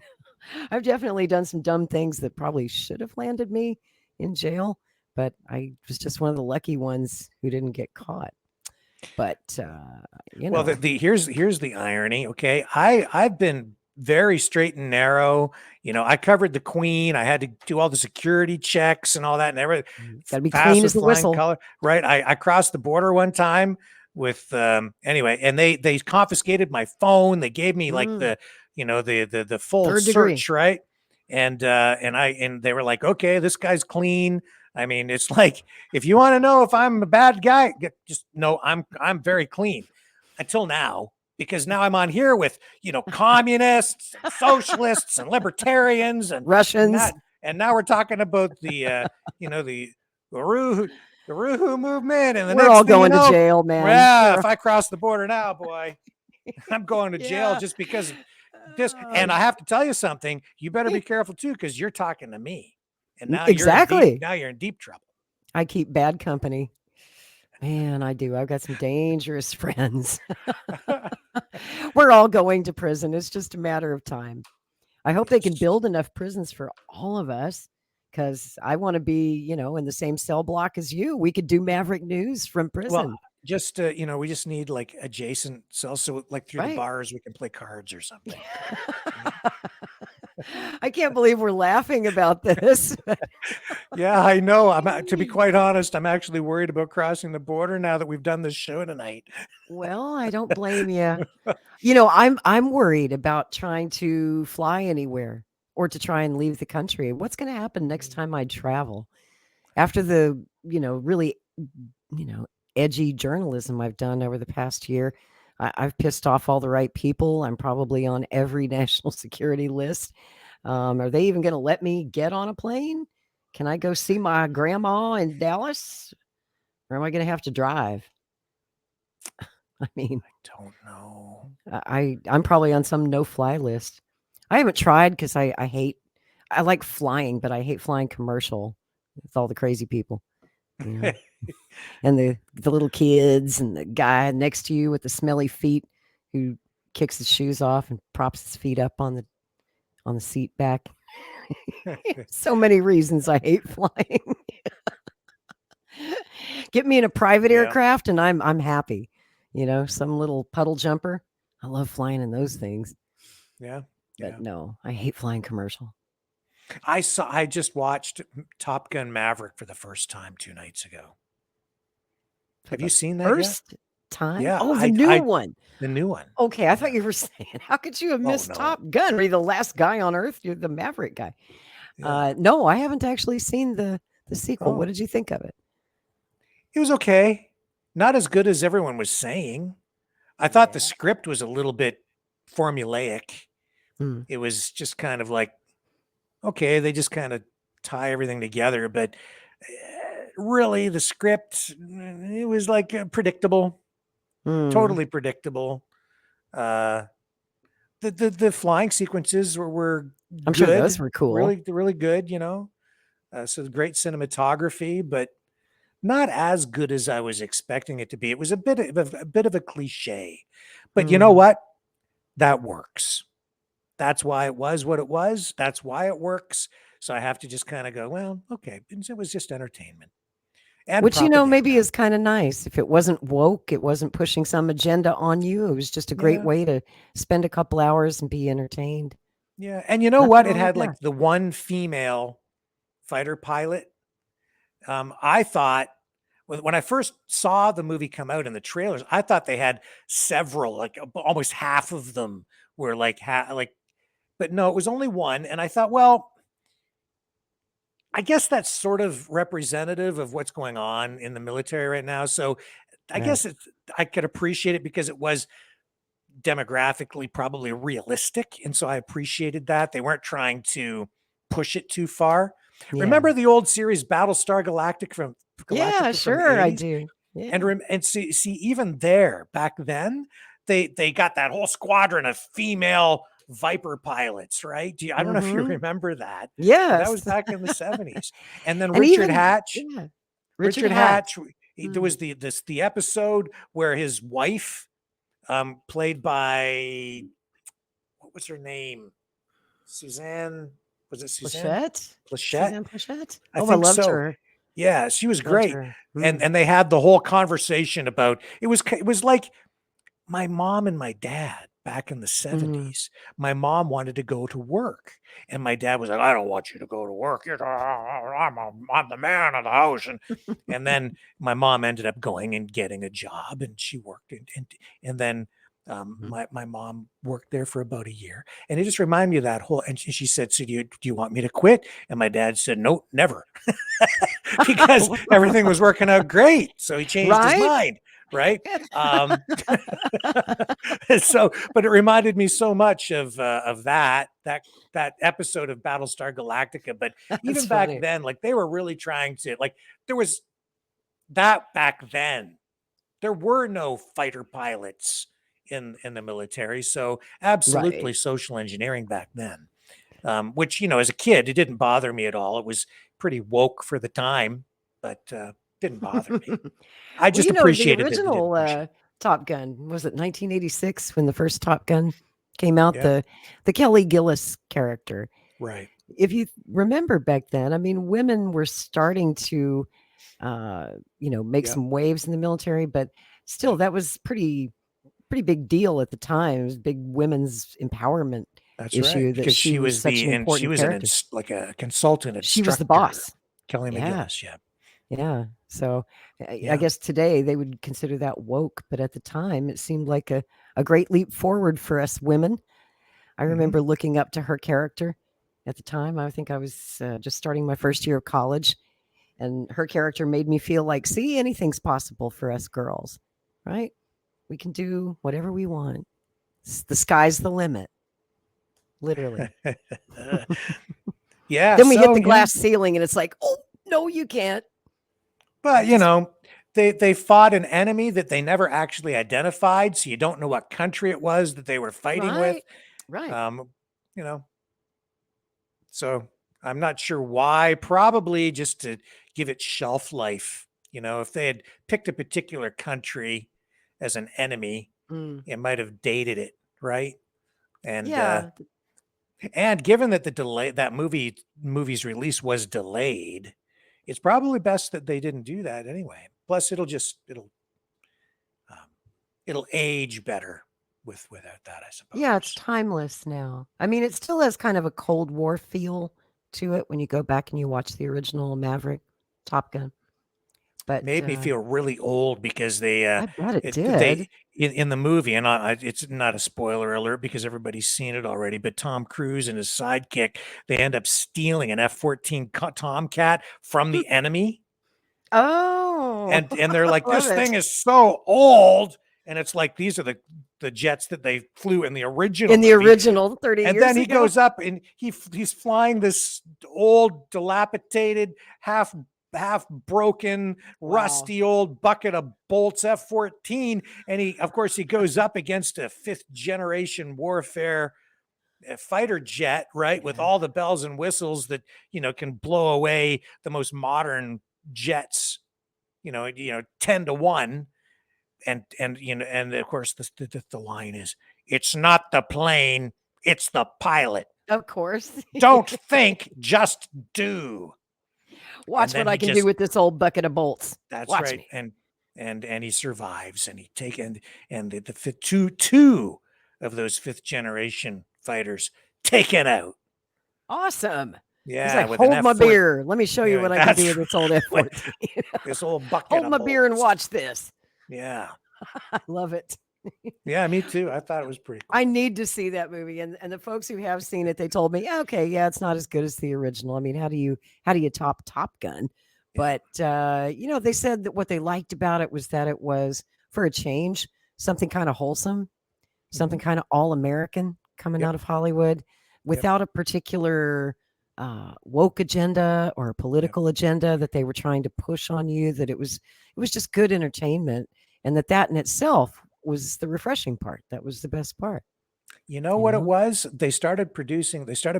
I've definitely done some dumb things that probably should have landed me in jail, but I was just one of the lucky ones who didn't get caught. But you know, well, here's the irony. Okay, I've been very straight and narrow. You know, I covered the Queen. I had to do all the security checks and all that, and everything. Gotta be clean as the whistle, color, right? I crossed the border one time with anyway, and they confiscated my phone. They gave me like the full Third search, degree. right? And they were like, okay, this guy's clean. I mean, it's like, if you want to know if I'm a bad guy, just know I'm very clean until now, because now I'm on here with, communists, and socialists and libertarians and Russians. And now we're talking about the UHURU Movement. And we're all going to jail, man. Yeah, if I cross the border now, boy, I'm going to jail just because of this. And I have to tell you something, you better be careful too, because you're talking to me. And now you're in deep trouble. I keep bad company. Man, I do. I've got some dangerous friends. We're all going to prison. It's just a matter of time. I hope they can build enough prisons for all of us, because I want to be, in the same cell block as you. We could do Maverick News from prison. Well, just we just need like adjacent cells, so like through the bars we can play cards or something. I can't believe we're laughing about this. Yeah, I know. To be quite honest, I'm actually worried about crossing the border now that we've done this show tonight. Well, I don't blame you. I'm worried about trying to fly anywhere or to try and leave the country. What's going to happen next time I travel? After the, really, edgy journalism I've done over the past year, I've pissed off all the right people. I'm probably on every national security list. Are they even going to let me get on a plane? Can I go see my grandma in Dallas? Or am I going to have to drive? I mean, I don't know. I'm probably on some no-fly list. I haven't tried because I like flying, but I hate flying commercial with all the crazy people. And the little kids and the guy next to you with the smelly feet who kicks his shoes off and props his feet up on the seat back. So many reasons I hate flying. Get me in a private aircraft and I'm happy. Some little puddle jumper. I love flying in those things. Yeah. But no, I hate flying commercial. I just watched Top Gun Maverick for the first time 2 nights ago. Have you seen that first time? Yeah. Oh, the new one. The new one. Okay, I thought you were saying, how could you have missed Top Gun? Are you the last guy on Earth? You're the Maverick guy. Yeah. No, I haven't actually seen the sequel. What did you think of it? It was okay. Not as good as everyone was saying. I thought the script was a little bit formulaic. It was just kind of like, okay, they just kind of tie everything together, but really the script, it was like predictable, totally predictable. The flying sequences were I'm good. sure those were cool. Really good, so great cinematography, but not as good as I was expecting it to be. It was a bit of a cliche, but you know what? That works. That's why it was what it was. That's why it works. So I have to just kind of go, well, okay. It was just entertainment. And Which, maybe propaganda. is kind of nice. If it wasn't woke, it wasn't pushing some agenda on you. It was just a great Yeah. way to spend a couple hours and be entertained. Yeah. And you know Nothing what? It wrong had with like the one female fighter pilot. I thought when I first saw the movie come out in the trailers, I thought they had several, like almost half of them were like, but no, it was only one. And I thought, well, I guess that's sort of representative of what's going on in the military right now. So I Right. guess I could appreciate it because it was demographically probably realistic. And so I appreciated that. They weren't trying to push it too far. Yeah. Remember the old series Battlestar Galactica from Yeah, the sure, I 80s? do. Yeah. And see even there back then, they got that whole squadron of female Viper pilots, right? I don't know if you Mhm. remember that. But Yes. that was back in the 70s. And then And Richard even Hatch, yeah. Richard Hatch, there Mm. was the episode where his wife, played by, what was her name? Suzanne, was it Suzanne Plachette? Plachette? Suzanne Plachette? I Oh, I think loved so. her. Yeah, she was Loved great. her. And they had the whole conversation about it was like my mom and my dad back in the 70s. My mom wanted to go to work, and my dad was like, "I don't want you to go to work. I'm the man of the house." And then my mom ended up going and getting a job, and she worked, and then my mom worked there for about a year, and it just reminded me of that whole. And she said, "So do you want me to quit?" And my dad said, "No, never," because everything was working out great. So he changed his Right? mind. Right. So, but it reminded me so much of that episode of Battlestar Galactica. But even That's back funny. then, like they were really trying to, like, there was that back then. There were no fighter pilots in the military, so absolutely Right. social engineering back then. Which, as a kid, it didn't bother me at all. It was pretty woke for the time, but didn't bother me. I Well, just the appreciated that they didn't original push it. Top Gun, was it 1986 when the first Top Gun came out? Yeah. The Kelly Gillis character. Right. If you remember back then, I mean, women were starting to, make Yep. some waves in the military, but still, that was pretty big deal at the time. It was a big women's empowerment That's issue right, that because she was such an she important was character. like a consultant instructor. She was the boss. Kelly Yeah. McGillis. Yeah. Yeah. So I Yeah. guess today they would consider that woke, but at the time it seemed like a great leap forward for us women. I Mhm. remember looking up to her character at the time. I think I was just starting my first year of college, and her character made me feel like, see, anything's possible for us girls, right? We can do whatever we want. The sky's the limit, literally. Yeah. Then we hit so, the yeah. glass ceiling, and it's like, oh, no, you can't. But they fought an enemy that they never actually identified, so you don't know what country it was that they were fighting with. Right. So I'm not sure why. Probably just to give it shelf life. If they had picked a particular country as an enemy, it might have dated it, right? And Yeah. and given that that movie's release was delayed, it's probably best that they didn't do that anyway. Plus, it'll age better without that, I suppose. Yeah, it's timeless now. I mean, it still has kind of a Cold War feel to it when you go back and you watch the original Maverick, Top Gun. But Made me feel really old because they I bet it they did. in the movie, and it's not a spoiler alert because everybody's seen it already, but Tom Cruise and his sidekick, they end up stealing an F-14 Tomcat from the enemy. Oh, And they're like, love this it. thing is so old. And it's like, these are the jets that they flew in the original In the movie. original 30 And years then he ago. goes up and he's flying this old, dilapidated, half broken, rusty old bucket of bolts F-14. And of course, he goes up against a 5th generation warfare fighter jet, right? With all the bells and whistles that, can blow away the most modern jets, 10-1. And of course the line is, it's not the plane, it's the pilot. Of course. Don't think, just do. Watch then what I he can do just- with this old bucket of bolts. That's Watch right. me. And he survives, and the two of those fifth generation fighters taken out. Awesome. Yeah, He's like, with an hold my F-14 beer. Let me show you Yeah, what I can that's do with this old right. F-14. This old bucket. Hold of my beer and bolts. watch this. Yeah, I love it. yeah, me too. I thought it was pretty cool. I need to see that movie. And the folks who have seen it, they told me, okay, yeah, it's not as good as the original. I mean, how do you top Top Gun? Yeah. But they said that what they liked about it was that it was, for a change, something kind of wholesome, something kind of all American coming Yep. out of Hollywood without a particular woke agenda or a political agenda that they were trying to push on you, that it was just good entertainment, and that in itself was the refreshing part. That was the best part. You know what it was? They started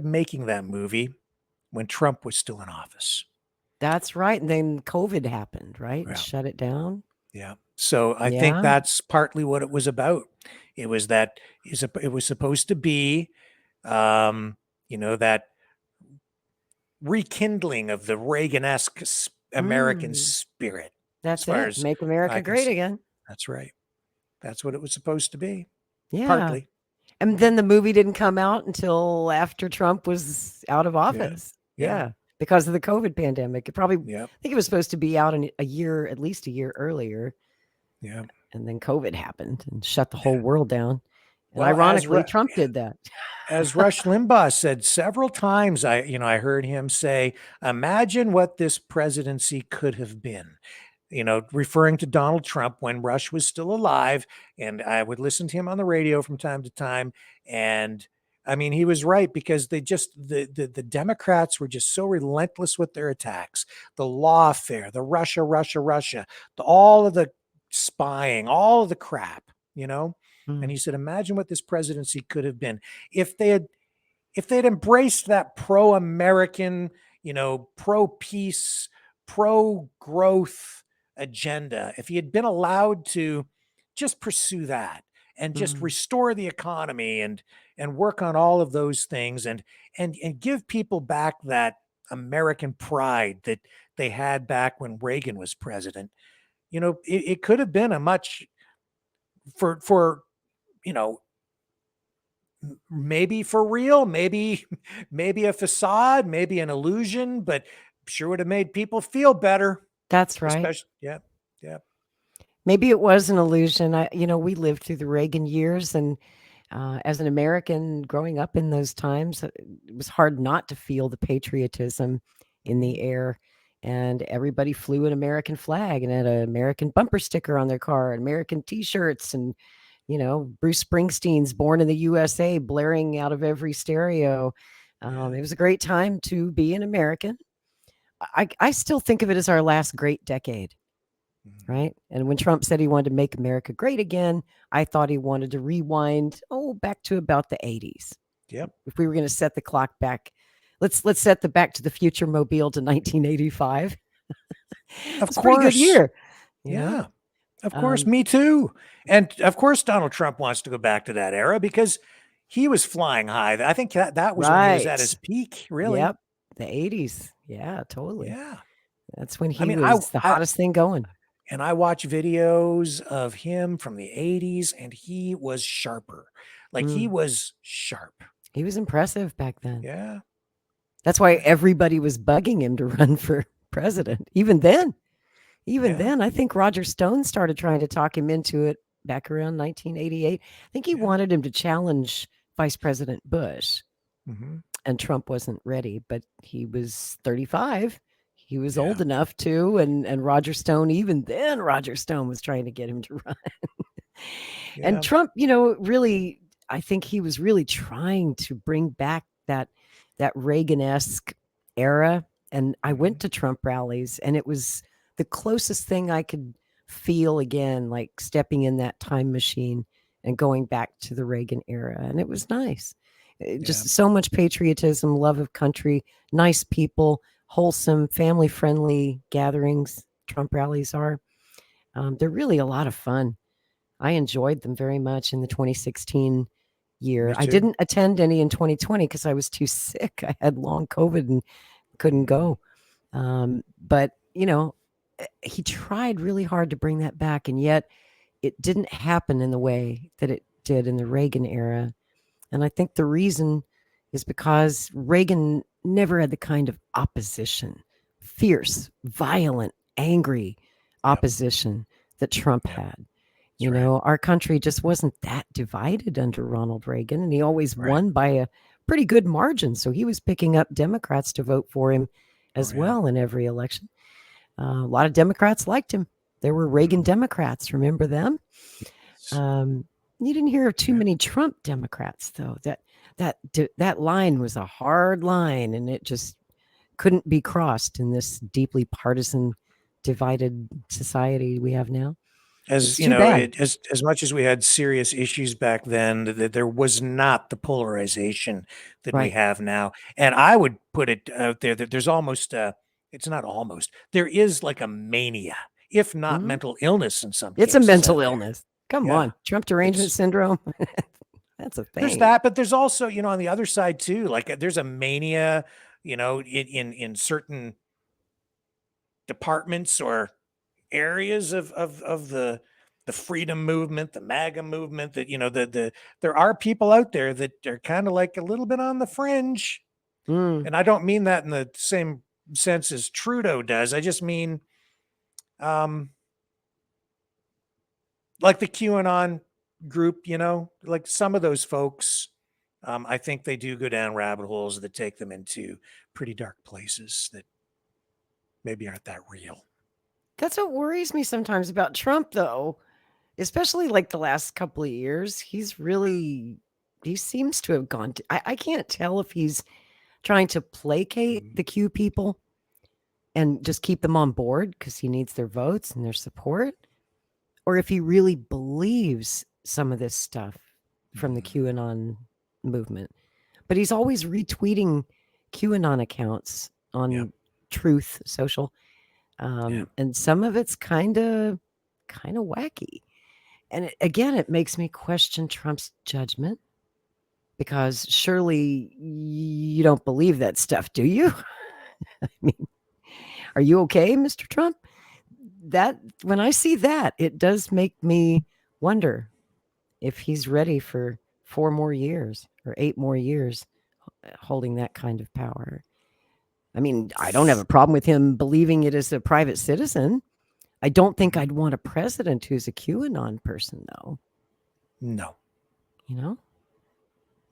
making that movie when Trump was still in office. That's right. And then COVID happened, right? Yeah. And shut it down. Yeah. So I think Yeah. that's partly what it was about. It was it was supposed to be, that rekindling of the Reagan-esque American spirit. That's as far it. as Make I America can great see. again. That's right. That's what it was supposed to be. Yeah. Partly. And then the movie didn't come out until after Trump was out of office. Yeah. Yeah. Because of the COVID pandemic. It probably, Yeah. I think it was supposed to be out in at least a year earlier. Yeah. And then COVID happened and shut the whole world down. And Well, as ironically, Trump did that. As Rush Limbaugh said several times, I heard him say, imagine what this presidency could have been, referring to Donald Trump when Rush was still alive. And I would listen to him on the radio from time to time. And I mean, he was right, because the Democrats were just so relentless with their attacks. The lawfare, the Russia, all of the spying, all of the crap, And he said, imagine what this presidency could have been if they had embraced that pro-American, pro-peace, pro-growth agenda. If he had been allowed to just pursue that and just restore the economy and work on all of those things and give people back that American pride that they had back when Reagan was president, it could have been a much for maybe for real, maybe a facade, maybe an illusion, but sure would have made people feel better. That's right. Especially, yeah. Maybe it was an illusion. We lived through the Reagan years, and as an American growing up in those times, it was hard not to feel the patriotism in the air. And everybody flew an American flag and had an American bumper sticker on their car, American T-shirts, and Bruce Springsteen's "Born in the USA" blaring out of every stereo. It was a great time to be an American. I still think of it as our last great decade. Right. And when Trump said he wanted to make America great again, I thought he wanted to rewind, back to about the 80s. Yep. If we were going to set the clock back, let's set the Back to the Future mobile to 1985. Of It's a pretty good year. Yeah. Of course, me too. And of course, Donald Trump wants to go back to that era because he was flying high. I think that was when he was at his peak, really. Yep. The 80s. Yeah, totally. Yeah. That's when he mean, was the hottest thing going. And I watch videos of him from the 80s, and he was sharper. Like he was sharp. He was impressive back then. Yeah. That's why everybody was bugging him to run for president. Even then, I think Roger Stone started trying to talk him into it back around 1988. I think he wanted him to challenge Vice President Bush. And Trump wasn't ready, but he was 35. He was old enough to, and Roger Stone, even then, Roger Stone was trying to get him to run. And Trump, really, I think he was really trying to bring back that Reagan-esque era. And I went to Trump rallies, and it was the closest thing I could feel again, like stepping in that time machine and going back to the Reagan era. And it was nice. Just so much patriotism, love of country, nice people, wholesome, family-friendly gatherings. Trump rallies are. They're really a lot of fun. I enjoyed them very much in the 2016 year. I didn't attend any in 2020 because I was too sick. I had long COVID and couldn't go. But, he tried really hard to bring that back, and yet it didn't happen in the way that it did in the Reagan era. And I think the reason is because Reagan never had the kind of opposition, fierce, violent, angry opposition that Trump had. Our country just wasn't that divided under Ronald Reagan, and he always won by a pretty good margin. So he was picking up Democrats to vote for him as well in every election. A lot of Democrats liked him. There were Reagan Democrats. Remember them? You didn't hear of too many Trump Democrats, though. That line was a hard line, and it just couldn't be crossed in this deeply partisan, divided society we have now. As as much as we had serious issues back then, that there was not the polarization that we have now. And I would put it out there that there's almost it's not almost, there is like a mania, if not mental illness in some cases. It's a mental illness. Come on, Trump derangement syndrome. That's a thing. There's that, but there's also, on the other side too, like there's a mania, in certain departments or areas of the freedom movement, the MAGA movement, that there are people out there that are kind of like a little bit on the fringe. And I don't mean that in the same sense as Trudeau does. I just mean like the QAnon group, like some of those folks, I think they do go down rabbit holes that take them into pretty dark places that maybe aren't that real. That's what worries me sometimes about Trump, though, especially like the last couple of years. He seems to have gone to, I can't tell if he's trying to placate the Q people and just keep them on board because he needs their votes and their support, or if he really believes some of this stuff from the QAnon movement. But he's always retweeting QAnon accounts on Truth Social. And some of it's kind of wacky. And it makes me question Trump's judgment, because surely you don't believe that stuff, do you? I mean, are you okay, Mr. Trump? That when I see that, it does make me wonder if he's ready for 4 more years or 8 more years holding that kind of power. I mean, I don't have a problem with him believing it as a private citizen. I don't think I'd want a president who's a QAnon person, though. No.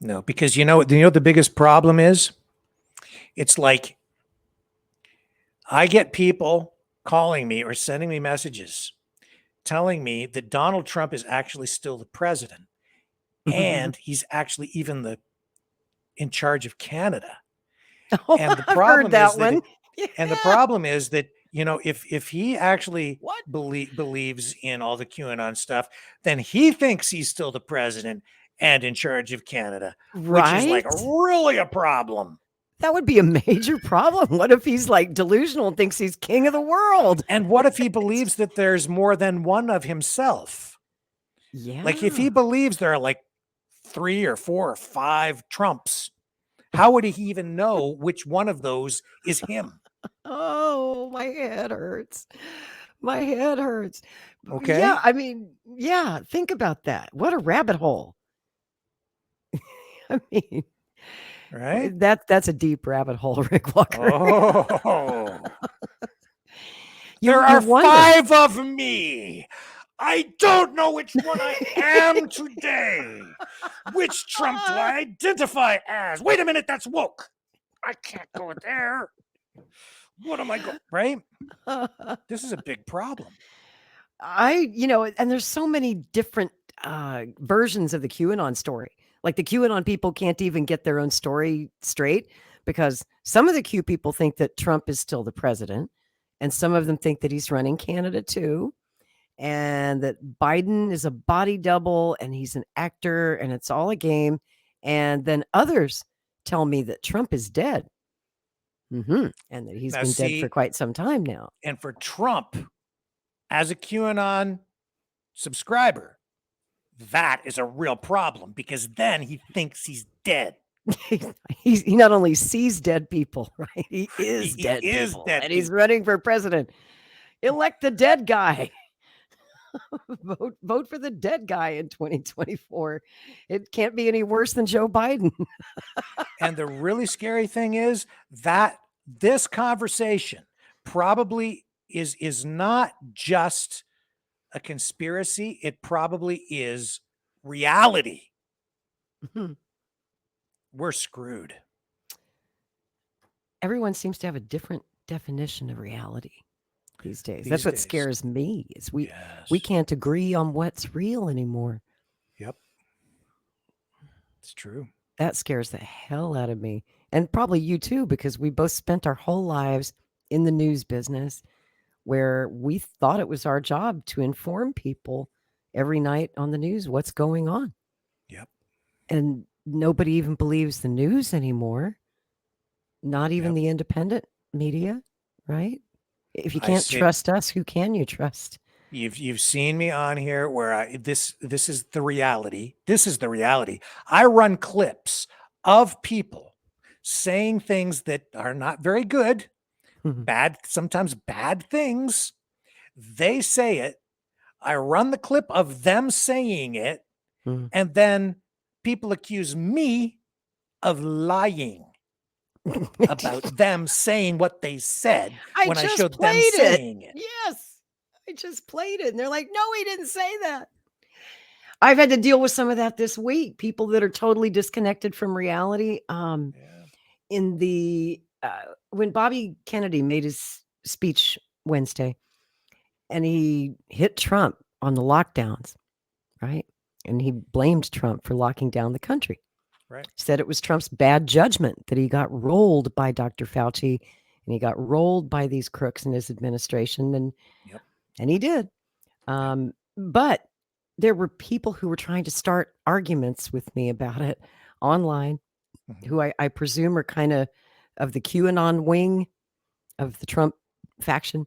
No, because the biggest problem is, it's like I get people calling me or sending me messages telling me that Donald Trump is actually still the president, and he's actually even in charge of Canada. And the problem and the problem is that, if he actually believes in all the QAnon stuff, then he thinks he's still the president and in charge of Canada, which is like really a problem. That would be a major problem. What if he's like delusional and thinks he's king of the world? And what if he believes that there's more than one of himself? Yeah. Like if he believes there are like 3 or 4 or 5 Trumps, how would he even know which one of those is him? Oh, my head hurts. My head hurts. Okay. Yeah, I mean, think about that. What a rabbit hole. I mean, right? That's a deep rabbit hole, Rick Walker. Oh. There are 5 of me. I don't know which one I am today. Which Trump do I identify as? Wait a minute, that's woke. I can't go there. What am I going? Right? This is a big problem. And there's so many different versions of the QAnon story. Like the QAnon people can't even get their own story straight, because some of the Q people think that Trump is still the president, and some of them think that he's running Canada too, and that Biden is a body double and he's an actor and it's all a game. And then others tell me that Trump is dead. And that he's been dead for quite some time now. And for Trump, as a QAnon subscriber, that is a real problem, because then he thinks he's dead. he not only sees dead people, right? He is He dead is people, dead and he's people. running for president. Elect the dead guy. vote for the dead guy in 2024. It can't be any worse than Joe Biden. And the really scary thing is that this conversation probably is not just a conspiracy. It probably is reality. We're screwed. Everyone seems to have a different definition of reality these days. These That's what days. scares me. Is we Yes. can't agree on what's real anymore. Yep. It's true. That scares the hell out of me. And probably you too, because we both spent our whole lives in the news business where we thought it was our job to inform people every night on the news what's going on. Yep. And nobody even believes the news anymore. Not even the independent media, right? If you can't trust us, who can you trust? You've seen me on here where this is the reality. This is the reality. I run clips of people saying things that are not very good, sometimes bad things. They say it. I run the clip of them saying it, and then people accuse me of lying about them saying what they said when I showed them saying it. Yes, I just played it. And they're like, no, he didn't say that. I've had to deal with some of that this week. People that are totally disconnected from reality. In the when Bobby Kennedy made his speech Wednesday, and he hit Trump on the lockdowns, right? And he blamed Trump for locking down the country. Right. Said it was Trump's bad judgment that he got rolled by Dr. Fauci and he got rolled by these crooks in his administration. And he did. But there were people who were trying to start arguments with me about it online, who I presume are kind of the QAnon wing of the Trump faction.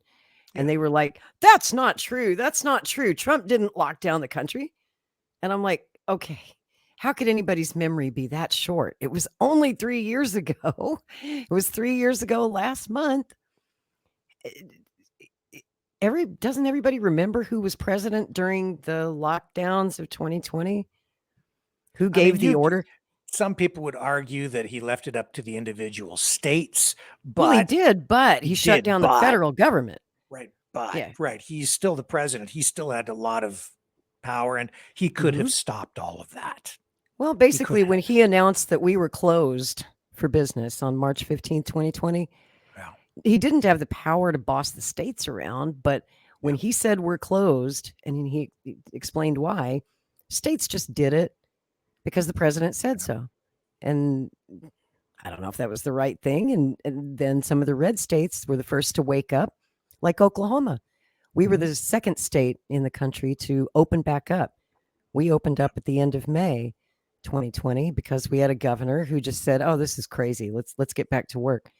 And they were like, that's not true. That's not true. Trump didn't lock down the country. And I'm like, okay, how could anybody's memory be that short? It was only 3 years ago. It was 3 years ago last month. Doesn't everybody remember who was president during the lockdowns of 2020? Who gave the order? Some people would argue that he left it up to the individual states, but well, he did, but he shut down the federal government. Right. But right. He's still the president. He still had a lot of power and he could have stopped all of that. Well, basically, when he announced that we were closed for business on March 15th, 2020, he didn't have the power to boss the states around. But when he said we're closed and he explained why, states just did it because the president said so. And I don't know if that was the right thing. And then some of the red states were the first to wake up, like Oklahoma. We were the second state in the country to open back up. We opened up at the end of May 2020 because we had a governor who just said, oh, this is crazy. Let's get back to work.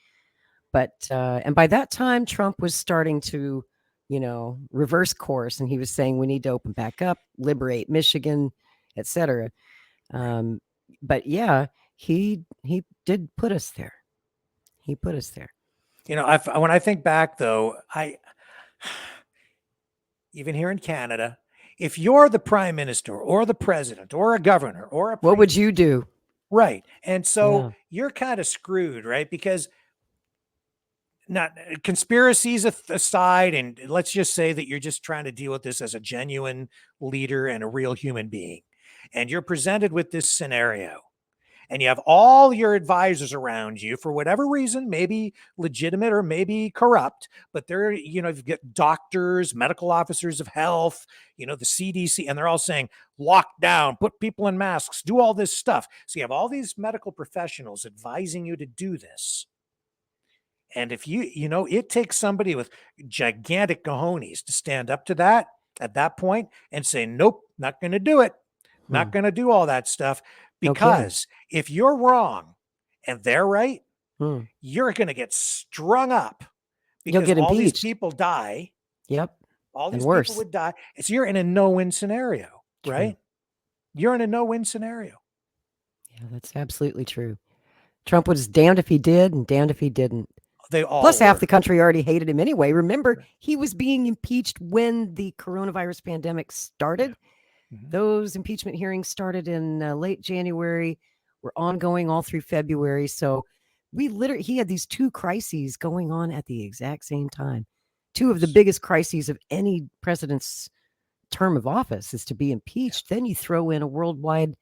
But and by that time, Trump was starting to, reverse course. And he was saying we need to open back up, liberate Michigan, etc. But yeah, he did put us there. He put us there. When I think back, though, even here in Canada, if you're the prime minister or the president or a governor or what would you do? Right. And so you're kind of screwed, right? Because not conspiracies aside, and let's just say that you're just trying to deal with this as a genuine leader and a real human being. And you're presented with this scenario. And you have all your advisors around you for whatever reason, maybe legitimate or maybe corrupt, but they're, you've got doctors, medical officers of health, the CDC, and they're all saying, lock down, put people in masks, do all this stuff. So you have all these medical professionals advising you to do this. And if it takes somebody with gigantic cojones to stand up to that at that point and say, nope, not going to do it. Not going to do all that stuff. Because if you're wrong and they're right, you're going to get strung up because all these people die. Yep. All these people would die. So you're in a no-win scenario, right? You're in a no-win scenario. Yeah, that's absolutely true. Trump was damned if he did and damned if he didn't. They all Plus, half were. the country already hated him anyway. Remember, he was being impeached when the coronavirus pandemic started. Mhm. Those impeachment hearings started in late January, were ongoing all through February. So he had these two crises going on at the exact same time. Two of the biggest crises of any president's term of office is to be impeached. Then you throw in a worldwide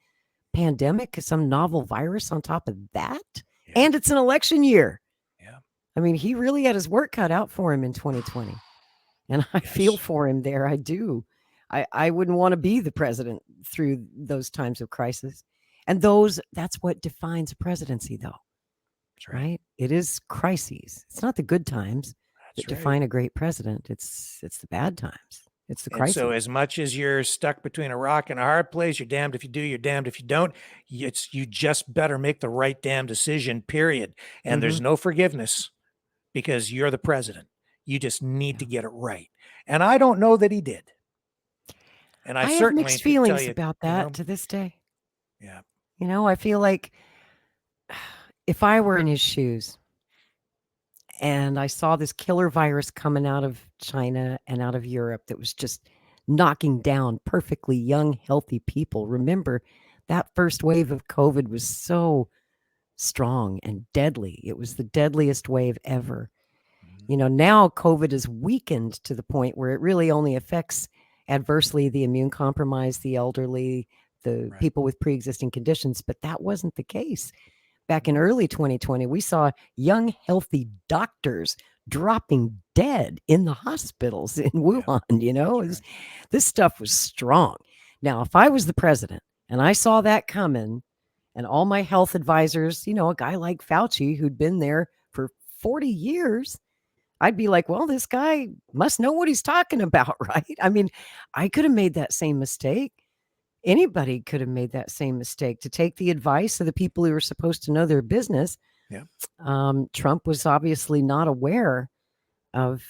pandemic, some novel virus on top of that. Yeah. And it's an election year. Yeah. I mean, he really had his work cut out for him in 2020. And I feel Yes. for him there. I do. I wouldn't want to be the president through those times of crisis. And that's what defines a presidency, though. That's right. Right? It is crises. It's not the good times that That's right. define a great president. It's the bad times. It's the And crisis. so, as much as you're stuck between a rock and a hard place, you're damned if you do, you're damned if you don't. You just better make the right damn decision, period. And there's no forgiveness because you're the president. You just need to get it right. And I don't know that he did. And I have certainly mixed could tell feelings you, about you that know, to this day. yeah. I feel like if I were in his shoes and I saw this killer virus coming out of China and out of Europe that was just knocking down perfectly young, healthy people. Remember, that first wave of COVID was so strong and deadly. It was the deadliest wave ever. Now COVID is weakened to the point where it really only affects adversely the immune compromised, the elderly, the people with pre-existing conditions. But that wasn't the case. Back in early 2020, we saw young, healthy doctors dropping dead in the hospitals in Wuhan. This stuff was strong. Now, if I was the president and I saw that coming, and all my health advisors, a guy like Fauci, who'd been there for 40 years, I'd be like, well, this guy must know what he's talking about, right? I mean, I could have made that same mistake. Anybody could have made that same mistake to take the advice of the people who were supposed to know their business. Yeah. Trump was obviously not aware of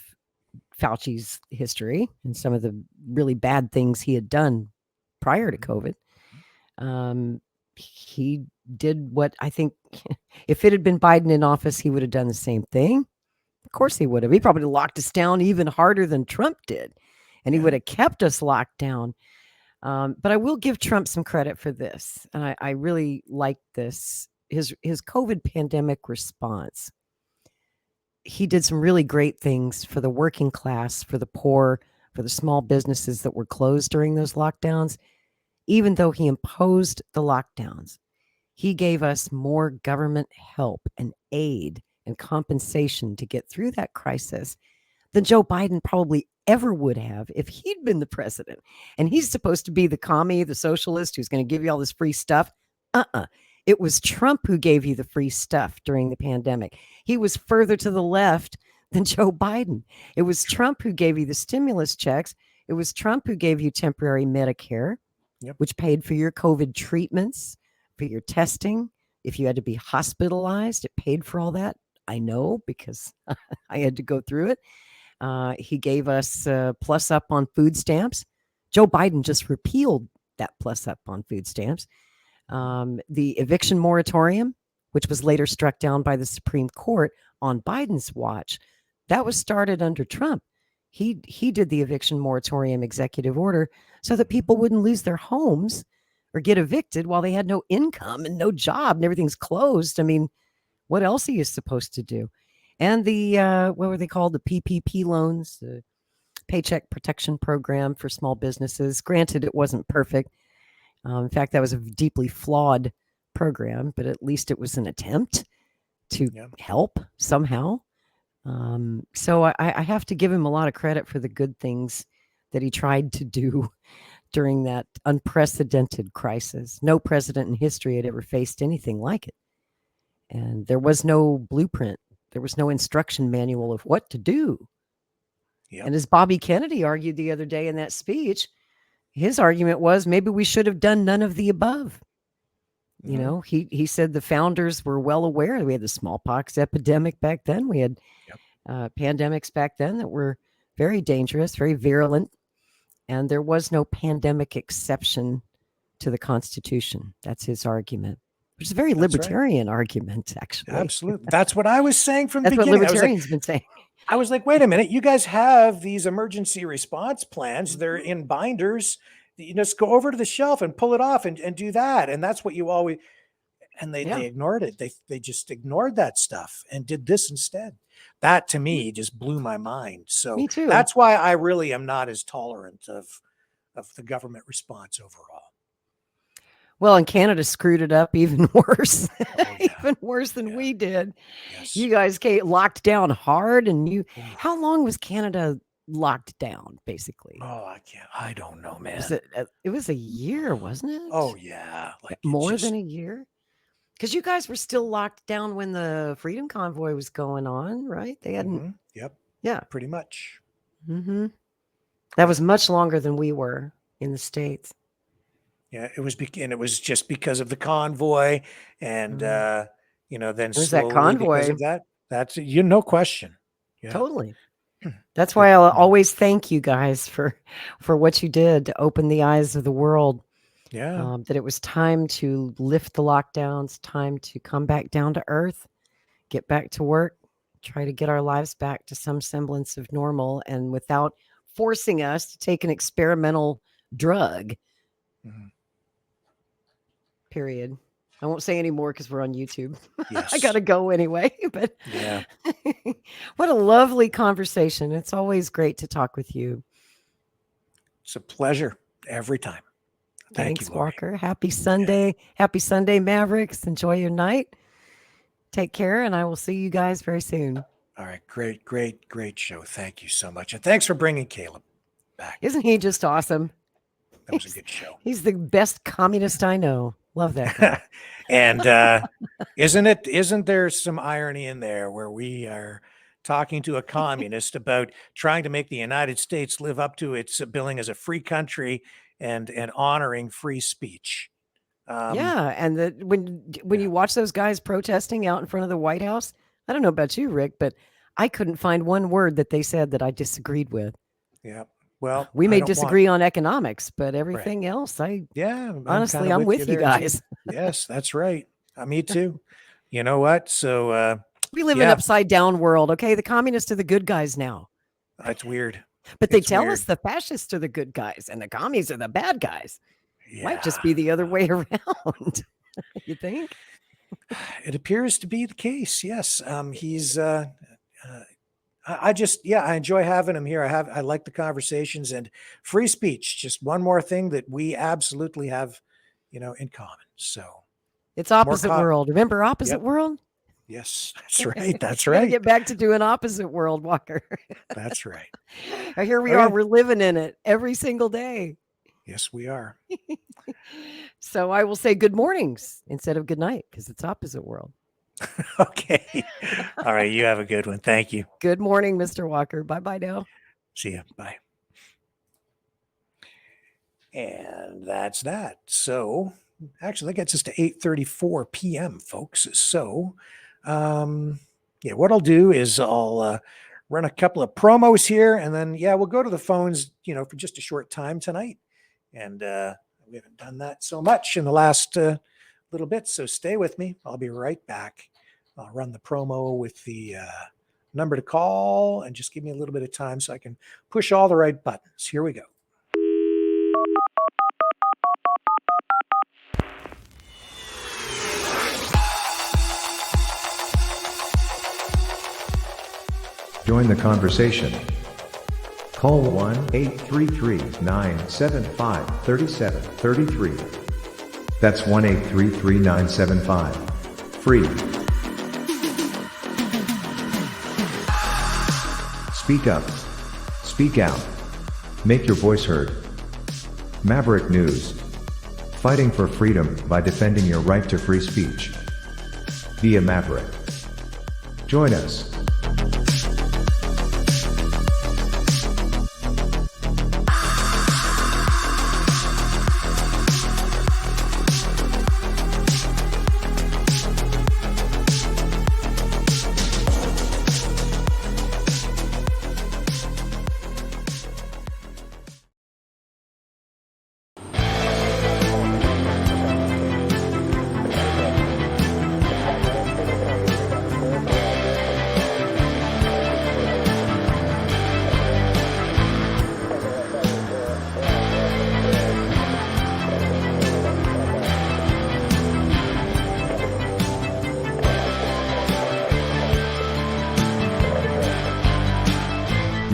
Fauci's history and some of the really bad things he had done prior to COVID. He did what I think if it had been Biden in office, he would have done the same thing. Of course he would have. He probably locked us down even harder than Trump did. And he would have kept us locked down. But I will give Trump some credit for this. And I really like this. His COVID pandemic response. He did some really great things for the working class, for the poor, for the small businesses that were closed during those lockdowns. Even though he imposed the lockdowns, he gave us more government help and aid and compensation to get through that crisis than Joe Biden probably ever would have if he'd been the president. And he's supposed to be the commie, the socialist who's going to give you all this free stuff. It was Trump who gave you the free stuff during the pandemic. He was further to the left than Joe Biden. It was Trump who gave you the stimulus checks. It was Trump who gave you temporary Medicare, which paid for your COVID treatments, for your testing. If you had to be hospitalized, it paid for all that. I know because I had to go through it. He gave us plus up on food stamps. Joe Biden just repealed that plus up on food stamps. The eviction moratorium, which was later struck down by the Supreme Court on Biden's watch, that was started under Trump. He did the eviction moratorium executive order so that people wouldn't lose their homes or get evicted while they had no income and no job and everything's closed. I mean, what else are you supposed to do? And the, what were they called? The PPP loans, the Paycheck Protection Program for small businesses. Granted, it wasn't perfect. In fact, that was a deeply flawed program, but at least it was an attempt to help somehow. So I have to give him a lot of credit for the good things that he tried to do during that unprecedented crisis. No president in history had ever faced anything like it. And there was no blueprint. There was no instruction manual of what to do. And as Bobby Kennedy argued the other day in that speech, his argument was maybe we should have done none of the above. You know, he said the founders were well aware. We had the smallpox epidemic back then. We had pandemics back then that were very dangerous, very virulent. And there was no pandemic exception to the Constitution. That's his argument. which is a very That's right. libertarian argument, actually. Absolutely. That's what I was saying from the That's what beginning. libertarians been saying. I was like, wait a minute, you guys have these emergency response plans. They're in binders. You just go over to the shelf and pull it off and do that. And that's what you always, and they ignored it. They just ignored that stuff and did this instead. That to me just blew my mind. So Me too. that's why I really am not as tolerant of the government response overall. Well, and Canada screwed it up even worse, yeah. even worse than we did. Yes. You guys locked down hard, and how long was Canada locked down, basically? Oh, I don't know, man. It was a year, wasn't it? Oh yeah. Like more than a year? Because you guys were still locked down when the Freedom Convoy was going on, right? They hadn't. Yep. Yeah. Pretty much. Mm-hmm. That was much longer than we were in the States. Yeah, it was just because of the convoy, and then There's slowly that convoy. because of that. That's no question. Yeah. Totally. That's why I'll always thank you guys for what you did to open the eyes of the world. Yeah. That it was time to lift the lockdowns, time to come back down to earth, get back to work, try to get our lives back to some semblance of normal, and without forcing us to take an experimental drug. Mm-hmm. Period. I won't say any more because we're on YouTube. Yes. I got to go anyway. But yeah. What a lovely conversation. It's always great to talk with you. It's a pleasure every time. Thanks, you, Lori. Walker. Happy Sunday. Yeah. Happy Sunday, Mavericks. Enjoy your night. Take care, and I will see you guys very soon. All right. Great show. Thank you so much. And thanks for bringing Caleb back. Isn't he just awesome? That was a good show. He's the best communist I know. Love that guy. And isn't there some irony in there where we are talking to a communist about trying to make the United States live up to its billing as a free country and honoring free speech? Yeah, and when you watch those guys protesting out in front of the White House, I don't know about you, Rick, but I couldn't find one word that they said that I disagreed with. Yeah. Well, we may disagree on economics, but everything else, honestly, I'm with you guys. Yes, that's right. Me too. You know what? So we live in an upside down world. Okay, the communists are the good guys now. That's weird. But they tell us the fascists are the good guys and the commies are the bad guys. Yeah. Might just be the other way around. You think? It appears to be the case. Yes. He's. I enjoy having him here. I like the conversations and free speech. Just one more thing that we absolutely have, in common. So it's opposite world. Remember opposite world? Yes, that's right. That's right. Get back to doing opposite world, Walker. That's right. Here we are. We're living in it every single day. Yes, we are. So I will say good mornings instead of good night because it's opposite world. Okay. All right. You have a good one. Thank you. Good morning, Mr. Walker. Bye-bye now. See ya. Bye. And that's that. So actually that gets us to 8:34 p.m., folks. So what I'll do is I'll run a couple of promos here and then, we'll go to the phones, for just a short time tonight. And we haven't done that so much in the last little bit. So stay with me. I'll be right back. I'll run the promo with the number to call and just give me a little bit of time so I can push all the right buttons. Here we go. Join the conversation. Call 1-833-975-3733. That's 1-833-975. Free. Speak up. Speak out. Make your voice heard. Maverick News. Fighting for freedom by defending your right to free speech. Via Maverick. Join us.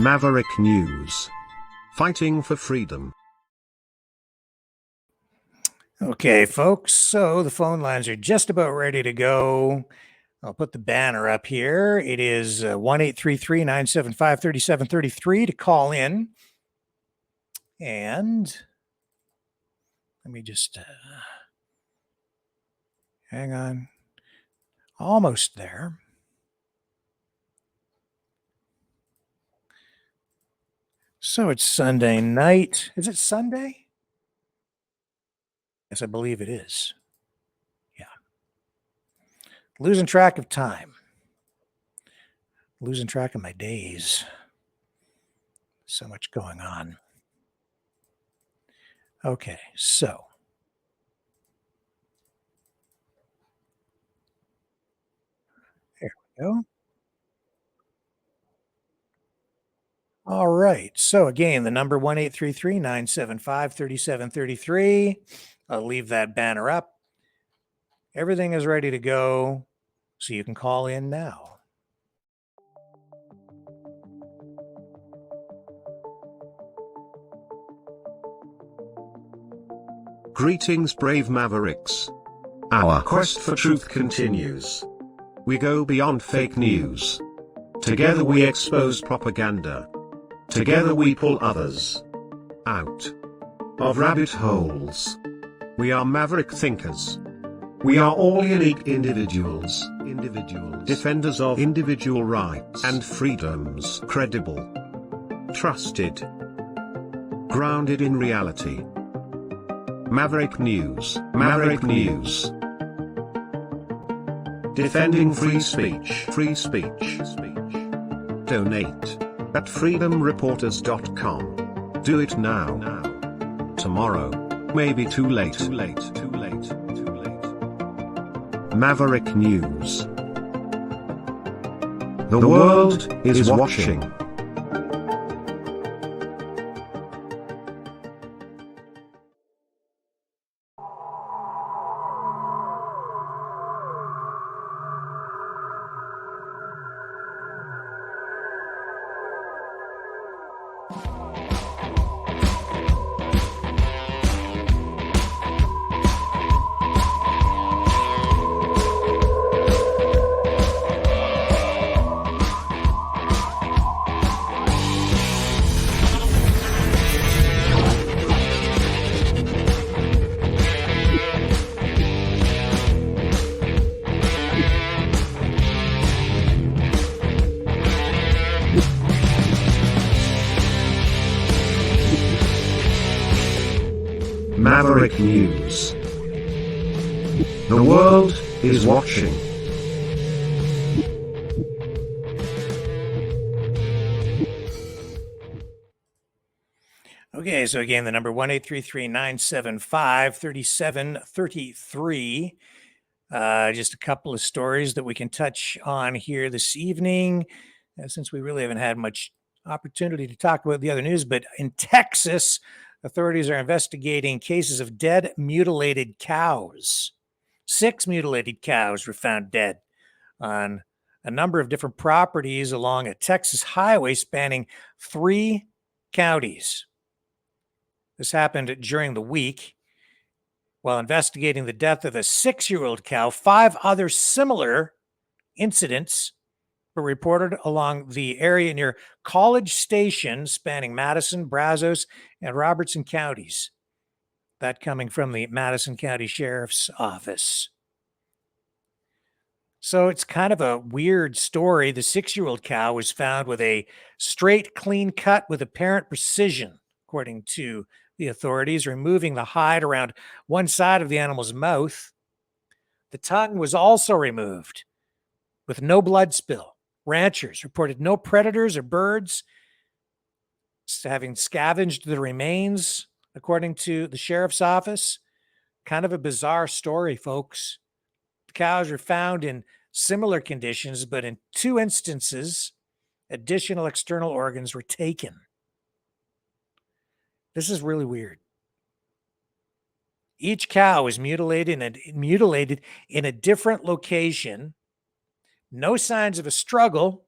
Maverick News. Fighting for freedom. Okay, folks, so the phone lines are just about ready to go. I'll put the banner up here. It is 1-833-975-3733 to call in. And let me just hang on. Almost there. So it's Sunday night. Is it Sunday? Yes, I believe it is. Yeah. Losing track of time. Losing track of my days. So much going on. Okay, so. There we go. All right. So again, the number 1-833-975-3733. I'll leave that banner up. Everything is ready to go, so you can call in now. Greetings, brave Mavericks. Our quest for truth continues. We go beyond fake news. Together we expose propaganda. Together we pull others out of rabbit holes. We are maverick thinkers. We are all unique individuals, defenders of individual rights and freedoms, credible, trusted, grounded in reality. Maverick News, Maverick News. Defending free speech, Donate at freedomreporters.com. Do it now. Tomorrow may be too late. Maverick News. The world is watching. Maverick News. The world is watching. Okay, so again, the number 1-833-975-3733. Just a couple of stories that we can touch on here this evening, since we really haven't had much opportunity to talk about the other news. But in Texas, authorities are investigating cases of dead, mutilated cows. 6 mutilated cows were found dead on a number of different properties along a Texas highway spanning 3 counties. This happened during the week. While investigating the death of a 6-year-old cow, 5 other similar incidents were reported along the area near College Station, spanning Madison, Brazos, and Robertson counties. That coming from the Madison County Sheriff's Office. So it's kind of a weird story. The 6-year-old cow was found with a straight, clean cut with apparent precision, according to the authorities, removing the hide around one side of the animal's mouth. The tongue was also removed with no blood spill. Ranchers reported no predators or birds having scavenged the remains, according to the sheriff's office. Kind of a bizarre story, folks. The cows were found in similar conditions, but in 2 instances, additional external organs were taken. This is really weird. Each cow was mutilated in a different location. No signs of a struggle.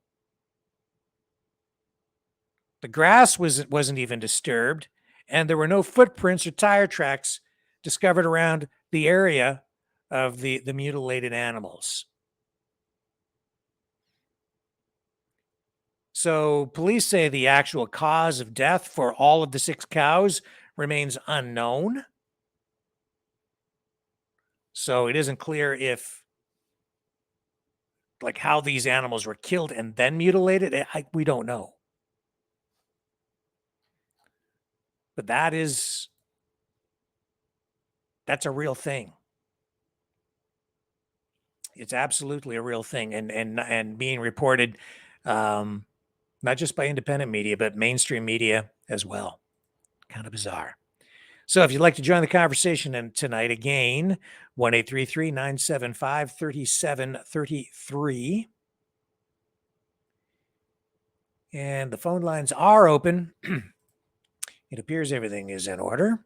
The grass wasn't even disturbed, and there were no footprints or tire tracks discovered around the area of the mutilated animals. So police say the actual cause of death for all of the 6 cows remains unknown. So it isn't clear if, like, how these animals were killed and then mutilated. We don't know. But that's a real thing. It's absolutely a real thing, and being reported, not just by independent media, but mainstream media as well. Kind of bizarre. So if you'd like to join the conversation tonight, again, 1-833-975-3733. And the phone lines are open. It appears everything is in order.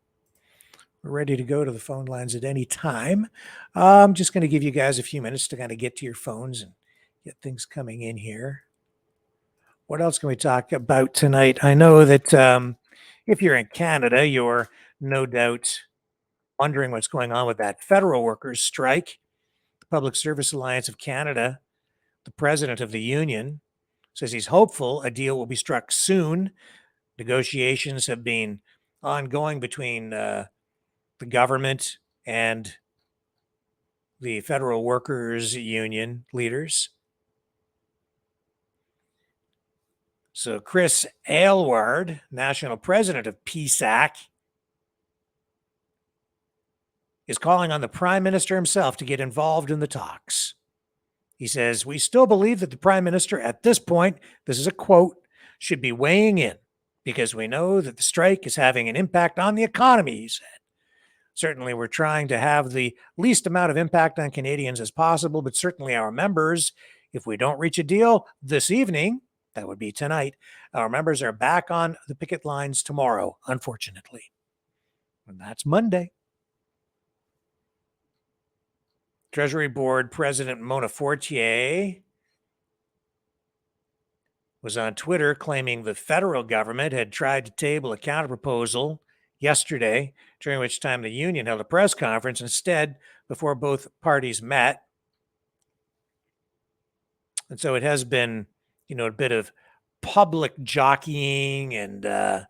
We're ready to go to the phone lines at any time. I'm just going to give you guys a few minutes to kind of get to your phones and get things coming in here. What else can we talk about tonight? I know that if you're in Canada, you're no doubt wondering what's going on with that federal workers' strike. The Public Service Alliance of Canada, the president of the union, says he's hopeful a deal will be struck soon. Negotiations have been ongoing between the government and the federal workers union leaders. So Chris Aylward, national president of PSAC, is calling on the prime minister himself to get involved in the talks. He says, "We still believe that the prime minister at this point," this is a quote, "should be weighing in because we know that the strike is having an impact on the economy," he said. "Certainly, we're trying to have the least amount of impact on Canadians as possible, but certainly our members, if we don't reach a deal this evening," that would be tonight, "our members are back on the picket lines tomorrow, unfortunately." And that's Monday. Treasury Board President Mona Fortier was on Twitter claiming the federal government had tried to table a counterproposal yesterday, during which time the union held a press conference instead before both parties met. And so it has been, a bit of public jockeying and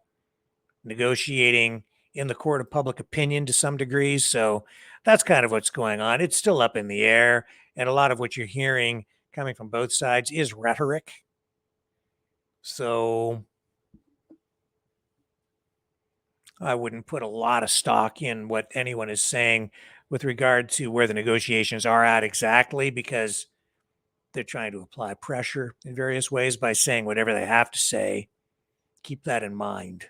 negotiating in the court of public opinion to some degree. So that's kind of what's going on. It's still up in the air. And a lot of what you're hearing coming from both sides is rhetoric. So I wouldn't put a lot of stock in what anyone is saying with regard to where the negotiations are at exactly, because they're trying to apply pressure in various ways by saying whatever they have to say. Keep that in mind.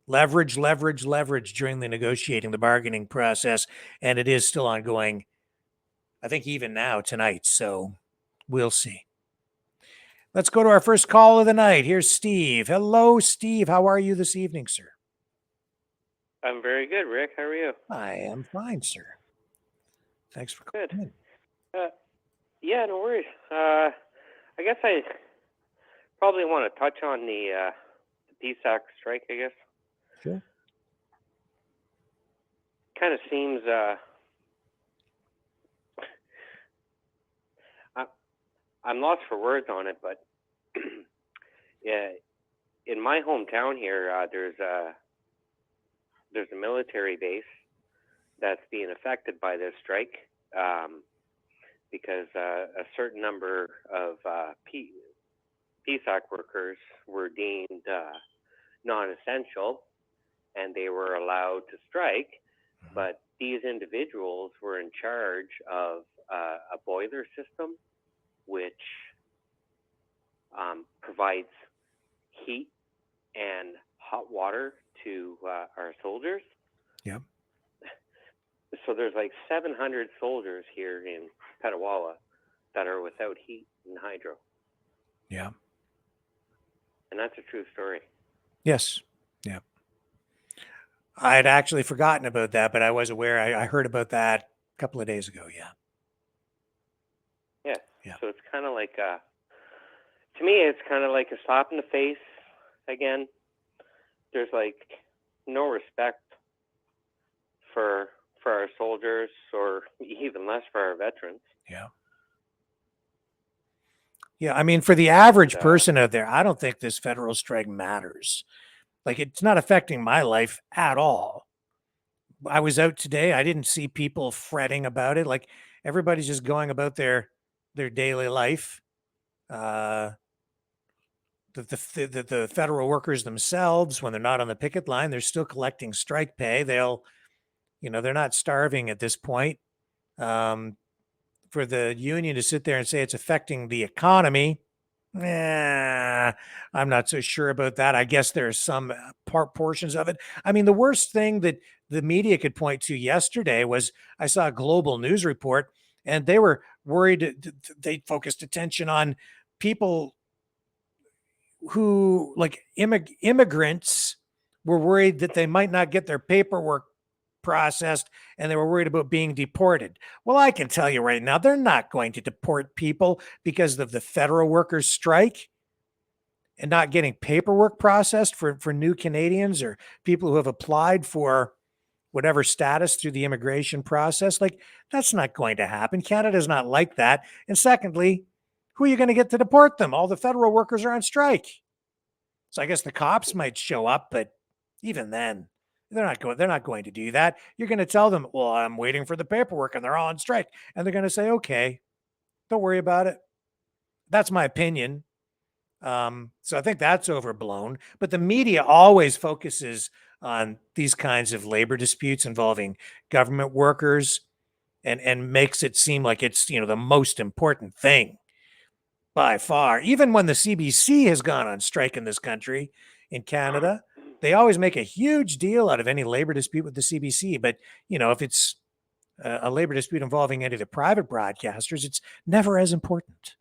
Leverage, leverage, leverage during the negotiating, the bargaining process, and it is still ongoing, I think, even now tonight. So we'll see. Let's go to our first call of the night. Here's Steve. Hello, Steve. How are you this evening, sir? I'm very good, Rick. How are you? I am fine, sir. Thanks for calling. Good. Yeah, no worries. I guess I probably want to touch on the PSAC strike, I guess. Sure. Kind of seems I'm lost for words on it, but yeah, in my hometown here, there's a military base that's being affected by this strike because a certain number of PSAC workers were deemed non-essential, and they were allowed to strike. But these individuals were in charge of a boiler system which provides heat and hot water to our soldiers. Yeah. So there's like 700 soldiers here in Petawawa that are without heat and hydro. Yeah. And that's a true story. Yes. Yeah. I had actually forgotten about that, but I was aware. I heard about that a couple of days ago. Yeah. Yeah. Yeah. So it's kind of like to me, it's kind of like a slap in the face again, there's like no respect for our soldiers, or even less for our veterans. Yeah. Yeah, I mean, for the average person out there, I don't think this federal strike matters. Like, it's not affecting my life at all. I was out today. I didn't see people fretting about it. Like, everybody's just going about their daily life. The federal workers themselves, when they're not on the picket line, they're still collecting strike pay. They're not starving at this point. For the union to sit there and say it's affecting the economy, I'm not so sure about that. I guess there's some portions of it. I mean, the worst thing that the media could point to yesterday was I saw a global news report, and they were worried. They focused attention on people who, like immigrants, were worried that they might not get their paperwork processed, and they were worried about being deported. Well, I can tell you right now, they're not going to deport people because of the federal workers strike and not getting paperwork processed for new Canadians or people who have applied for whatever status through the immigration process. Like, that's not going to happen. Canada's not like that. And secondly, who are you going to get to deport them? All the federal workers are on strike. So I guess the cops might show up, but even then, they're not going to do that. You're going to tell them, well, I'm waiting for the paperwork and they're all on strike. And they're going to say, okay, don't worry about it. That's my opinion. So I think that's overblown. But the media always focuses on these kinds of labor disputes involving government workers and makes it seem like it's, the most important thing by far. Even when the CBC has gone on strike in this country, in Canada, they always make a huge deal out of any labor dispute with the CBC. But, if it's a labor dispute involving any of the private broadcasters, it's never as important.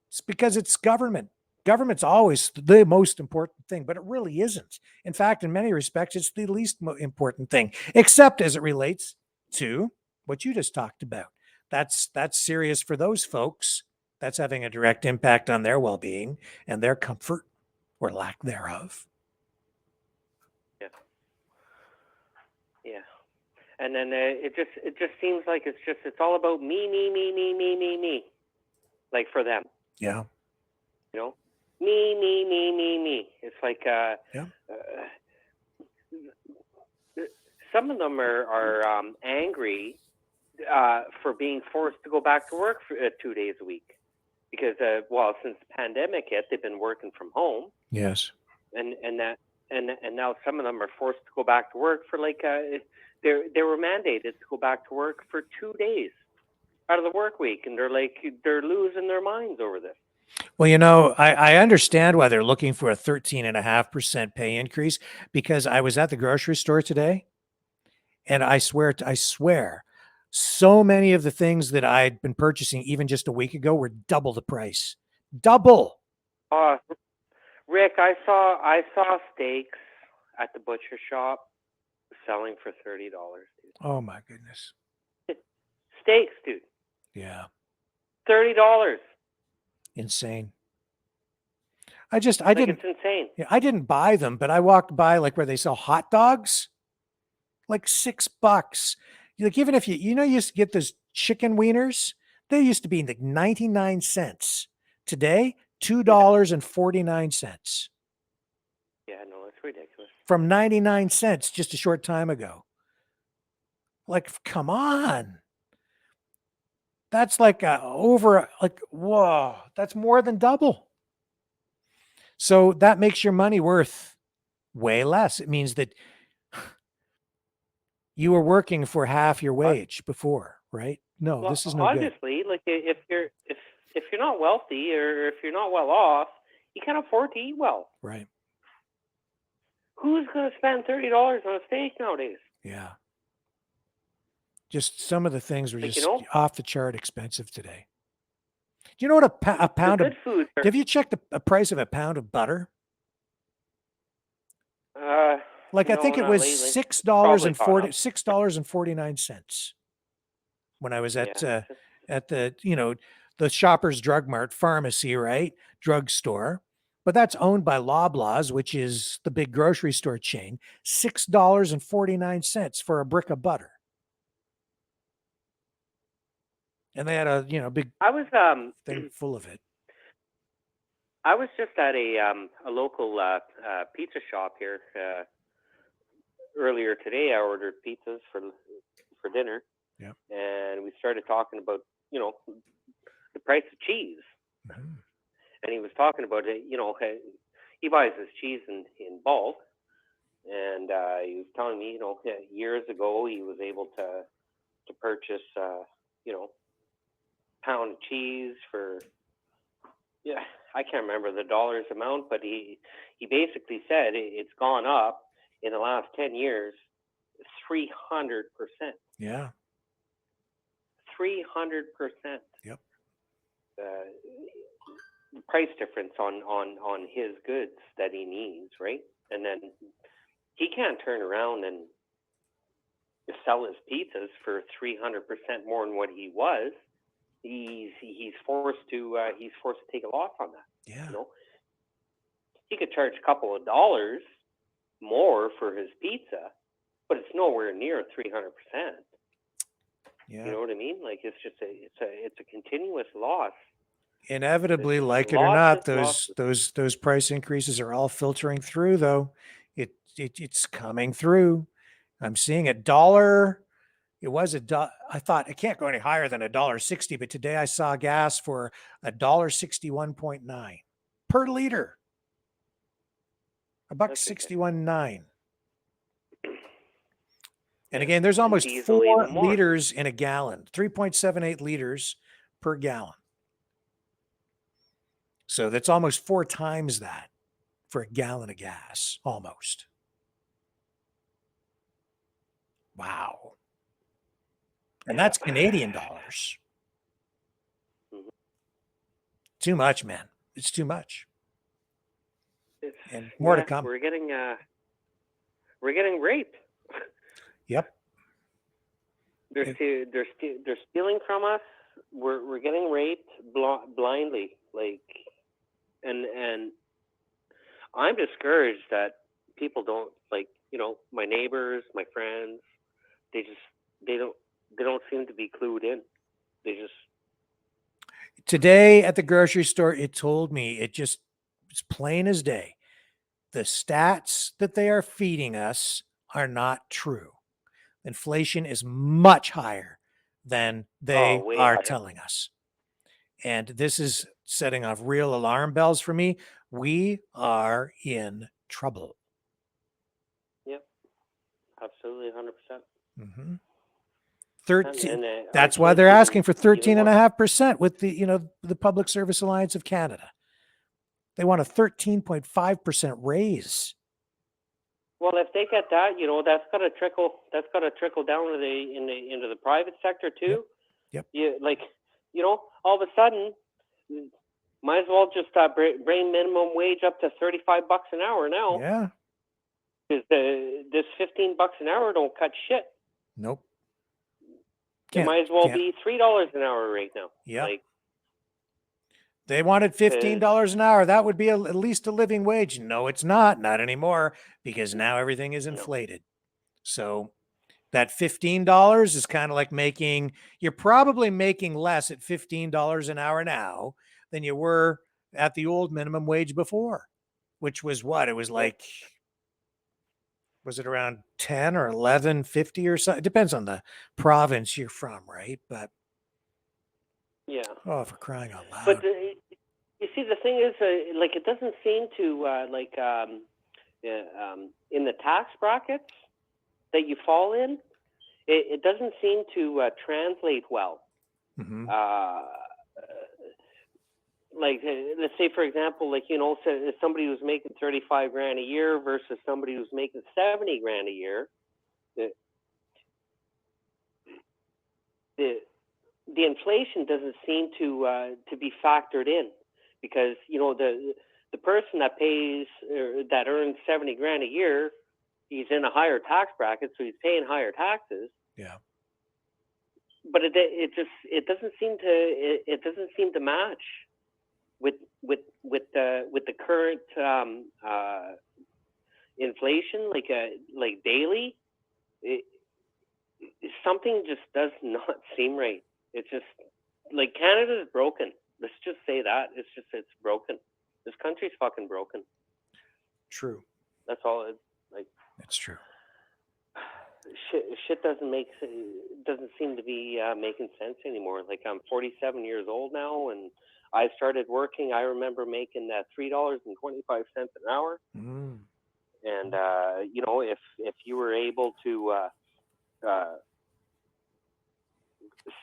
It's because it's government. Government's always the most important thing, but it really isn't. In fact, in many respects, it's the least important thing, except as it relates to what you just talked about. That's serious for those folks. That's having a direct impact on their well-being and their comfort or lack thereof. Yeah. And then it just seems like it's all about me. Like for them. Yeah. Me. It's like some of them are angry for being forced to go back to work for 2 days a week because since the pandemic hit, they've been working from home. Yes. And now some of them are forced to go back to work for they were mandated to go back to work for 2 days out of the work week, and they're losing their minds over this. Well, I understand why they're looking for a 13.5% pay increase, because I was at the grocery store today, and I swear, so many of the things that I'd been purchasing even just a week ago were double the price. Double. Rick, I saw steaks at the butcher shop selling for $30. Dude. Oh my goodness. Steaks, dude. Yeah. $30. Insane. It's insane. Yeah, I didn't buy them, but I walked by where they sell hot dogs, $6. Even if you used to get those chicken wieners, they used to be 99 cents. Today, $2.49. Yeah, no, it's ridiculous. From 99 cents just a short time ago. Come on. That's whoa, that's more than double. So that makes your money worth way less. It means that you were working for half your wage before, right? No, this is no good. Honestly, if you're not wealthy or if you're not well off, you can't afford to eat well. Right. Who's going to spend $30 on a steak nowadays? Yeah. Just some of the things were just off the chart expensive today. Do you know what a pound of food? Have you checked the price of a pound of butter? I think it was $6.49 when I was at the Shoppers Drug Mart pharmacy, right? Drugstore. but that's owned by Loblaws, which is the big grocery store chain. $6.49 for a brick of butter. And they had a big I was thing full of it. I was just at a local pizza shop here earlier today. I ordered pizzas for dinner. Yeah. And we started talking about the price of cheese. Mm-hmm. And he was talking about it. He buys his cheese in bulk, and he was telling me years ago he was able to purchase pound of cheese for I can't remember the dollars amount, but he basically said it's gone up in the last 10 years 300%. Yeah. 300%. Yep. The price difference on his goods that he needs, right? And then he can't turn around and sell his pizzas for 300% more than what he was. He's forced to take a loss on that. Yeah. He could charge a couple of dollars more for his pizza, but it's nowhere near 300%. Yeah. You know what I mean? Like it's just it's a continuous loss. Inevitably, It's like it or not, losses. those price increases are all filtering through, though. It's coming through. I'm seeing $1. It was I thought it can't go any higher than $1.60, but today I saw gas for $1.61.9 per liter. $1.61.9. And again, there's almost diesel 4 even more. liters in a gallon, 3.78 liters per gallon. So that's almost 4 times that for a gallon of gas, almost. Wow. And that's Canadian dollars. Mhm. Too much, man. It's too much. And more to come. We're getting raped. Yep. They're stealing from us. We're getting raped blindly, like, and I'm discouraged that people don't, like, my neighbors, my friends, they don't seem to be clued in. Today at the grocery store, it told me it's plain as day. The stats that they are feeding us are not true. Inflation is much higher than they way are higher. telling us. And this is setting off real alarm bells for me. We are in trouble. Yep. Absolutely 100%. Mm-hmm. 13. And That's our why kids they're asking for even more. 13.5% with the Public Service Alliance of Canada. They want a 13.5% raise. Well, if they get that, that's got to trickle. That's got to trickle down into the private sector too. Yep. All of a sudden, might as well just bring minimum wage up to $35 an hour now. Yeah. Because this $15 an hour don't cut shit. Nope. It might as well be $3 an hour right now. Yeah. Like, they wanted $15 an hour. That would be at least a living wage. No, it's not. Not anymore, because now everything is inflated. So that $15 is kind of like you're probably making less at $15 an hour now than you were at the old minimum wage before, which was what? It was like, was it around 10 or 11.50 or something? It depends on the province you're from, right? But yeah. Oh, for crying out loud. But you see, the thing is, like, it doesn't seem to in the tax brackets that you fall in, it doesn't seem to translate well. Mm-hmm. Like, let's say, for example, like, somebody who's making $35,000 a year versus somebody who's making $70,000 a year, the inflation doesn't seem to be factored in, because the person that pays that earns $70,000 a year, he's in a higher tax bracket, so he's paying higher taxes. Yeah. But it doesn't seem to match. with the current inflation, like daily, something just does not seem right. It's just like Canada is broken. Let's just say that it's broken. This country's fucking broken. True. That's all. It's like That's true. Shit doesn't seem to be making sense anymore. Like, I'm 47 years old now, and I started working. I remember making that $3.25 an hour. Mm. And if you were able to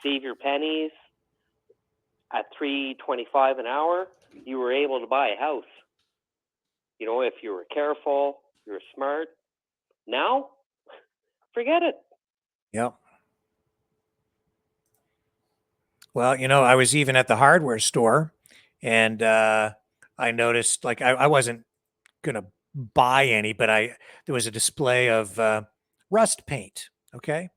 save your pennies at $3.25 an hour, you were able to buy a house. If you were careful, you were smart. Now, forget it. Yep. Well, I was even at the hardware store, and I noticed, like, I wasn't gonna buy any, but there was a display of rust paint. Okay.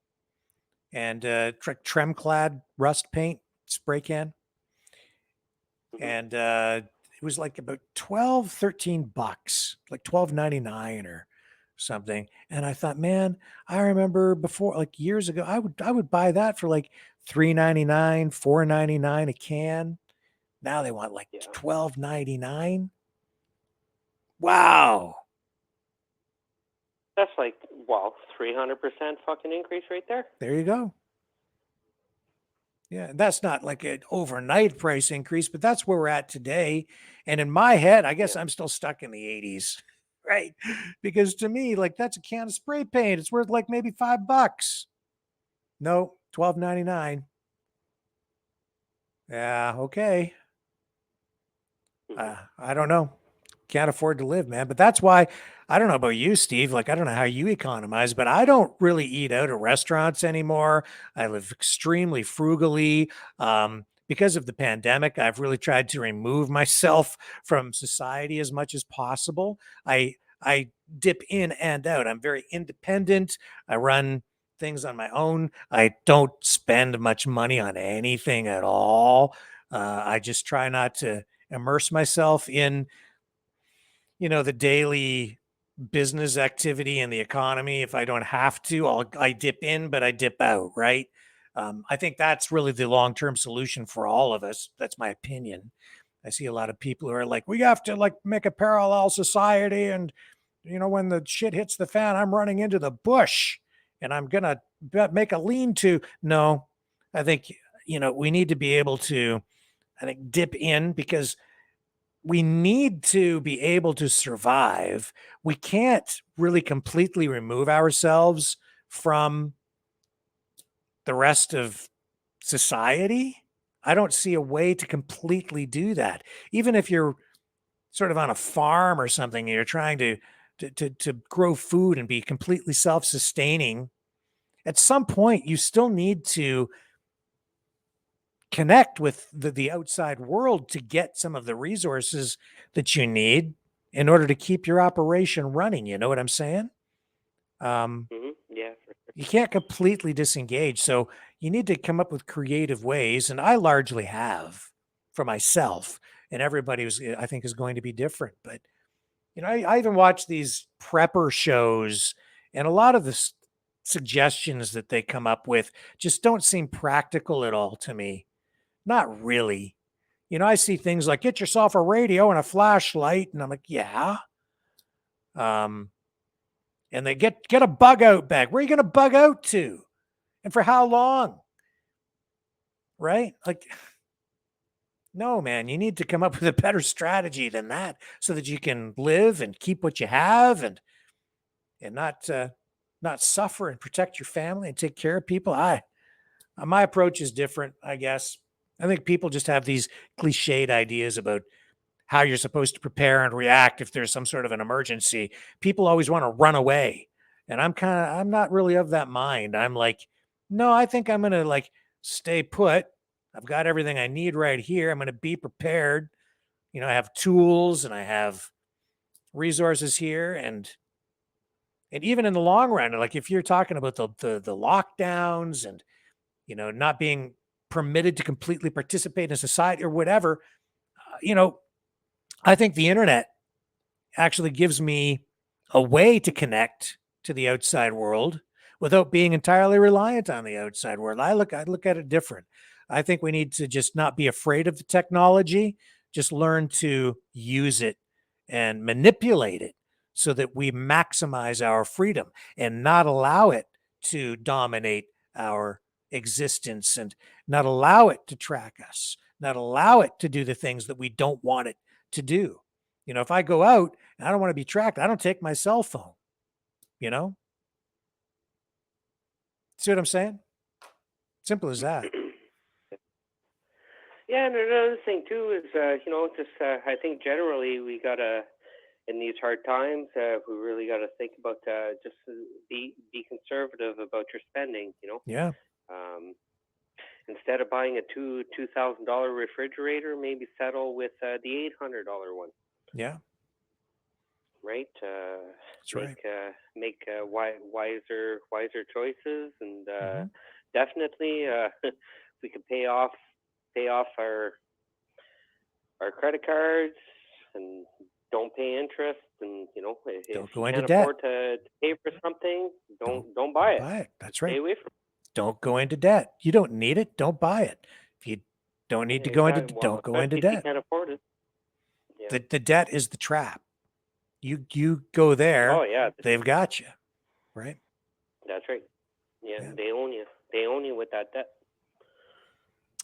And Tremclad rust paint spray can. And it was like about $12-13, like $12.99 or something. And I thought, man, I remember before, like years ago, I would buy that for like $3.99, $4.99 a can. Now they want like $12.99. Wow. That's like, 300% fucking increase right there. There you go. Yeah, that's not like an overnight price increase, but that's where we're at today. And in my head, I guess I'm still stuck in the 80s, right? Because to me, like, that's a can of spray paint. It's worth like maybe $5. No, $12.99. Yeah, okay. I don't know. Can't afford to live, man. But that's why, I don't know about you, Steve. Like, I don't know how you economize, but I don't really eat out at restaurants anymore. I live extremely frugally. Because of the pandemic, I've really tried to remove myself from society as much as possible. I dip in and out. I'm very independent. I run things on my own. I don't spend much money on anything at all. I just try not to immerse myself in the daily business activity and the economy. If I don't have to, I dip in, but I dip out, right? I think that's really the long-term solution for all of us. That's my opinion. I see a lot of people who are like, we have to like make a parallel society. And, when the shit hits the fan, I'm running into the bush and I'm going to make a lean-to. No, I think, we need to be able to, dip in, because we need to be able to survive. We can't really completely remove ourselves from the rest of society. I don't see a way to completely do that. Even if you're sort of on a farm or something, and you're trying to grow food and be completely self-sustaining, at some point you still need to connect with the outside world to get some of the resources that you need in order to keep your operation running. You know what I'm saying? Yeah, for sure. You can't completely disengage. So you need to come up with creative ways. And I largely have for myself, and everybody I think is going to be different. But, I even watch these prepper shows, and a lot of the suggestions that they come up with just don't seem practical at all to me. Not really. I see things like, get yourself a radio and a flashlight. And I'm like, yeah. And they get a bug out bag. Where are you going to bug out to? And for how long? Right? Like, no, man, you need to come up with a better strategy than that so that you can live and keep what you have and not suffer, and protect your family and take care of people. My approach is different, I guess. I think people just have these cliched ideas about how you're supposed to prepare and react if there's some sort of an emergency. People always want to run away. And I'm not really of that mind. I'm like, no, I think I'm going to like stay put. I've got everything I need right here. I'm going to be prepared. I have tools and I have resources here. And even in the long run, like if you're talking about the lockdowns and, not being permitted to completely participate in society or whatever, I think the internet actually gives me a way to connect to the outside world without being entirely reliant on the outside world. I look at it different. I think we need to just not be afraid of the technology, just learn to use it and manipulate it so that we maximize our freedom and not allow it to dominate our existence and not allow it to track us, not allow it to do the things that we don't want it to do. If I go out and I don't want to be tracked, I don't take my cell phone, you know? See what I'm saying? Simple as that. Yeah, and another thing too is, I think generally we gotta, in these hard times, we really gotta think about just be conservative about your spending. Yeah. Instead of buying a $2,000 refrigerator, maybe settle with the $800 one. Yeah. Right. That's right. Make wiser choices, and definitely we could pay off our credit cards and don't pay interest, and if Don't go you into can't debt. afford to pay for something, don't buy it. Buy it. That's Stay right. away from it. Don't go into debt. You don't need it. Don't buy it. If you don't need to go into, don't go into Especially if you debt. can't afford it. Yeah. The debt is the trap. You go there. Oh yeah. They've got you, right? That's right. Yeah. They own you. They own you with that debt.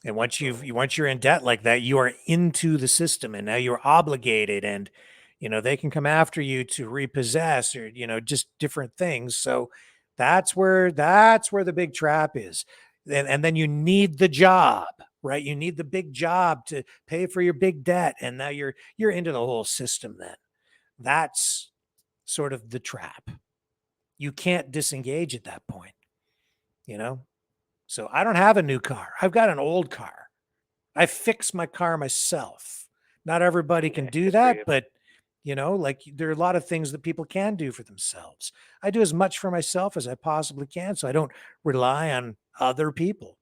And once you're in debt like that, you are into the system, and now you're obligated, and they can come after you to repossess or just different things. So that's where the big trap is. And then you need the job, right? You need the big job to pay for your big debt, and now you're into the whole system. Then that's sort of the trap. You can't disengage at that point, So I don't have a new car. I've got an old car. I fix my car myself. Not everybody can do that, but there are a lot of things that people can do for themselves. I do as much for myself as I possibly can, so I don't rely on other people.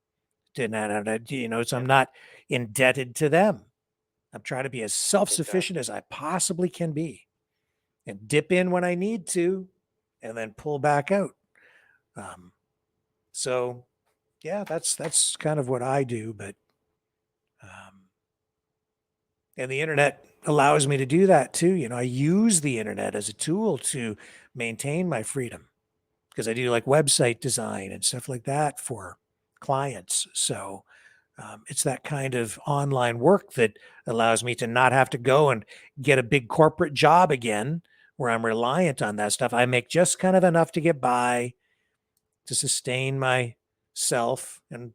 So I'm not indebted to them. I'm trying to be as self-sufficient as I possibly can be, and dip in when I need to, and then pull back out. So yeah, that's kind of what I do, but and the internet allows me to do that too. I use the internet as a tool to maintain my freedom because I do like website design and stuff like that for clients. So it's that kind of online work that allows me to not have to go and get a big corporate job again where I'm reliant on that stuff. I make just kind of enough to get by, to sustain myself and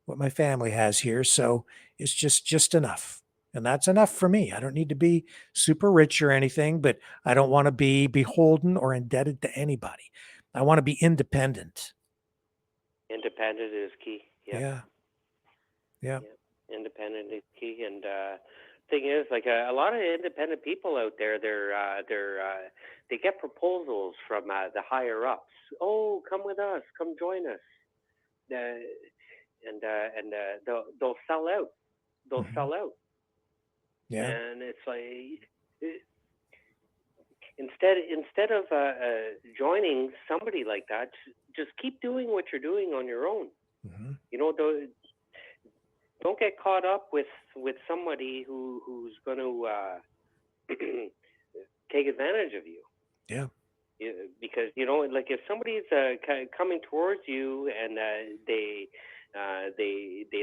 what my family has here. So it's just enough. And that's enough for me. I don't need to be super rich or anything, but I don't want to be beholden or indebted to anybody. I want to be independent. Independent is key. Yeah. Independent is key. And thing is, like a lot of independent people out there, they get proposals from the higher ups. Oh, come with us, come join us. And they'll sell out. They'll sell out. Yeah. And it's like instead of joining somebody like that, just keep doing what you're doing on your own. Don't get caught up with somebody who's going to take advantage of you. Yeah. Because like if somebody's coming towards you and they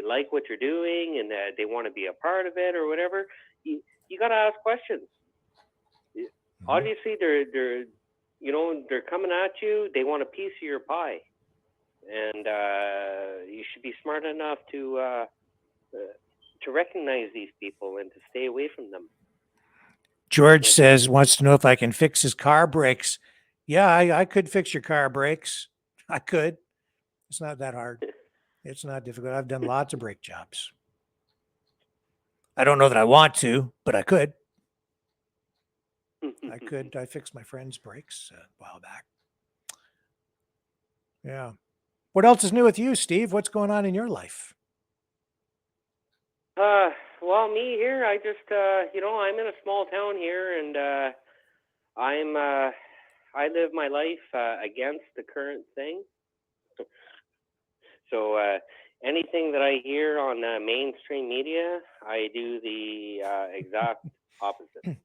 like what you're doing and they want to be a part of it or whatever, you got to ask questions. Obviously, they're coming at you. They want a piece of your pie, and you should be smart enough to recognize these people and to stay away from them. George wants to know if I can fix his car brakes. Yeah, I could fix your car brakes. I could. It's not that hard. It's not difficult. I've done lots of brake jobs. I don't know that I want to, but I could. I fixed my friend's brakes a while back. Yeah. What else is new with you, Steve? What's going on in your life? Well, me here, I just, I'm in a small town here, and I live my life against the current thing. So anything that I hear on mainstream media, I do the exact opposite.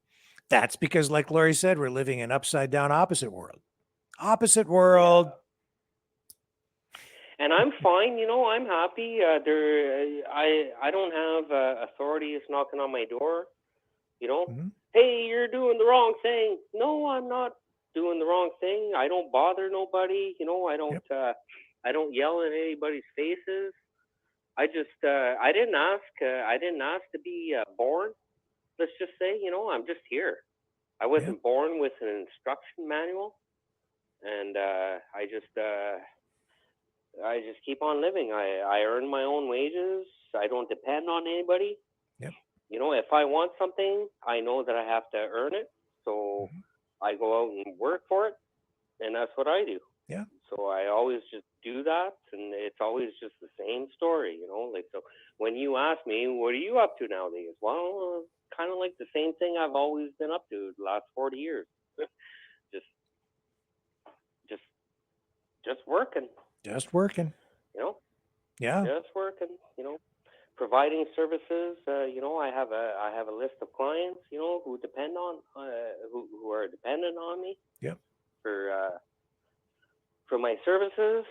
That's because, like Lori said, we're living in upside down opposite world. Opposite world. Yeah. And I'm fine, I'm happy. I don't have authorities knocking on my door, Mhm. Hey, you're doing the wrong thing. No, I'm not doing the wrong thing. I don't bother nobody, I don't yell in anybody's faces. I just I didn't ask to be born. Let's just say, I'm just here. I wasn't born with an instruction manual, and I just keep on living. I earn my own wages. I don't depend on anybody. Yep. If I want something, I know that I have to earn it. So I go out and work for it, and that's what I do. Yeah. So I always just do that, and it's always just the same story, so when you ask me, what are you up to nowadays? Well, kind of like the same thing I've always been up to the last 40 years. just working. Just working. Yeah. Just working, providing services. I have a list of clients, who depend on, who are dependent on me. Yep. For my services,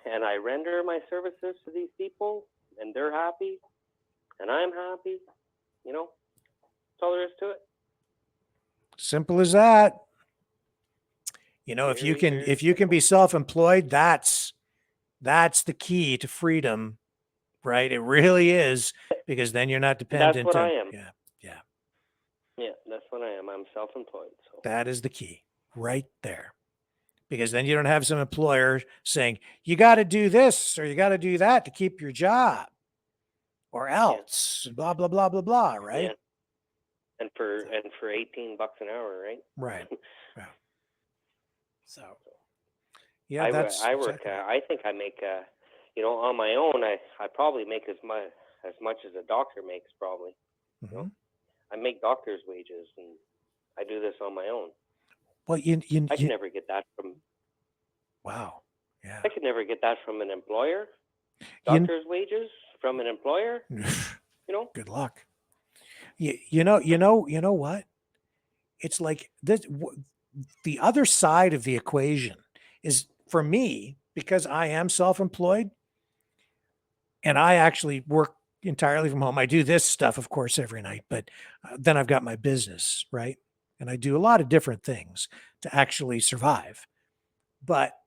and I render my services to these people, and they're happy, and I'm happy. That's all there is to it. Simple as that. If you can be self-employed, that's the key to freedom, right? It really is, because then you're not dependent. That's what I am. Yeah, that's what I am. I'm self-employed. So that is the key right there. Because then you don't have some employer saying, you got to do this or you got to do that to keep your job, or else, blah, blah, blah, blah, blah, right? Yeah. And for $18 an hour, right? Right. Yeah. So, I work. Exactly. I think I make, on my own, I probably make as much as a doctor makes, probably. Mm-hmm. I make doctor's wages, and I do this on my own. Well, I can never get that from. Wow. Yeah. I could never get that from an employer. Doctor's wages from an employer. Good luck. You know what? It's like this. The other side of the equation is, for me, because I am self-employed and I actually work entirely from home. I do this stuff, of course, every night, but then I've got my business, right? And I do a lot of different things to actually survive. But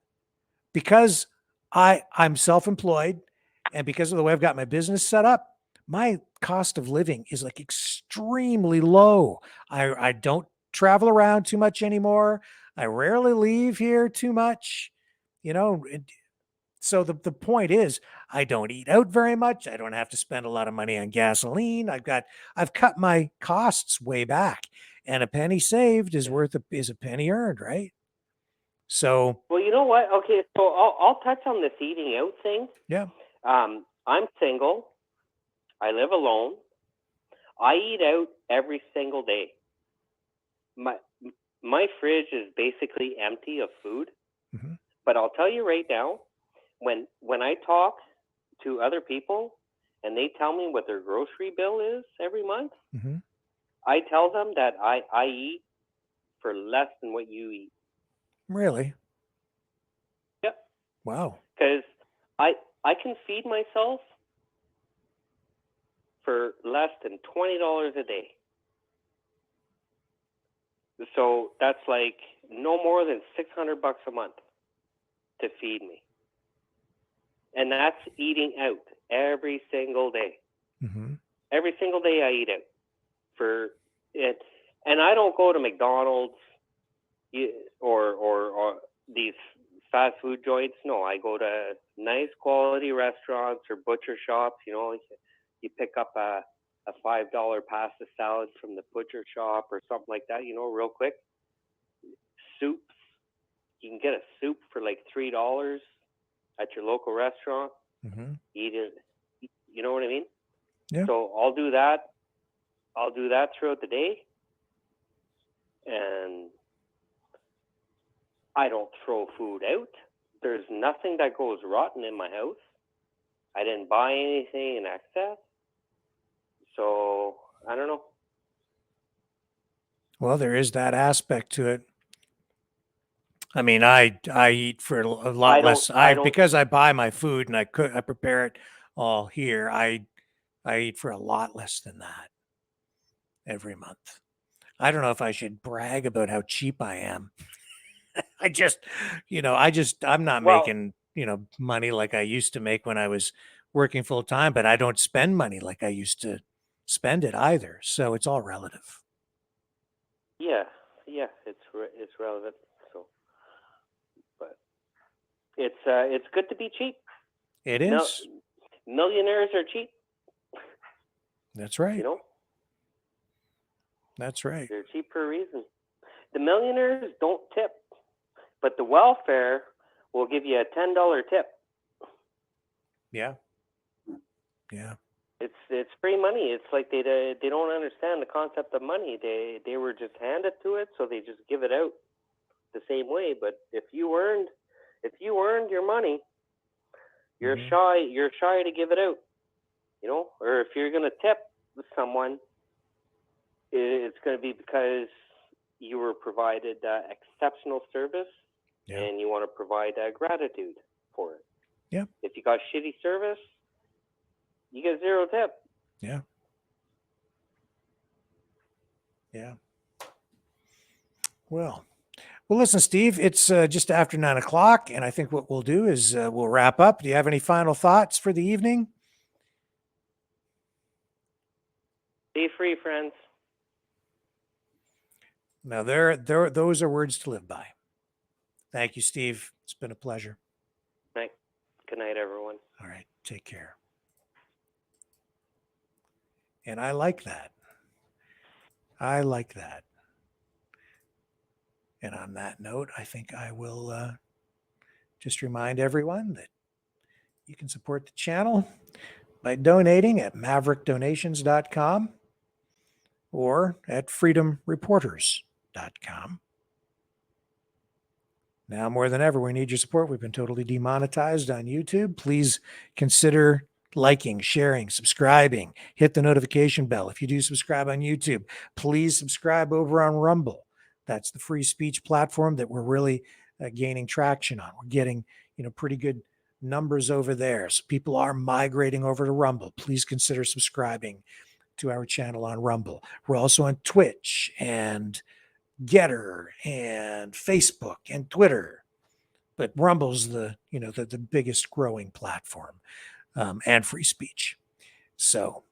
because I'm self-employed, and because of the way I've got my business set up, my cost of living is like extremely low. I don't travel around too much anymore. I rarely leave here too much, so the point is, I don't eat out very much. I don't have to spend a lot of money on gasoline. I've cut my costs way back, and a penny saved is is a penny earned, right? So, well, you know what? Okay, so I'll touch on this eating out thing. Yeah. I'm single. I live alone. I eat out every single day. My fridge is basically empty of food. Mm-hmm. But I'll tell you right now, when I talk to other people and they tell me what their grocery bill is every month, mm-hmm. I tell them that I eat for less than what you eat. Really? Yep. Wow. Because I can feed myself for less than $20 a day. So that's like no more than $600 a month to feed me. And that's eating out every single day. Mm-hmm. Every single day I eat out for it. And I don't go to McDonald's or these fast food joints. No, I go to nice quality restaurants or butcher shops. You pick up a $5 pasta salad from the butcher shop or something like that, real quick. Soups. You can get a soup for like $3 at your local restaurant. Mm-hmm. Eat it. You know what I mean? Yeah. So I'll do that. I'll do that throughout the day. And I don't throw food out. There's nothing that goes rotten in my house. I didn't buy anything in excess. So I don't know. Well, there is that aspect to it. I mean, I eat for a lot less. Because I buy my food and I prepare it all here. I eat for a lot less than that every month. I don't know if I should brag about how cheap I am. I'm not making, money like I used to make when I was working full time, but I don't spend money like I used to spend it either. So it's all relative. Yeah, it's relevant. So, but it's good to be cheap. It is. Millionaires are cheap. That's right. You know. That's right. They're cheap for a reason. The millionaires don't tip, but the welfare will give you a $10 tip. Yeah. Yeah. It's free money. It's like they don't understand the concept of money. They were just handed to it, so they just give it out the same way. But if you earned your money, you're shy to give it out. You know, or if you're gonna tip someone, it's going to be because you were provided exceptional service, and you want to provide gratitude for it. Yeah. If you got shitty service, you get 0 tip. Yeah. Yeah. Well, listen, Steve, it's just after 9 o'clock, and I think what we'll do is we'll wrap up. Do you have any final thoughts for the evening? Be free, friends. Now, those are words to live by. Thank you, Steve. It's been a pleasure. Night. Good night, everyone. All right. Take care. And I like that. I like that. And on that note, I think I will just remind everyone that you can support the channel by donating at maverickdonations.com or at freedomreporters.com. Now more than ever, we need your support. We've been totally demonetized on YouTube. Please consider liking, sharing, subscribing, hit the notification bell. If you do subscribe on YouTube, please subscribe over on Rumble. That's the free speech platform that we're really gaining traction on. We're getting, pretty good numbers over there. So people are migrating over to Rumble. Please consider subscribing to our channel on Rumble. We're also on Twitch and Getter and Facebook and Twitter, but Rumble's the biggest growing platform, and free speech. So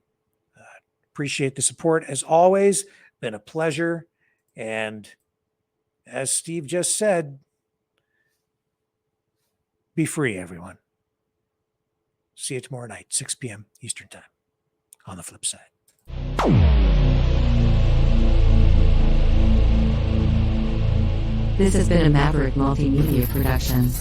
appreciate the support as always. Been a pleasure. And as Steve just said, be free, everyone. See you tomorrow night, 6 p.m. Eastern Time on the flip side. This has been a Maverick Multimedia production.